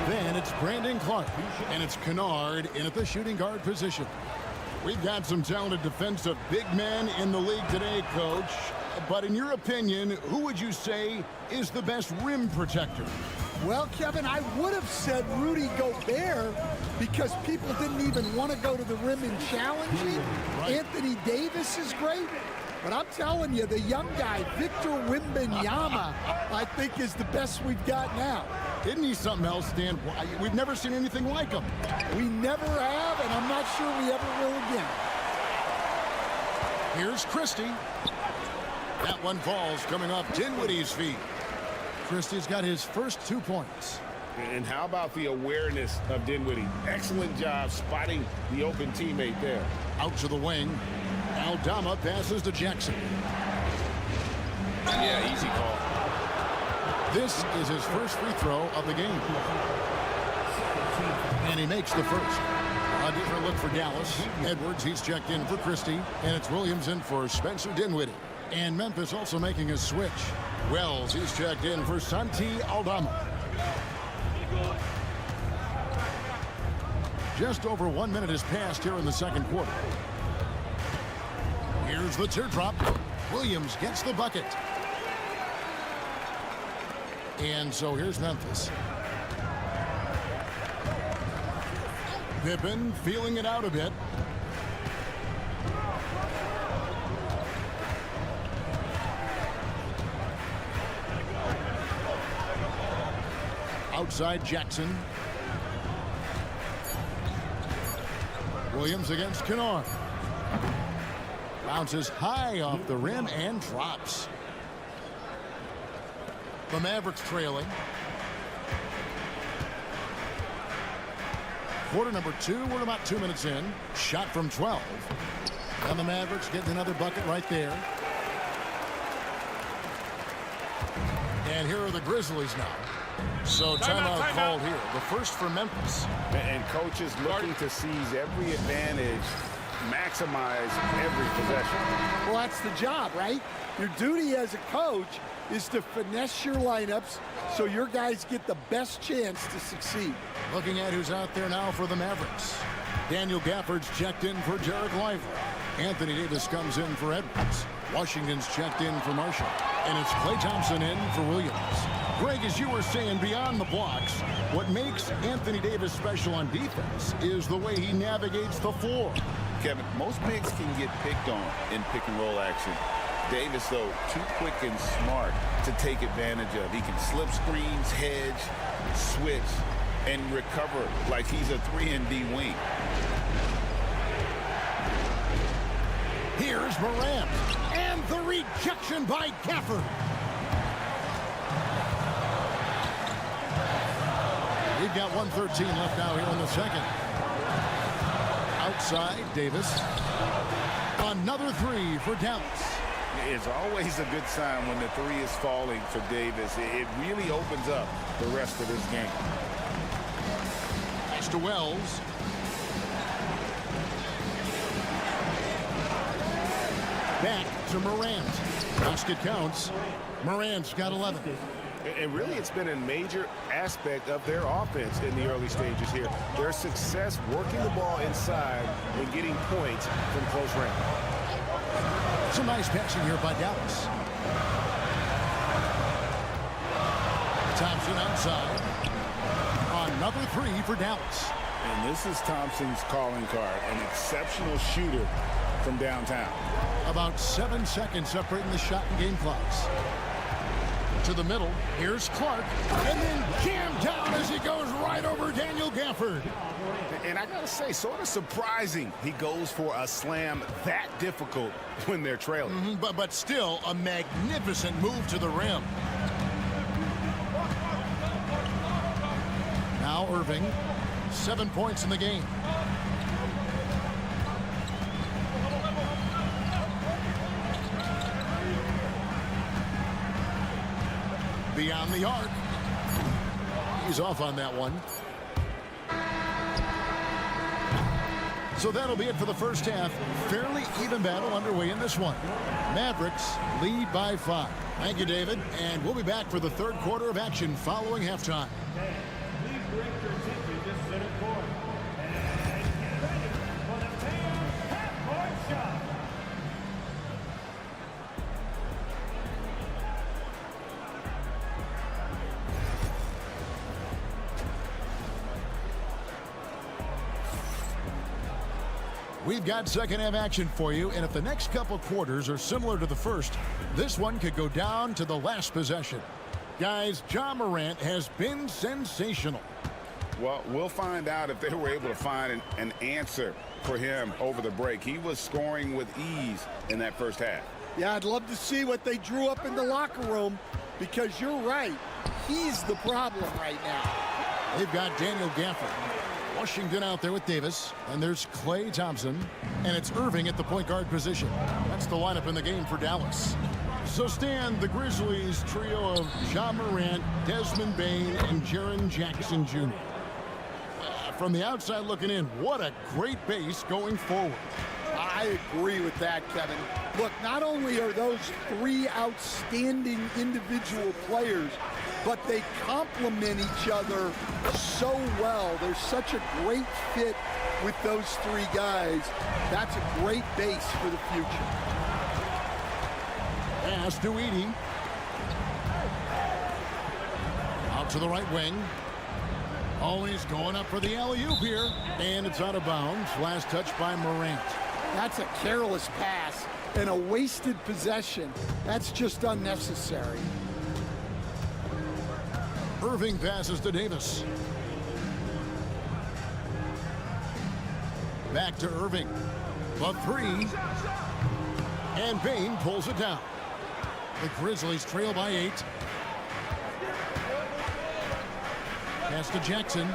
Then it's Brandon Clark. And it's Kennard in at the shooting guard position. We've got some talented defensive big men in the league today, Coach. But in your opinion, who would you say is the best rim protector? Well, Kevin, I would have said Rudy Gobert because people didn't even want to go to the rim and challenge him. Right. Anthony Davis is great. But I'm telling you, the young guy, Victor Wembanyama, I think is the best we've got now. Isn't he something else, Dan? We've never seen anything like him. We never have, and I'm not sure we ever will again. Here's Christie. That one falls coming off Dinwiddie's feet. Christie's got his first 2 points. And how about the awareness of Dinwiddie? Excellent job spotting the open teammate there. Out to the wing. Aldama passes to Jackson. Yeah, easy call. This is his first free throw of the game. And he makes the first. A different look for Dallas. Edwards, he's checked in for Christie. And it's Williams in for Spencer Dinwiddie. And Memphis also making a switch. Wells, he's checked in for Santi Aldama. Just over 1 minute has passed here in the second quarter. Here's the teardrop. Williams gets the bucket. And so here's Memphis. Pippen feeling it out a bit. Outside Jackson. Williams against Kennard. Bounces high off the rim and drops. The Mavericks trailing. Quarter number 2. We're about 2 minutes in. Shot from 12. And the Mavericks getting another bucket right there. And here are the Grizzlies now. So timeout called here. The first for Memphis. And coaches looking to seize every advantage, maximize every possession. Well, that's the job, right? Your duty as a coach is to finesse your lineups so your guys get the best chance to succeed. Looking at who's out there now for the Mavericks. Daniel Gafford's checked in for Derek Lively. Anthony Davis comes in for Edwards. Washington's checked in for Marshall. And it's Klay Thompson in for Williams. Greg, as you were saying, beyond the blocks, what makes Anthony Davis special on defense is the way he navigates the floor. Kevin, most bigs can get picked on in pick and roll action. Davis, though, too quick and smart to take advantage of. He can slip screens, hedge, switch, and recover like he's a 3-and-D wing. Here's Morant. And the rejection by Gafford. We've got 1:13 left now here in the second. Outside, Davis. Another three for Dallas. It's always a good sign when the three is falling for Davis. It really opens up the rest of this game. Pass to Wells. Back to Morant. Basket counts. Morant's got 11. And really, it's been a major aspect of their offense in the early stages here. Their success working the ball inside and getting points from close range. Some nice passing here by Dallas. Thompson outside. Another three for Dallas. And this is Thompson's calling card, an exceptional shooter from downtown. About 7 seconds separating the shot and game clocks. To the middle, here's Clark, and then jammed down as he goes right over Daniel Gafford. And I gotta say, sort of surprising he goes for a slam that difficult when they're trailing. But still a magnificent move to the rim. Irving. 7 points in the game. Beyond the arc. He's off on that one. So that'll be it for the first half. Fairly even battle underway in this one. Mavericks lead by 5. Thank you, David. And we'll be back for the third quarter of action following halftime. Please direct your attention to center court. And get ready for the Bears half-court shot. We've got second half action for you, and if the next couple quarters are similar to the first, this one could go down to the last possession. Guys, Ja Morant has been sensational. Well, we'll find out if they were able to find an answer for him over the break. He was scoring with ease in that first half. Yeah, I'd love to see what they drew up in the locker room, because you're right. He's the problem right now. They've got Daniel Gafford. Washington out there with Davis, and there's Klay Thompson, and it's Irving at the point guard position. That's the lineup in the game for Dallas. So Stan, the Grizzlies trio of Ja Morant, Desmond Bane, and Jaren Jackson Jr. From the outside looking in, what a great base going forward. I agree with that, Kevin. Look, not only are those three outstanding individual players, but they complement each other so well. There's such a great fit with those three guys. That's a great base for the future. Pass to Edey. Out to the right wing. Always going up for the alley-oop here. And it's out of bounds. Last touch by Morant. That's a careless pass and a wasted possession. That's just unnecessary. Irving passes to Davis. Back to Irving. The three. And Bane pulls it down. The Grizzlies trail by 8. Pass to Jackson.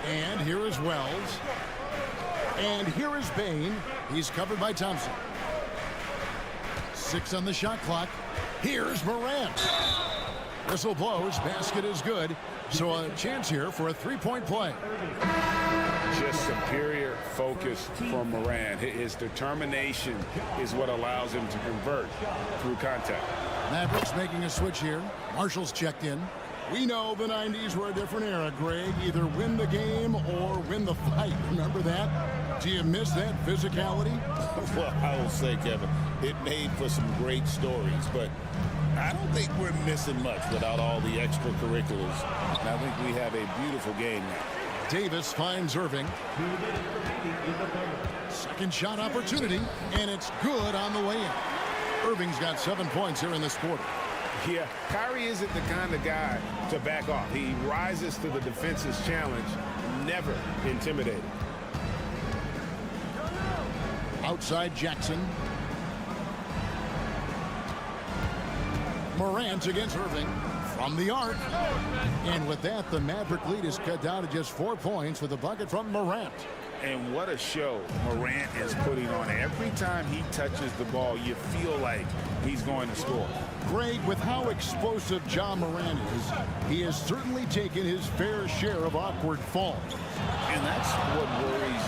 And here is Wells. And here is Bane. He's covered by Thompson. 6 on the shot clock. Here's Morant. Whistle blows. Basket is good. So a chance here for a three-point play. Just superior focus from Morant. His determination is what allows him to convert through contact. Mavericks making a switch here. Marshall's checked in. We know the 90s were a different era, Greg. Either win the game or win the fight. Remember that? Do you miss that physicality? Well, I will say, Kevin, it made for some great stories, but I don't think we're missing much without all the extracurriculars. And I think we have a beautiful game now. Davis finds Irving. Second shot opportunity, and it's good on the way in. Irving's got 7 points here in this quarter. Yeah, Kyrie isn't the kind of guy to back off. He rises to the defense's challenge, never intimidated. Outside Jackson. Morant against Irving from the arc. And with that, the Maverick lead is cut down to just 4 points with a bucket from Morant. And what a show Morant is putting on. Every time he touches the ball, you feel like he's going to score. Greg, with how explosive Ja Morant is, he has certainly taken his fair share of awkward falls. And that's what worries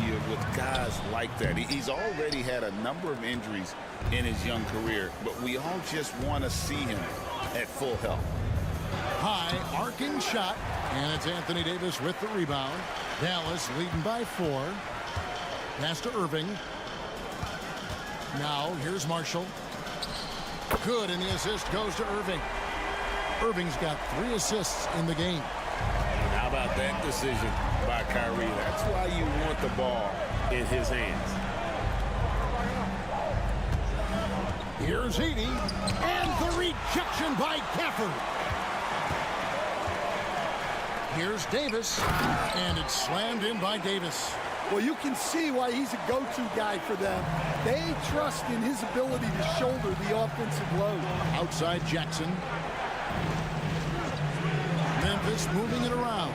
you with guys like that. He's already had a number of injuries in his young career, but we all just want to see him at full health. High arcing shot, and it's Anthony Davis with the rebound. Dallas leading by 4. Pass to Irving. Now here's Marshall. Good, and the assist goes to Irving. Irving's got 3 assists in the game. How about that decision by Kyrie? That's why you want the ball in his hands. Here's Edey, and the rejection by Gafford. Here's Davis, and it's slammed in by Davis. Well, you can see why he's a go-to guy for them. They trust in his ability to shoulder the offensive load. Outside Jackson. Davis moving it around.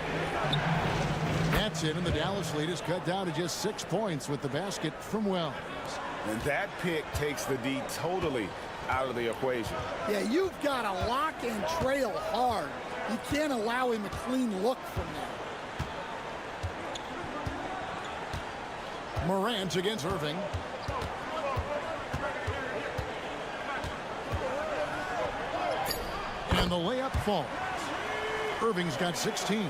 That's it, and the Dallas lead is cut down to just 6 points with the basket from Wells. And that pick takes the D totally out of the equation. Yeah, you've got to lock and trail hard. You can't allow him a clean look from that. Morant against Irving. And the layup falls. Irving's got 16.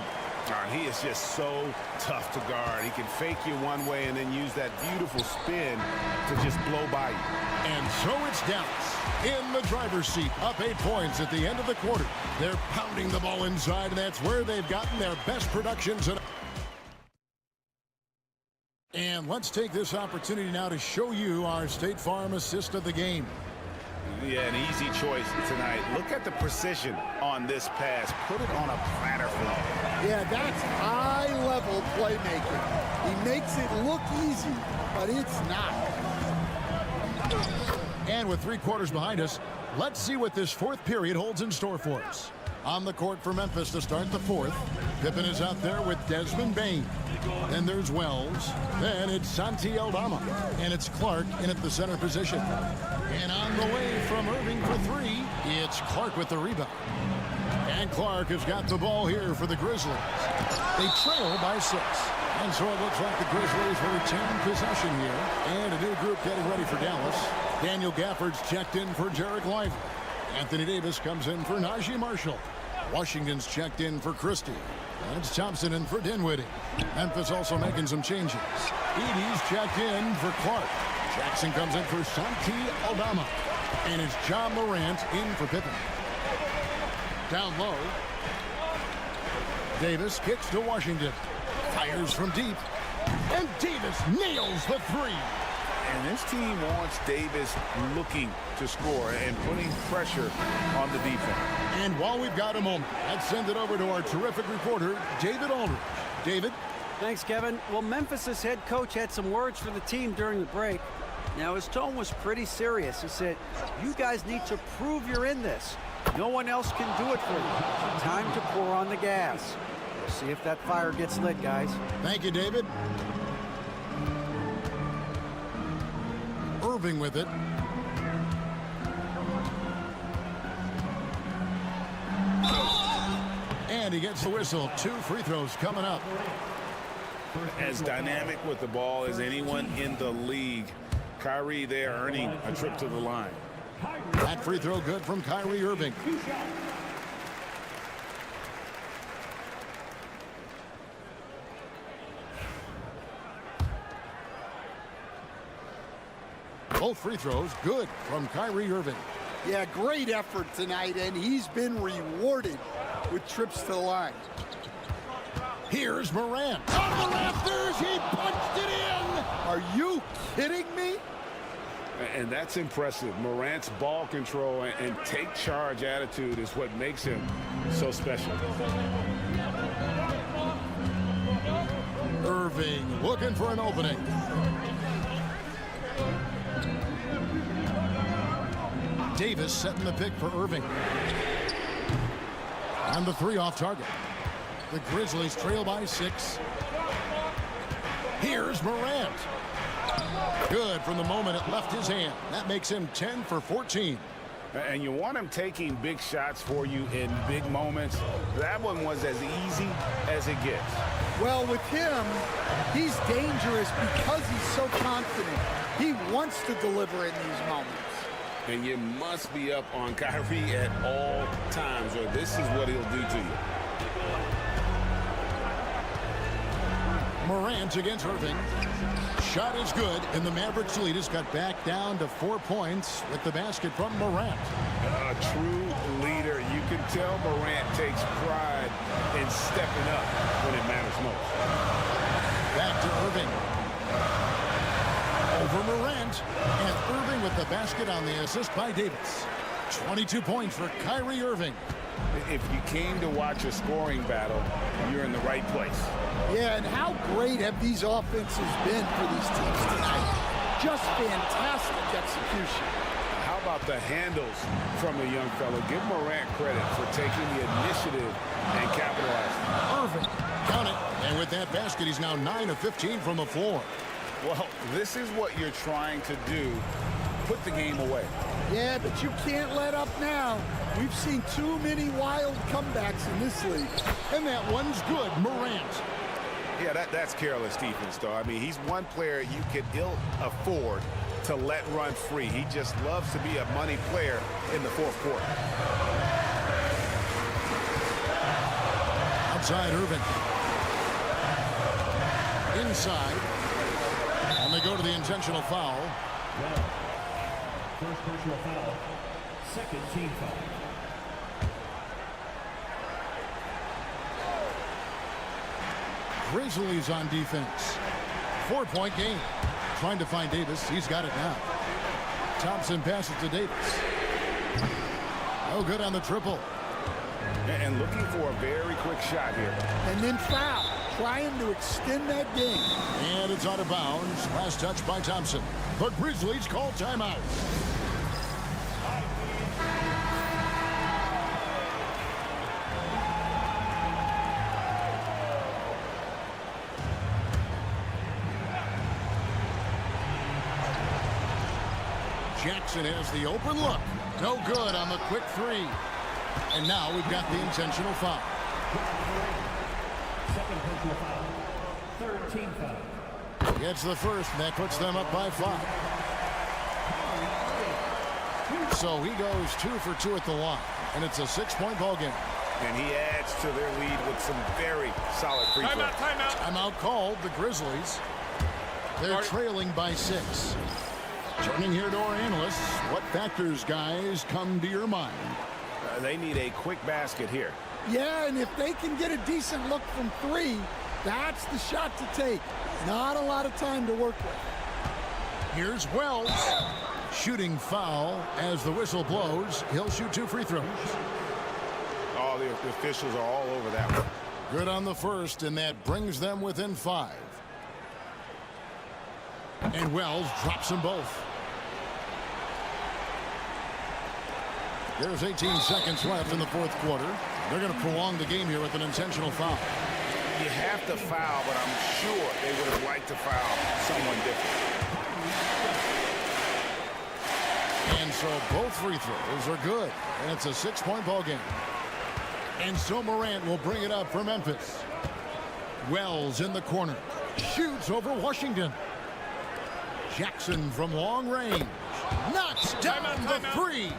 He is just so tough to guard. He can fake you one way and then use that beautiful spin to just blow by you. And so it's Dallas in the driver's seat, up 8 points at the end of the quarter. They're pounding the ball inside, and that's where they've gotten their best production tonight. And let's take this opportunity now to show you our State Farm assist of the game. Yeah, an easy choice tonight. Look at the precision on this pass. Put it on a platter for him. Yeah, that's high-level playmaking. He makes it look easy, but it's not. And with 3 quarters behind us, let's see what this fourth period holds in store for us. On the court for Memphis to start the fourth. Pippen is out there with Desmond Bane. Then there's Wells. Then it's Santi Aldama. And it's Clark in at the center position. And on the way from Irving for 3, it's Clark with the rebound. And Clark has got the ball here for the Grizzlies. They trail by 6. And so it looks like the Grizzlies will retain possession here. And a new group getting ready for Dallas. Daniel Gafford's checked in for Jarek Lively. Anthony Davis comes in for Najee Marshall. Washington's checked in for Christie. And it's Thompson in for Dinwiddie. Memphis also making some changes. Edey's checked in for Clark. Jackson comes in for Santi Aldama. And it's John Morant in for Pippen. Down low. Davis kicks to Washington. Fires from deep. And Davis nails the 3. And this team wants Davis looking to score and putting pressure on the defense. And while we've got a moment, let's send it over to our terrific reporter, David Aldridge. David? Thanks, Kevin. Well, Memphis's head coach had some words for the team during the break. Now, his tone was pretty serious. He said, you guys need to prove you're in this. No one else can do it for you. Time to pour on the gas. We'll see if that fire gets lit, guys. Thank you, David. Irving with it. And he gets the whistle. 2 free throws coming up. As dynamic with the ball as anyone in the league. Kyrie there earning a trip to the line. That free throw good from Kyrie Irving. Both free throws good from Kyrie Irving. Yeah, great effort tonight, and he's been rewarded with trips to the line. Here's Morant. On the rafters, he punched it in. Are you kidding me? And that's impressive. Morant's ball control and take charge attitude is what makes him so special. Irving looking for an opening. Davis setting the pick for Irving. And the 3 off target. The Grizzlies trail by 6. Here's Morant. Good from the moment it left his hand. That makes him 10 for 14. And you want him taking big shots for you in big moments. That one was as easy as it gets. Well, with him, he's dangerous because he's so confident. He wants to deliver in these moments. And you must be up on Kyrie at all times, or this is what he'll do to you. Morant against Irving. Shot is good, and the Mavericks lead has got back down to 4 points with the basket from Morant. A true leader. You can tell Morant takes pride in stepping up when it matters most. Back to Irving. Over Morant, and Irving with the basket on the assist by Davis. 22 points for Kyrie Irving. If you came to watch a scoring battle, you're in the right place. Yeah, and how great have these offenses been for these teams tonight? Just fantastic execution. How about the handles from the young fella? Give Morant credit for taking the initiative and capitalizing. Irving, count it. And with that basket, he's now 9 of 15 from the floor. Well, this is what you're trying to do. Put the game away. Yeah, but you can't let up now. We've seen too many wild comebacks in this league. And that one's good, Morant. Yeah, that's careless defense, though. I mean, he's one player you could ill afford to let run free. He just loves to be a money player in the fourth quarter. Outside Irving. Inside. And they go to the intentional foul. First personal foul. Second team foul. Grizzlies on defense. 4-point game. Trying to find Davis. He's got it now. Thompson passes to Davis. No good on the triple. And looking for a very quick shot here. And then foul. Trying to extend that game. And it's out of bounds. Last touch by Thompson. The Grizzlies call timeout. Jackson has the open look. No good on the quick three. And now we've got the intentional foul. Second personal foul. Third team foul. Gets the first, and that puts them up by 5. So he goes 2 for 2 at the line, and it's a 6-point ball game. And he adds to their lead with some very solid free throws. Timeout called, the Grizzlies. They're trailing by 6. Turning here to our analysts, what factors, guys, come to your mind? They need a quick basket here. Yeah, and if they can get a decent look from 3, that's the shot to take. Not a lot of time to work with. Here's Wells. Shooting foul as the whistle blows. He'll shoot 2 free throws. Oh, the officials are all over that one. Good on the first, and that brings them within 5. And Wells drops them both. There's 18 seconds left in the fourth quarter. They're going to prolong the game here with an intentional foul. You have to foul, but I'm sure they would have liked to foul someone different. And so both free throws are good. And it's a 6-point ball game. And so Morant will bring it up for Memphis. Wells in the corner. Shoots over Washington. Jackson from long range. Knocks down the 3.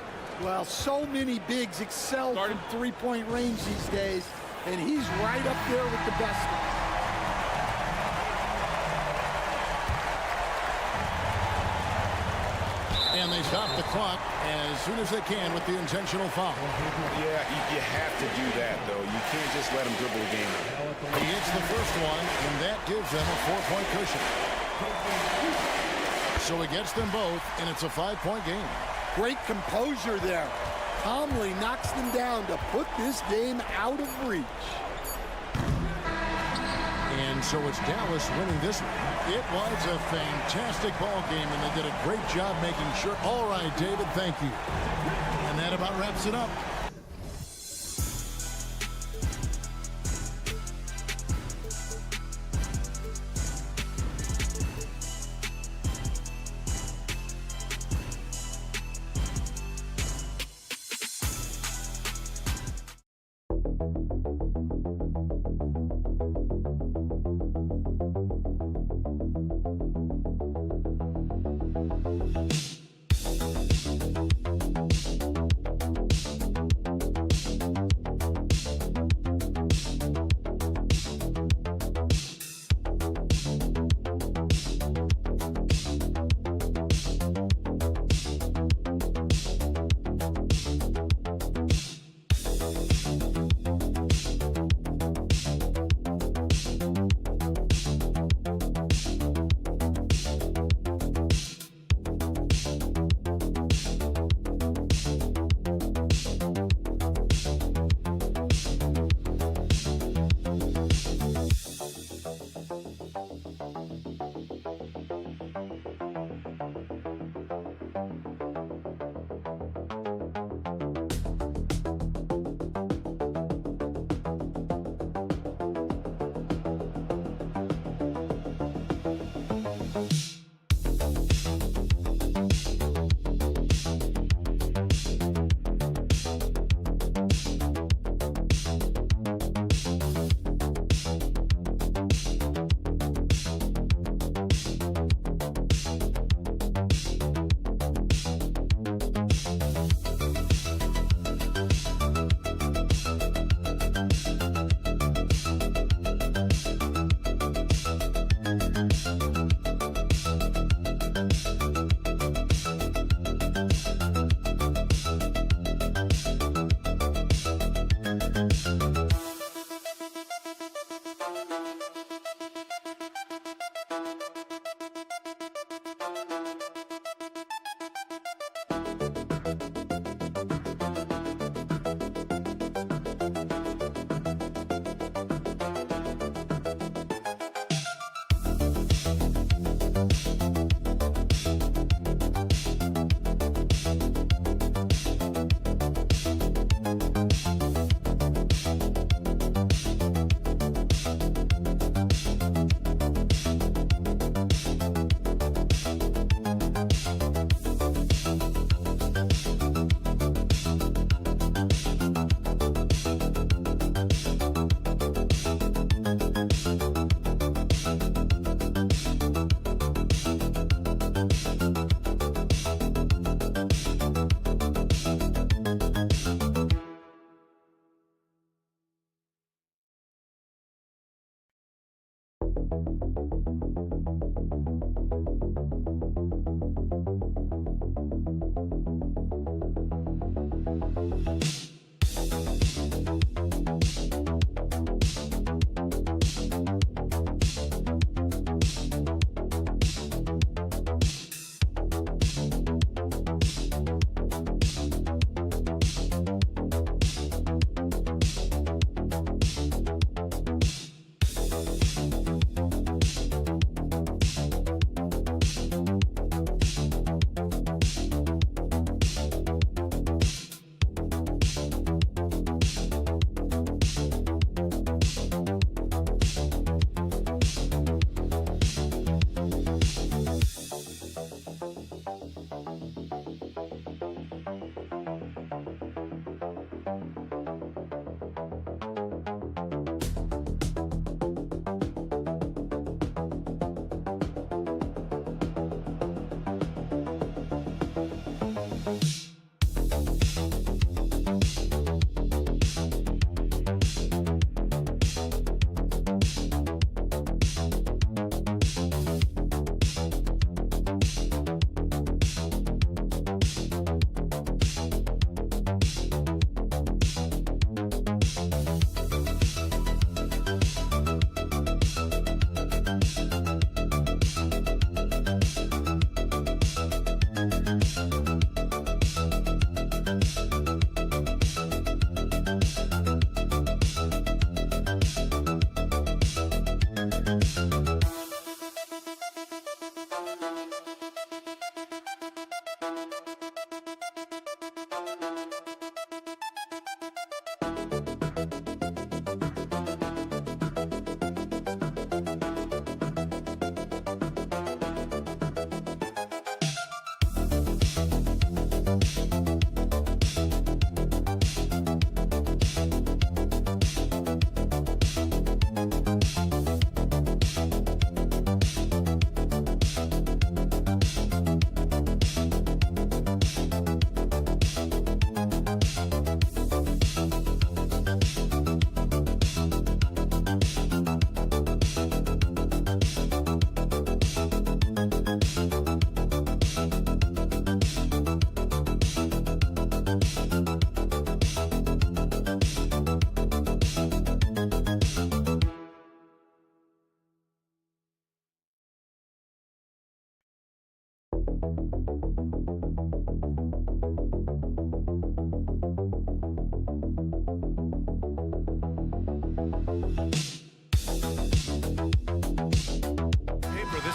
Well, so many bigs excel from 3-point range these days, and he's right up there with the best. And they stop the clock as soon as they can with the intentional foul. Yeah, you have to do that, though. You can't just let him dribble the game out. He hits the first one, and that gives them a 4-point cushion. So he gets them both, and it's a 5-point game. Great composure there. Calmly knocks them down to put this game out of reach. And so it's Dallas winning this one. It was a fantastic ball game, and they did a great job making sure. All right, David, thank you. And that about wraps it up.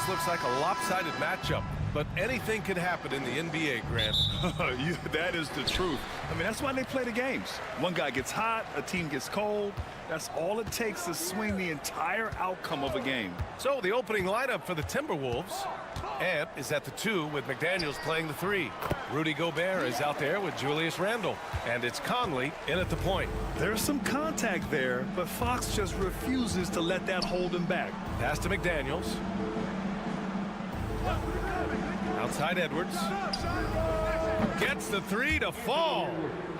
looks like a lopsided matchup, but anything can happen in the NBA, Grant. That is the truth. I mean, that's why they play the games. One guy gets hot, a team gets cold. That's all it takes to swing the entire outcome of a game. So the opening lineup for the Timberwolves. Ant is at the 2 with McDaniels playing the 3. Rudy Gobert is out there with Julius Randle. And it's Conley in at the point. There's some contact there, but Fox just refuses to let that hold him back. Pass to McDaniels. Outside Edwards. Gets the 3 to fall.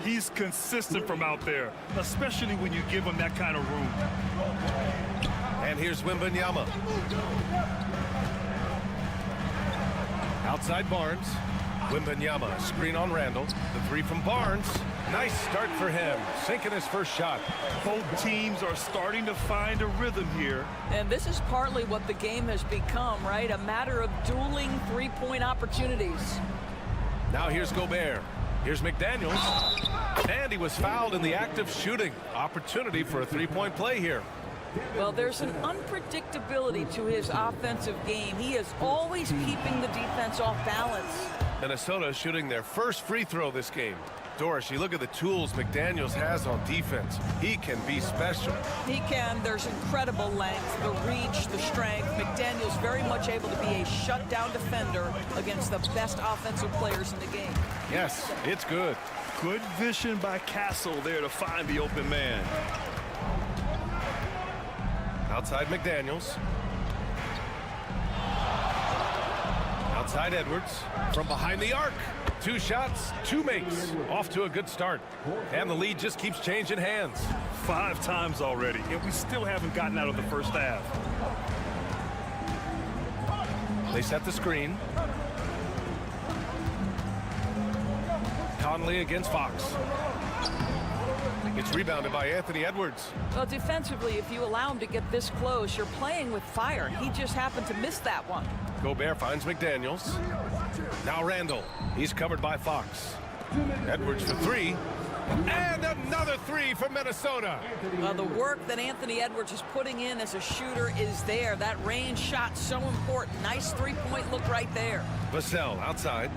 He's consistent from out there, especially when you give him that kind of room. And here's Wembanyama. Outside Barnes. Wembanyama, screen on Randle. The 3 from Barnes. Nice start for him, sinking his first shot. Both teams are starting to find a rhythm here. And this is partly what the game has become, right? A matter of dueling three-point opportunities. Now here's Gobert. Here's McDaniels. And he was fouled in the act of shooting. Opportunity for a three-point play here. Well, there's an unpredictability to his offensive game. He is always keeping the defense off balance. Minnesota shooting their first free throw this game. Doris, you look at the tools McDaniels has on defense. He can be special. He can. There's incredible length, the reach, the strength. McDaniels very much able to be a shutdown defender against the best offensive players in the game. Yes, it's good. Good vision by Castle there to find the open man. Outside McDaniels. Outside Edwards. From behind the arc. 2 shots, 2 makes. Off to a good start. And the lead just keeps changing hands. 5 times already, and we still haven't gotten out of the first half. They set the screen. Conley against Fox. It's rebounded by Anthony Edwards. Well, defensively, if you allow him to get this close, you're playing with fire. He just happened to miss that one. Gobert finds McDaniels. Now Randall. He's covered by Fox. Edwards for 3. And another 3 from Minnesota. Well, the work that Anthony Edwards is putting in as a shooter is there. That range shot so important. Nice three-point look right there. Vassell outside.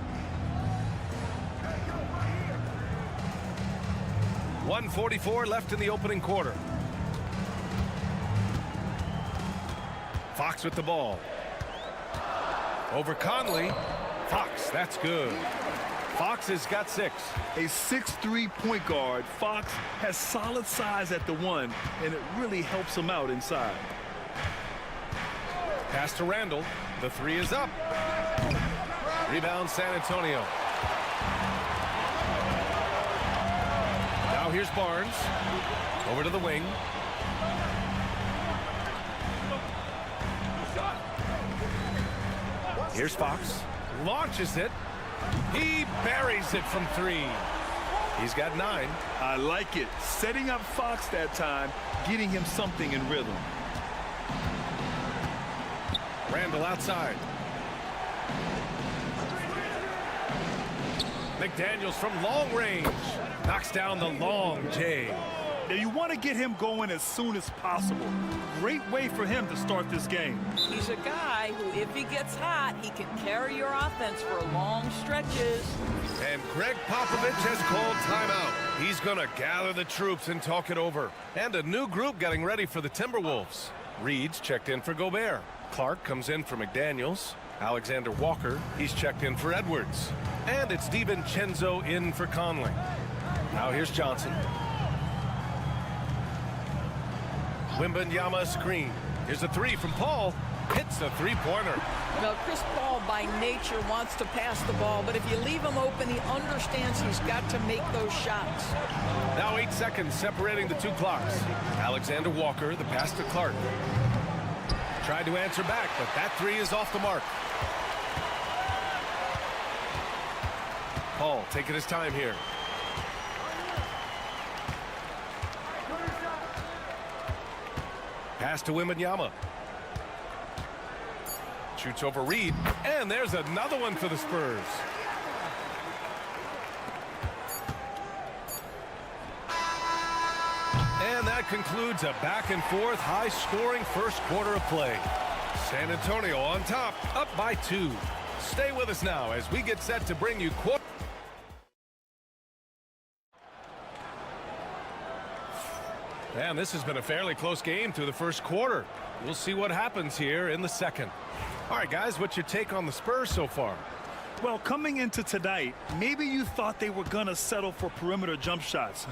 1:44 left in the opening quarter. Fox with the ball. Over Conley. Fox, that's good. Fox has got 6. A 6'3" point guard. Fox has solid size at the 1, and it really helps him out inside. Pass to Randall. The 3 is up. Rebound San Antonio. Now here's Barnes. Over to the wing. Here's Fox. Launches it. He buries it from 3. He's got 9. I like it. Setting up Fox that time, getting him something in rhythm. Randall outside. McDaniels from long range. Knocks down the long J. Now you want to get him going as soon as possible. Great way for him to start this game. He's a guy who, if he gets hot, he can carry your offense for long stretches. And Greg Popovich has called timeout. He's going to gather the troops and talk it over. And a new group getting ready for the Timberwolves. Reed's checked in for Gobert. Clark comes in for McDaniels. Alexander Walker, he's checked in for Edwards. And it's DiVincenzo in for Conley. Now here's Johnson. Wembanyama screen. Here's a 3 from Paul. Hits the three-pointer. Well, Chris Paul by nature wants to pass the ball, but if you leave him open, he understands he's got to make those shots. Now 8 seconds separating the 2 clocks. Alexander Walker, the pass to Clark. Tried to answer back, but that 3 is off the mark. Paul taking his time here. Pass to Wembanyama. Shoots over Reed, and there's another one for the Spurs. And that concludes a back-and-forth, high-scoring first quarter of play. San Antonio on top, up by 2. Stay with us now as we get set to bring you quarter. And this has been a fairly close game through the first quarter. We'll see what happens here in the second. All right, guys, what's your take on the Spurs so far? Well, coming into tonight, maybe you thought they were going to settle for perimeter jump shots.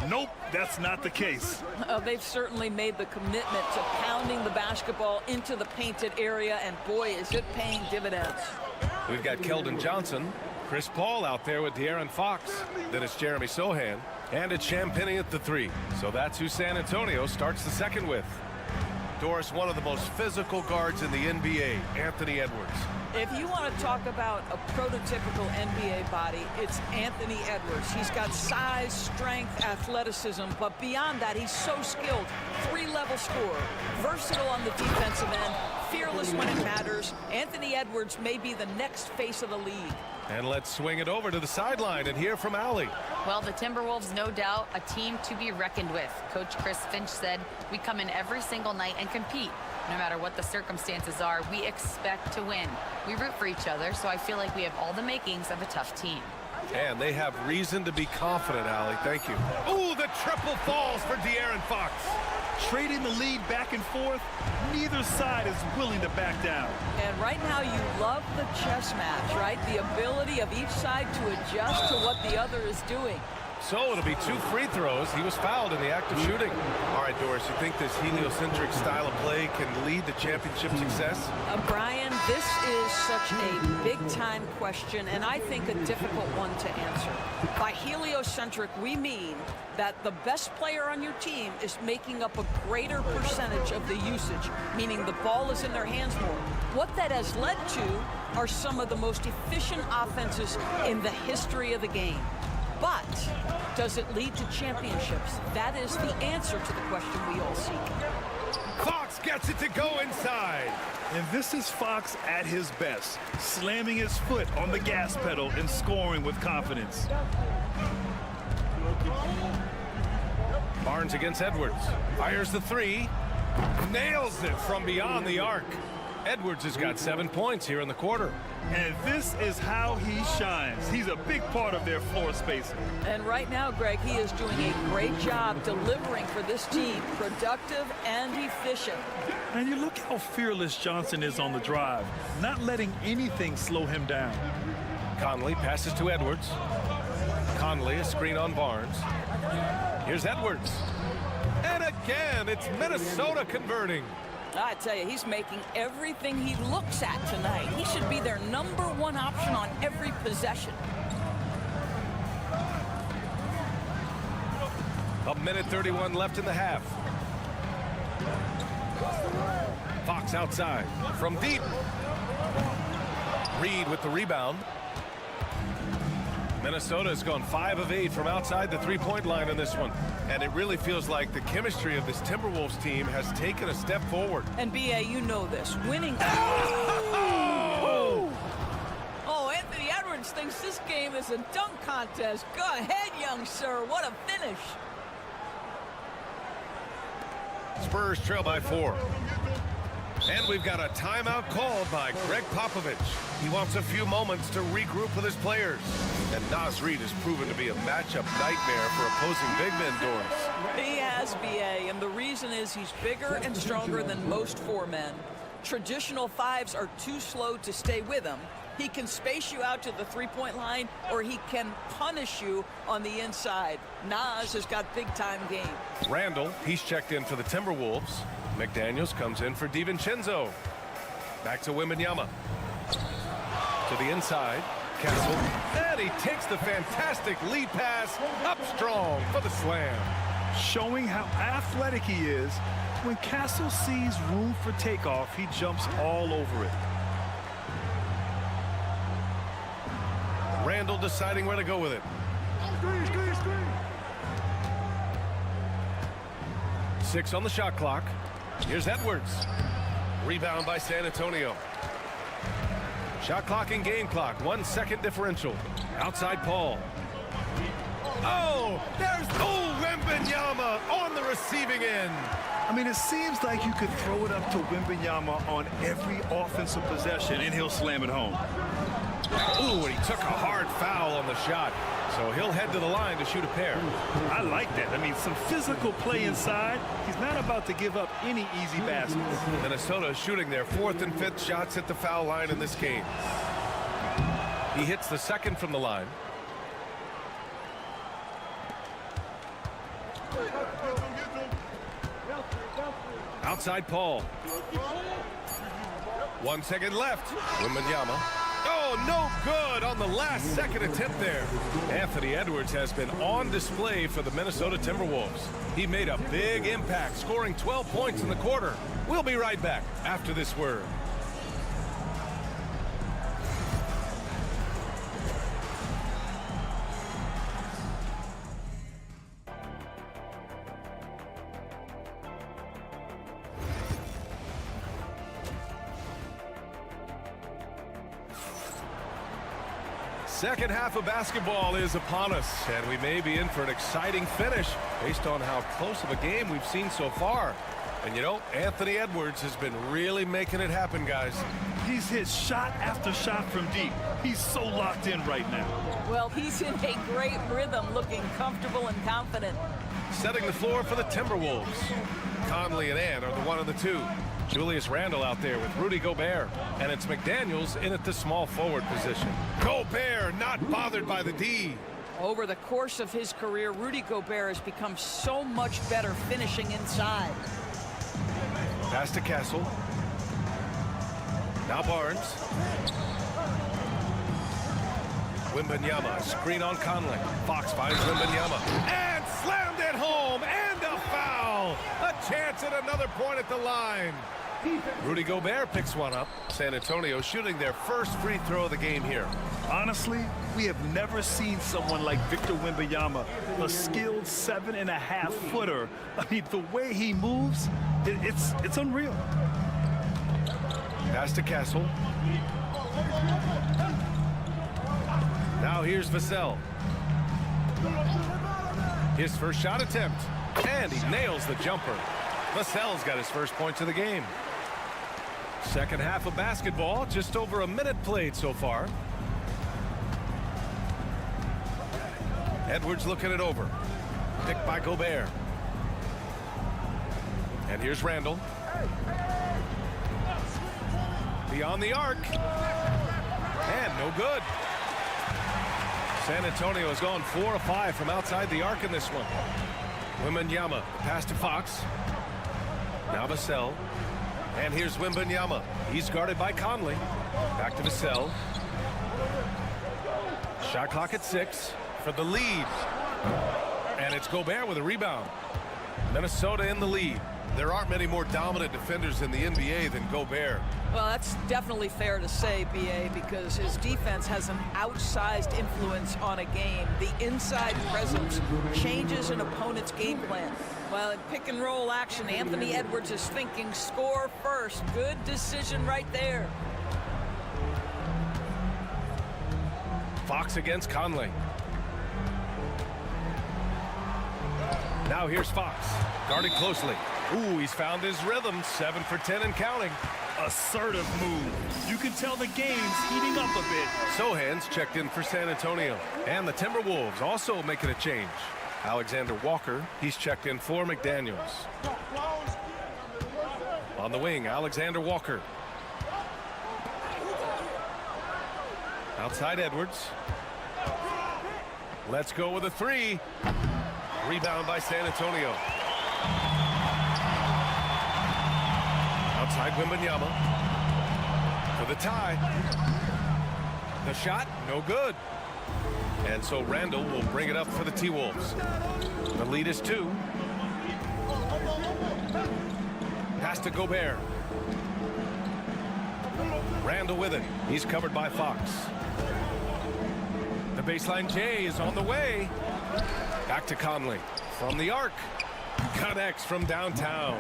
Nope, that's not the case. They've certainly made the commitment to pounding the basketball into the painted area, and boy, is it paying dividends. We've got Keldon Johnson, Chris Paul out there with De'Aaron Fox. Then it's Jeremy Sohan, and it's Champagnie at the 3. So that's who San Antonio starts the second with. Doris, one of the most physical guards in the NBA, Anthony Edwards. If you want to talk about a prototypical NBA body, it's Anthony Edwards. He's got size, strength, athleticism, but beyond that, he's so skilled. 3-level scorer, versatile on the defensive end, fearless when it matters. Anthony Edwards may be the next face of the league. And let's swing it over to the sideline and hear from Allie. Well, the Timberwolves, no doubt, a team to be reckoned with. Coach Chris Finch said, we come in every single night and compete. No matter what the circumstances are, we expect to win. We root for each other, so I feel like we have all the makings of a tough team. And they have reason to be confident, Allie. Thank you. Ooh, the triple falls for De'Aaron Fox. Trading the lead back and forth, neither side is willing to back down. And right now you love the chess match, right? The ability of each side to adjust to what the other is doing. So it'll be 2 free throws. He was fouled in the act of shooting. All right, Doris, you think this heliocentric style of play can lead to championship success? Brian, this is such a big-time question, and I think a difficult one to answer. By heliocentric, we mean that the best player on your team is making up a greater percentage of the usage, meaning the ball is in their hands more. What that has led to are some of the most efficient offenses in the history of the game. But does it lead to championships? That is the answer to the question we all seek. Fox gets it to go inside. And this is Fox at his best, slamming his foot on the gas pedal and scoring with confidence. Barnes against Edwards. Fires the 3. Nails it from beyond the arc. Edwards has got 7 points here in the quarter. And this is how he shines. He's a big part of their floor spacing. And right now, Greg, he is doing a great job delivering for this team, productive and efficient. And you look how fearless Johnson is on the drive, not letting anything slow him down. Conley passes to Edwards. Conley, a screen on Barnes. Here's Edwards. And again, it's Minnesota converting. I tell you, he's making everything he looks at tonight. He should be their #1 option on every possession. A minute 31 left in the half. Fox outside from deep. Reed with the rebound. Minnesota has gone 5 of 8 from outside the 3-point line in this one. And it really feels like the chemistry of this Timberwolves team has taken a step forward. And B.A., you know this. Winning. Oh, Anthony Edwards thinks this game is a dunk contest. Go ahead, young sir. What a finish. Spurs trail by 4. And we've got a timeout called by Greg Popovich. He wants a few moments to regroup with his players. And Naz Reid has proven to be a matchup nightmare for opposing big men, Doris. He has, B.A., and the reason is he's bigger and stronger than most 4 men. Traditional 5s are too slow to stay with him. He can space you out to the 3-point line, or he can punish you on the inside. Naz has got big-time game. Randall, he's checked in for the Timberwolves. McDaniels comes in for DiVincenzo. Back to Wembanyama. To the inside. Castle. And he takes the fantastic lead pass up strong for the slam. Showing how athletic he is. When Castle sees room for takeoff, he jumps all over it. Randall deciding where to go with it. 6 on the shot clock. Here's Edwards. Rebound by San Antonio. Shot clock and game clock. 1 second differential. Outside Paul. Oh, there's Wembanyama on the receiving end. I mean, it seems like you could throw it up to Wembanyama on every offensive possession, and he'll slam it home. Ooh, and he took a hard foul on the shot. So he'll head to the line to shoot a pair. I like that. I mean, some physical play inside. He's not about to give up any easy baskets. Minnesota is shooting their 4th and 5th shots at the foul line in this game. He hits the 2nd from the line. Outside Paul. 1 second left. Wembanyama Oh, no good on the last second attempt there. Anthony Edwards has been on display for the Minnesota Timberwolves. He made a big impact, scoring 12 points in the quarter. We'll be right back after this word. Second half of basketball is upon us, and we may be in for an exciting finish based on how close of a game we've seen so far. And you know, Anthony Edwards has been really making it happen, guys. He's hit shot after shot from deep. He's so locked in right now. Well, he's in a great rhythm, looking comfortable and confident. Setting the floor for the Timberwolves. Conley and Ant are the one of the two. Julius Randle out there with Rudy Gobert. And it's McDaniels in at the small forward position. Gobert not bothered by the D. Over the course of his career, Rudy Gobert has become so much better finishing inside. Pass to Castle. Now Barnes. Wembanyama, screen on Conley. Fox finds Wembanyama. And slammed it home, and a foul. A chance at another point at the line. Rudy Gobert picks one up. San Antonio shooting their first free throw of the game here. Honestly, we have never seen someone like Victor Wembanyama, a skilled 7.5-footer. I mean, the way he moves, it's unreal. Pass to Castle. Now here's Vassell. His first shot attempt. And he nails the jumper. Vassell's got his first points of the game. Second half of basketball, just over a minute played so far. Edwards looking it over. Picked by Gobert. And here's Randle. Beyond the arc. And no good. San Antonio has gone 4 of 5 from outside the arc in this one. Wembanyama, pass to Fox. Now Vassell. And here's Wembanyama. He's guarded by Conley. Back to Vassell. Shot clock at 6 for the lead. And it's Gobert with a rebound. Minnesota in the lead. There aren't many more dominant defenders in the NBA than Gobert. Well, that's definitely fair to say, B.A., because his defense has an outsized influence on a game. The inside presence changes an opponent's game plan. Well, in pick and roll action, Anthony Edwards is thinking score first. Good decision right there. Fox against Conley. Now here's Fox, guarding closely. Ooh, he's found his rhythm, 7 for 10 and counting. Assertive move. You can tell the game's heating up a bit. Sohan's checked in for San Antonio. And the Timberwolves also making a change. Alexander Walker, he's checked in for McDaniels. On the wing, Alexander Walker. Outside Edwards. Let's go with a 3. Rebound by San Antonio. Outside Wembanyama. For the tie. The shot, no good. And so Randle will bring it up for the T-Wolves. The lead is 2. Pass to Gobert. Randle with it. He's covered by Fox. The baseline J is on the way. Back to Conley. From the arc. Connects from downtown.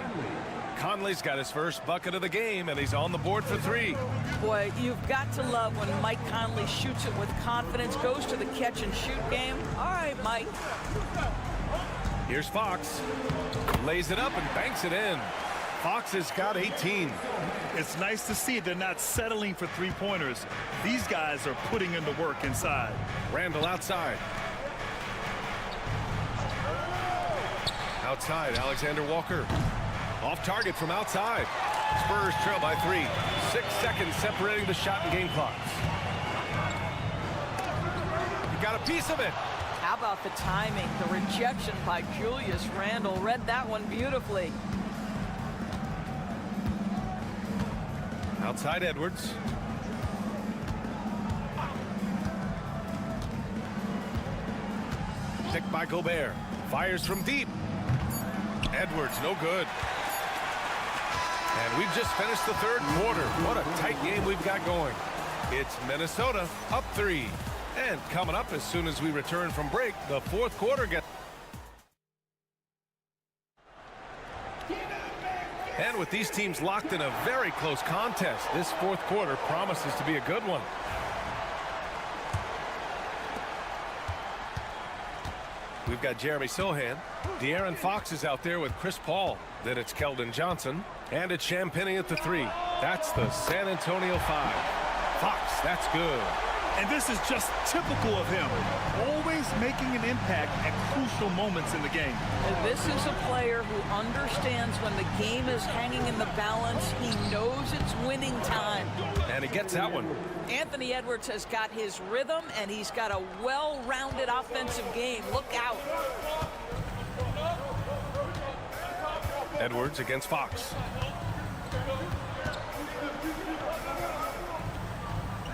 Conley's got his first bucket of the game, and he's on the board for 3. Boy, you've got to love when Mike Conley shoots it with confidence, goes to the catch-and-shoot game. All right, Mike. Here's Fox. Lays it up and banks it in. Fox has got 18. It's nice to see they're not settling for three-pointers. These guys are putting in the work inside. Randle outside. Outside, Alexander Walker. Off target from outside. Spurs trail by 3. 6 seconds separating the shot and game clocks. You got a piece of it. How about the timing? The rejection by Julius Randle. Read that one beautifully. Outside Edwards. blocked by Gobert. Fires from deep. Edwards, no good. And we've just finished the third quarter. What a tight game we've got going. It's Minnesota up 3. And coming up as soon as we return from break, the fourth quarter gets... And with these teams locked in a very close contest, this fourth quarter promises to be a good one. We've got Jeremy Sohan. De'Aaron Fox is out there with Chris Paul. Then it's Keldon Johnson. And it's Champagnie at the 3. That's the San Antonio 5. Fox, that's good. And this is just typical of him. Always making an impact at crucial moments in the game. And this is a player who understands when the game is hanging in the balance. He knows it's winning time. And he gets that one. Anthony Edwards has got his rhythm, and he's got a well-rounded offensive game. Look out. Edwards against Fox.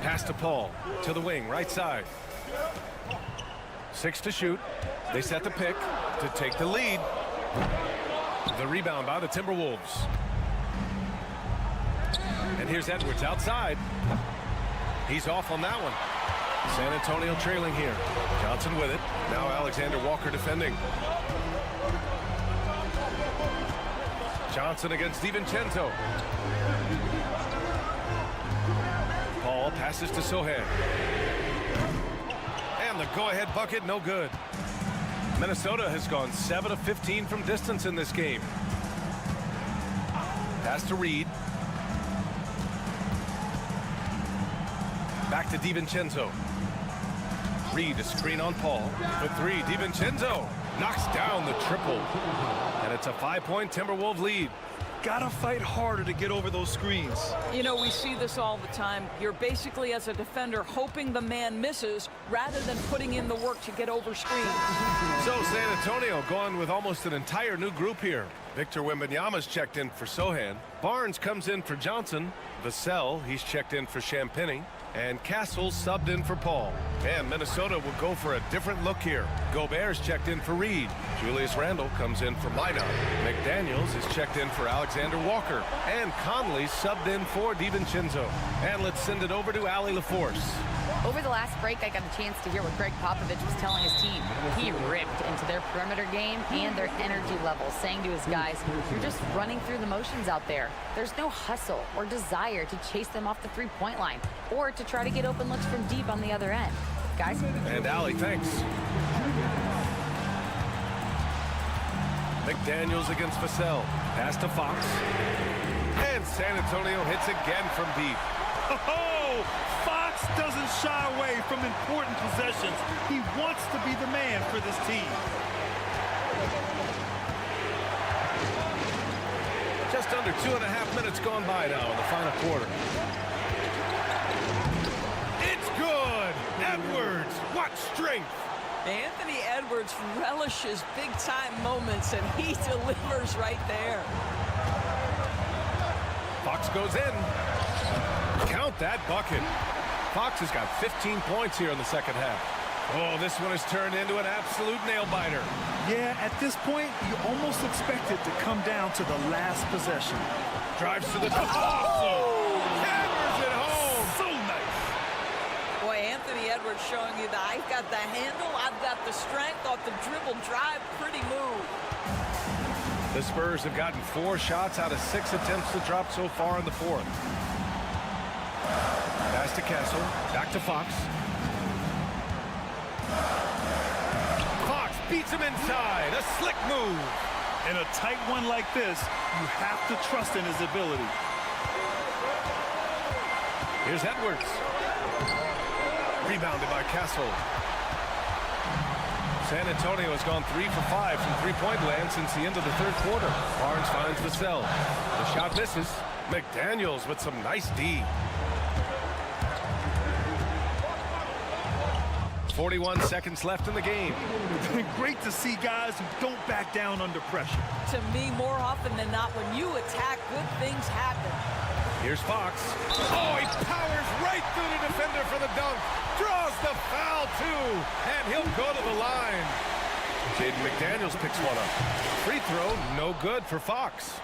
Pass to Paul, to the wing, right side. 6 to shoot. They set the pick to take the lead. The rebound by the Timberwolves. And here's Edwards outside. He's off on that one. San Antonio trailing here. Johnson with it. Now Alexander Walker defending. Johnson against DiVincenzo. Paul passes to Sohan. And the go-ahead bucket, no good. Minnesota has gone 7 of 15 from distance in this game. Pass to Reed. Back to DiVincenzo. Reed, a screen on Paul. For 3, DiVincenzo knocks down the triple. And it's a 5-point Timberwolves lead. Gotta fight harder to get over those screens. You know, we see this all the time. You're basically, as a defender, hoping the man misses rather than putting in the work to get over screens. So San Antonio going with almost an entire new group here. Victor Wembanyama's checked in for Sohan. Barnes comes in for Johnson. Vassell, he's checked in for Champagnie. And Castle subbed in for Paul. And Minnesota will go for a different look here. Gobert's checked in for Reed. Julius Randle comes in for Minot. McDaniels is checked in for Alexander Walker. And Conley subbed in for DiVincenzo. And let's send it over to Allie LaForce. Over the last break, I got a chance to hear what Greg Popovich was telling his team. He ripped into their perimeter game and their energy level, saying to his guys, you're just running through the motions out there. There's no hustle or desire to chase them off the three-point line or to try to get open looks from deep on the other end. Guys? And Allie, thanks. McDaniels against Vassell. Pass to Fox. And San Antonio hits again from deep. Oh, Fox doesn't shy away from important possessions. He wants to be the man for this team. Just under 2.5 minutes gone by now in the final quarter. It's good. Edwards, what strength. Anthony Edwards relishes big-time moments, and he delivers right there. Fox goes in. Count that bucket. Fox has got 15 points here in the second half. Oh, this one has turned into an absolute nail-biter. Yeah, at this point, you almost expect it to come down to the last possession. Drives to the top. Oh! Hammers it home. So nice. Boy, Anthony Edwards showing you that I've got the handle, I've got the strength off the dribble drive. Pretty move. The Spurs have gotten 4 shots out of 6 attempts to drop so far in the fourth. Pass to Castle. Back to Fox. Fox beats him inside. A slick move. In a tight one like this, you have to trust in his ability. Here's Edwards. Rebounded by Castle. San Antonio has gone 3 for 5 from three-point land since the end of the third quarter. Barnes finds Vassell. The shot misses. McDaniels with some nice D. 41 seconds left in the game. Great to see guys who don't back down under pressure. To me, more often than not, when you attack, good things happen. Here's Fox. Oh, he powers right through the defender for the dunk. Draws the foul, too. And he'll go to the line. Jaden McDaniels picks one up. Free throw, no good for Fox.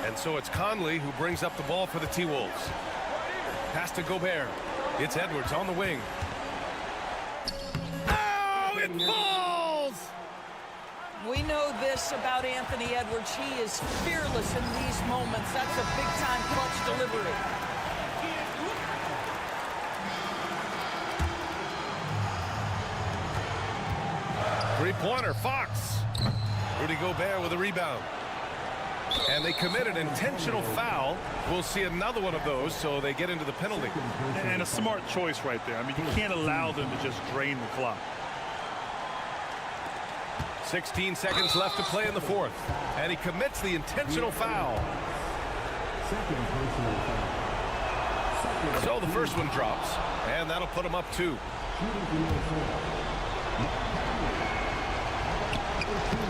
And so it's Conley who brings up the ball for the T-Wolves. Pass to Gobert. It's Edwards on the wing. Oh, it falls! We know this about Anthony Edwards. He is fearless in these moments. That's a big-time clutch delivery. Three-pointer, Fox. Rudy Gobert with a rebound. And they commit an intentional foul. We'll see another one of those, so they get into the penalty. And a smart choice right there. I mean, you can't allow them to just drain the clock. 16 seconds left to play in the fourth. And he commits the intentional foul. So the first one drops, and that'll put him up 2.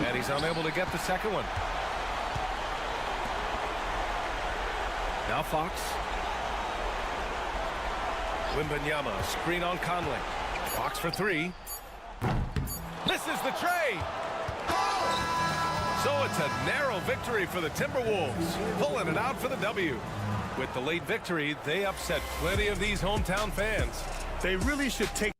And he's unable to get the second one. Now Fox. Wembanyama, screen on Conley. Fox for 3. Misses the tray. So it's a narrow victory for the Timberwolves, pulling it out for the W. With the late victory, they upset plenty of these hometown fans. They really should take